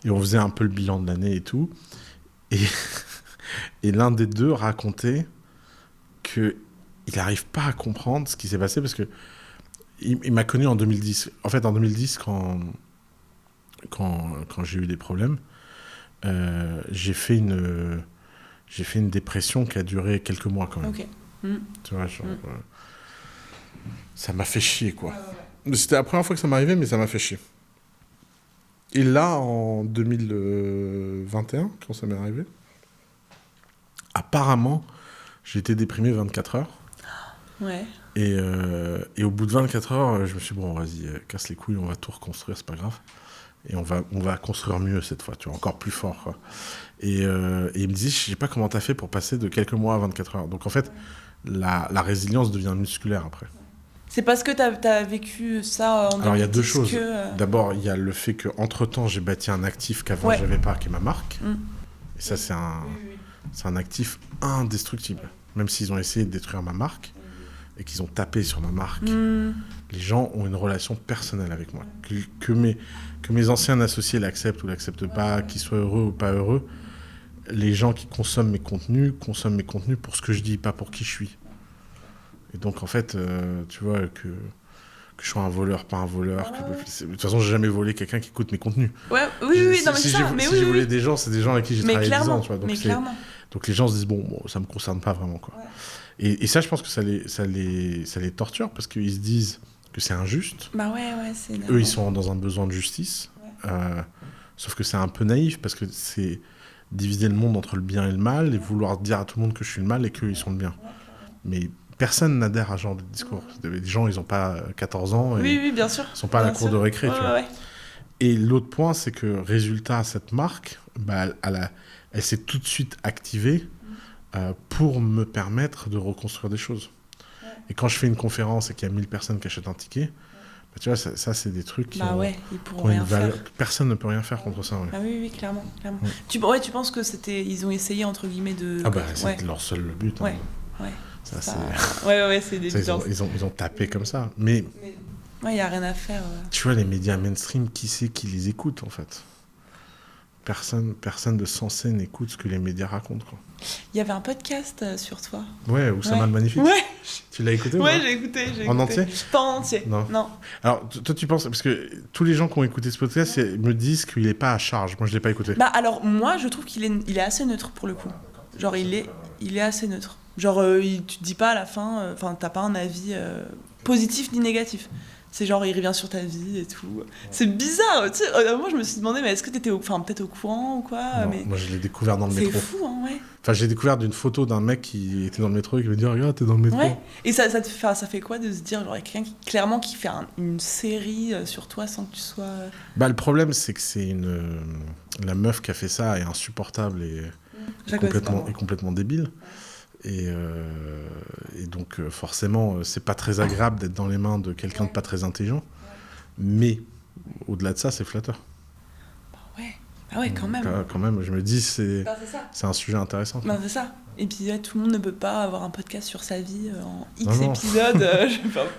Et on faisait un peu le bilan de l'année et tout. Et l'un des 2 racontait qu'il n'arrive pas à comprendre ce qui s'est passé parce que il m'a connu en 2010. En fait, en 2010, quand j'ai eu des problèmes, j'ai fait une dépression qui a duré quelques mois quand même. Ok. Tu vois, ça m'a fait chier, quoi. C'était la première fois que ça m'arrivait, mais ça m'a fait chier. Et là, en 2021, quand ça m'est arrivé, apparemment, j'ai été déprimé 24 heures. Ouais. Et au bout de 24 heures, je me suis dit, bon, vas-y, casse les couilles, on va tout reconstruire, c'est pas grave. Et on va construire mieux cette fois, tu vois, encore plus fort, quoi. Et il me disait, je sais pas comment t'as fait pour passer de quelques mois à 24 heures. Donc en fait, la résilience devient musculaire après. C'est parce que t'as vécu ça en 2010. Alors il y a 2 choses. D'abord, il y a le fait qu'entre-temps, j'ai bâti un actif qu'avant j'avais pas, qui est ma marque. Et ça, c'est un actif indestructible. Même s'ils ont essayé de détruire ma marque, et qu'ils ont tapé sur ma marque, les gens ont une relation personnelle avec moi. Que mes anciens associés l'acceptent ou l'acceptent pas, qu'ils soient heureux ou pas heureux, les gens qui consomment mes contenus pour ce que je dis, pas pour qui je suis. Et donc, en fait, tu vois, que je sois un voleur, pas un voleur. De toute façon, j'ai jamais volé quelqu'un qui écoute mes contenus. Ouais, oui, non, mais si c'est ça. Si j'ai volé des gens, c'est des gens avec qui j'ai travaillé 10 ans. Tu vois, donc les gens se disent, bon, ça me concerne pas vraiment, quoi. Ouais. Et ça, je pense que ça les torture parce qu'ils se disent que c'est injuste. Bah ouais, c'est Eux, ils sont dans un besoin de justice. Sauf que c'est un peu naïf parce que c'est diviser le monde entre le bien et le mal et vouloir dire à tout le monde que je suis le mal et qu'eux, ils sont le bien. Mais personne n'adhère à ce genre de discours. Les gens, ils n'ont pas 14 ans et oui, bien sûr. Ils sont pas à la cour de récré. Tu vois. Ouais. Et l'autre point, c'est que résultat, cette marque, bah, elle s'est tout de suite activée pour me permettre de reconstruire des choses. Ouais. Et quand je fais une conférence et qu'il y a 1000 personnes qui achètent un ticket, bah, tu vois, ça c'est des trucs qui ils pourront rien faire. Personne ne peut rien faire contre ça. Ouais. Ah oui, clairement. Tu penses que ils ont essayé, entre guillemets, de... Ah bah, c'est leur seul but. Ouais. Ça, c'est des ils ont tapé comme ça. Mais il n'y a rien à faire. Tu vois, les médias mainstream, qui c'est qui les écoute, en fait ? Personne de sensé n'écoute ce que les médias racontent, quoi. Il y avait un podcast sur toi. Ouais, Oussama le Magnifique. Ouais. Tu l'as écouté ? Ouais, j'ai écouté. En entier ? Pas en entier. Non. Alors, toi, tu penses... Parce que tous les gens qui ont écouté ce podcast me disent qu'il n'est pas à charge. Moi, je ne l'ai pas écouté. Bah, alors, moi, je trouve qu'il est assez neutre, pour le coup. Genre, il est assez neutre. Genre, tu te dis pas à la fin... Enfin, t'as pas un avis positif ni négatif. C'est genre, il revient sur ta vie et tout. C'est bizarre, tu sais. Moi, je me suis demandé, mais est-ce que t'étais peut-être au courant ou quoi ? Non, mais... moi, je l'ai découvert dans le métro. C'est fou, hein, ouais. Enfin, j'ai découvert d'une photo d'un mec qui était dans le métro et qui me dit « Regarde, t'es dans le métro. » Ouais. Et ça fait quoi de se dire, genre, il y a quelqu'un qui fait une série sur toi sans que tu sois... Bah, le problème, c'est que c'est la meuf qui a fait ça est insupportable et complètement débile. Et donc, forcément, c'est pas très agréable d'être dans les mains de quelqu'un de pas très intelligent. Mais, au-delà de ça, c'est flatteur. Ah ouais, quand même. Quand même, je me dis, c'est un sujet intéressant. Ben, c'est ça. Et puis, tout le monde ne peut pas avoir un podcast sur sa vie en X épisodes.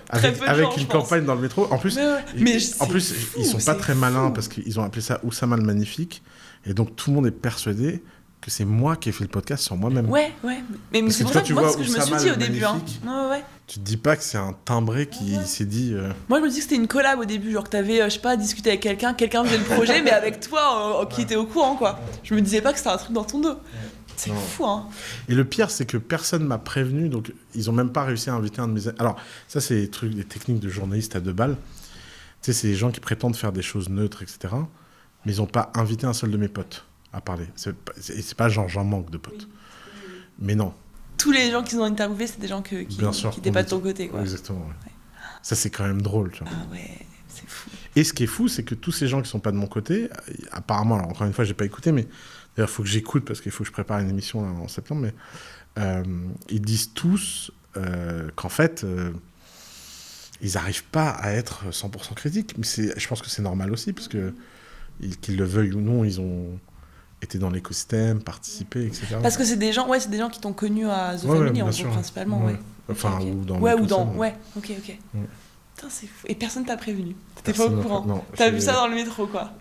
Avec une campagne dans le métro. En plus, fou, ils sont pas très malins parce qu'ils ont appelé ça Oussama le Magnifique. Et donc, tout le monde est persuadé que c'est moi qui ai fait le podcast sur moi-même. Ouais. Mais c'est pour ça que moi, ce que je me suis dit au début. Tu te dis pas que c'est un timbré qui s'est dit... Moi, je me dis que c'était une collab au début, genre que t'avais, je sais pas, discuté avec quelqu'un faisait le projet, mais avec toi, qui était au courant, quoi. Je me disais pas que c'était un truc dans ton dos. C'est fou, hein. Et le pire, c'est que personne m'a prévenu, donc ils ont même pas réussi à inviter un de mes... Alors, ça, c'est des techniques de journalistes à 2 balles. Tu sais, c'est des gens qui prétendent faire des choses neutres, etc. Mais ils ont pas invité un seul de mes potes à parler. C'est pas genre j'en manque de potes. Mais non. Tous les gens qu'ils ont interviewés, c'est des gens qui n'étaient pas de ton côté, quoi. Exactement, ouais. Ça, c'est quand même drôle, tu vois. Ah ouais, c'est fou. Et ce qui est fou, c'est que tous ces gens qui sont pas de mon côté, apparemment, alors encore une fois, j'ai pas écouté, mais d'ailleurs, il faut que j'écoute parce qu'il faut que je prépare une émission là, en septembre, mais ils disent tous qu'en fait, ils n'arrivent pas à être 100% critiques. Mais je pense que c'est normal aussi, parce que qu'ils le veuillent ou non, ils ont... été dans l'écosystème, participer, etc. Parce que c'est des gens qui t'ont connu à The Family, en gros, principalement, ouais. Enfin, okay. Ou dans l'écosystème. Ok. Putain, c'est fou. Et personne t'a prévenu. T'étais pas au courant. Non, t'as vu ça dans le métro, quoi.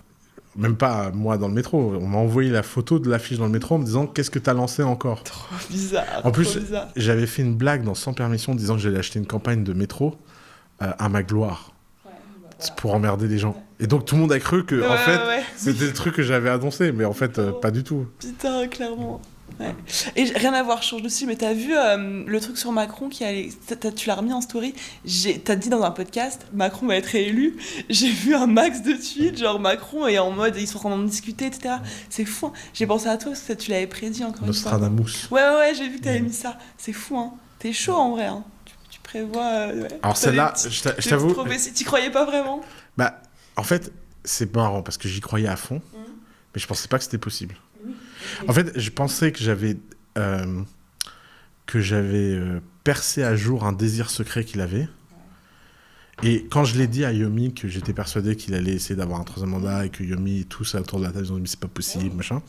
Même pas moi dans le métro. On m'a envoyé la photo de l'affiche dans le métro en me disant « Qu'est-ce que t'as lancé encore ?» Trop bizarre. En plus, j'avais fait une blague dans Sans Permission disant que j'allais acheter une campagne de métro à ma gloire. Pour emmerder les gens. Et donc tout le monde a cru que c'était le truc que j'avais annoncé, mais en fait pas du tout. Putain, clairement. Ouais. Et rien à voir, je change dessus, mais t'as vu le truc sur Macron tu l'as remis en story. T'as dit dans un podcast, Macron va être réélu. J'ai vu un max de tweets, genre Macron est en mode ils sont en train d'en discuter, etc. C'est fou. Hein. J'ai pensé à toi parce que tu l'avais prédit encore une fois. Nostradamus. Ouais, j'ai vu que t'avais mis ça. C'est fou, hein. T'es chaud en vrai, hein. Prévois, alors celle-là, je t'avoue... T'y croyais pas vraiment ? Bah, en fait, c'est marrant parce que j'y croyais à fond, mais je pensais pas que c'était possible. En fait, je pensais que j'avais percé à jour un désir secret qu'il avait. Et quand je l'ai dit à Yomi que j'étais persuadé qu'il allait essayer d'avoir un 3e mandat et que Yomi et tous autour de la table ils ont dit mais c'est pas possible, machin.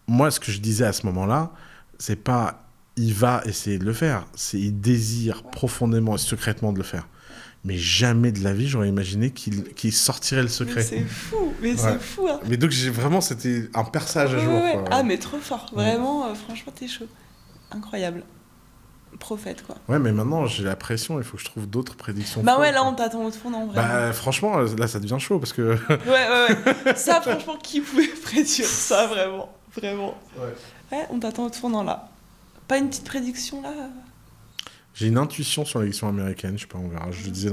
Moi, ce que je disais à ce moment-là, c'est pas il va essayer de le faire, c'est il désire profondément et secrètement de le faire. Mais jamais de la vie, j'aurais imaginé qu'il sortirait le secret. Mais c'est fou, hein. Mais donc, c'était un perçage à jour. Ouais. Ah, mais trop fort. Vraiment, franchement, t'es chaud. Incroyable. Prophète, quoi. Ouais, mais maintenant, j'ai la pression, il faut que je trouve d'autres prédictions. Bah ouais, là, on t'attend au tournant, vraiment. Bah, franchement, là, ça devient chaud, parce que... ouais. Ça, franchement, qui pouvait prédire ça, vraiment. Ouais, on t'attend au tournant, là. Pas une petite prédiction, là J'ai une intuition sur l'élection américaine, je sais pas, on verra. Je le disais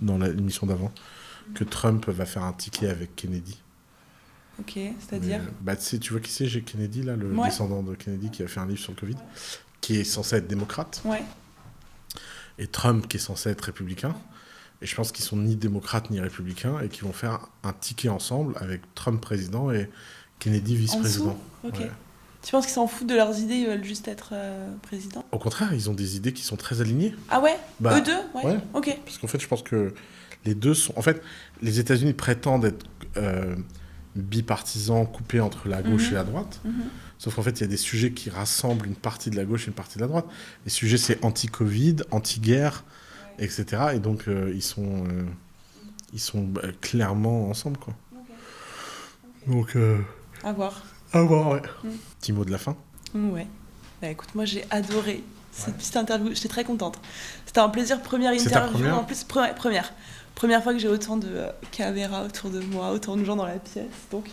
dans l'émission d'avant, que Trump va faire un ticket avec Kennedy. Ok, c'est-à-dire Tu vois qui c'est, j'ai Kennedy, là, le descendant de Kennedy qui a fait un livre sur le Covid, qui est censé être démocrate. Ouais. Et Trump qui est censé être républicain. Et je pense qu'ils sont ni démocrates ni républicains et qu'ils vont faire un ticket ensemble avec Trump président et Kennedy vice-président. Ok. Ouais. Tu penses qu'ils s'en foutent de leurs idées, ils veulent juste être président? Au contraire, ils ont des idées qui sont très alignées. Ah ouais? Eux deux? Ouais. Ok. Parce qu'en fait, je pense que les deux sont... En fait, les États-Unis prétendent être bipartisans, coupés entre la gauche et la droite. Sauf qu'en fait, il y a des sujets qui rassemblent une partie de la gauche et une partie de la droite. Les sujets, c'est anti-Covid, anti-guerre, etc. Et donc, ils sont clairement ensemble, quoi. Donc... À voir. À voir, ouais. Petit mot de la fin. Ouais. Bah écoute, moi j'ai adoré cette petite interview, j'étais très contente. C'était un plaisir, première interview. C'est ta première ? En plus, première fois que j'ai autant de caméras autour de moi, autant de gens dans la pièce. Donc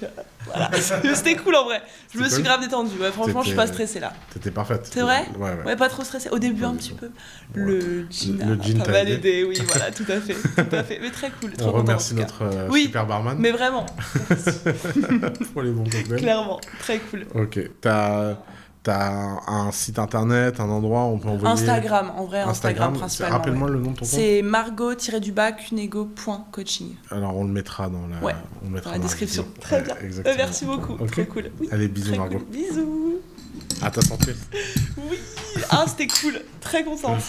voilà, c'était cool en vrai. Je me suis grave détendue. Ouais, franchement, je suis pas stressée là. T'étais parfaite. C'est vrai ? Ouais, pas trop stressée. Au début, un petit peu. Le jean t'a mal aidé, oui, voilà, tout à fait. Mais très cool. On remercie notre super barman. Mais vraiment. Pour les bons cocktails. Clairement, très cool. Ok. T'as un site internet, un endroit où on peut envoyer... Instagram, en vrai, Instagram principalement. Rappelle-moi le nom de ton compte. C'est margot-cunego.coaching. Alors, on le mettra dans la, dans la description. Très bien. Exactement. Merci beaucoup. Okay. Très cool. Oui. Allez, bisous, Margot. Cool. Bisous. À ta santé. Oui. C'était cool. Très contente.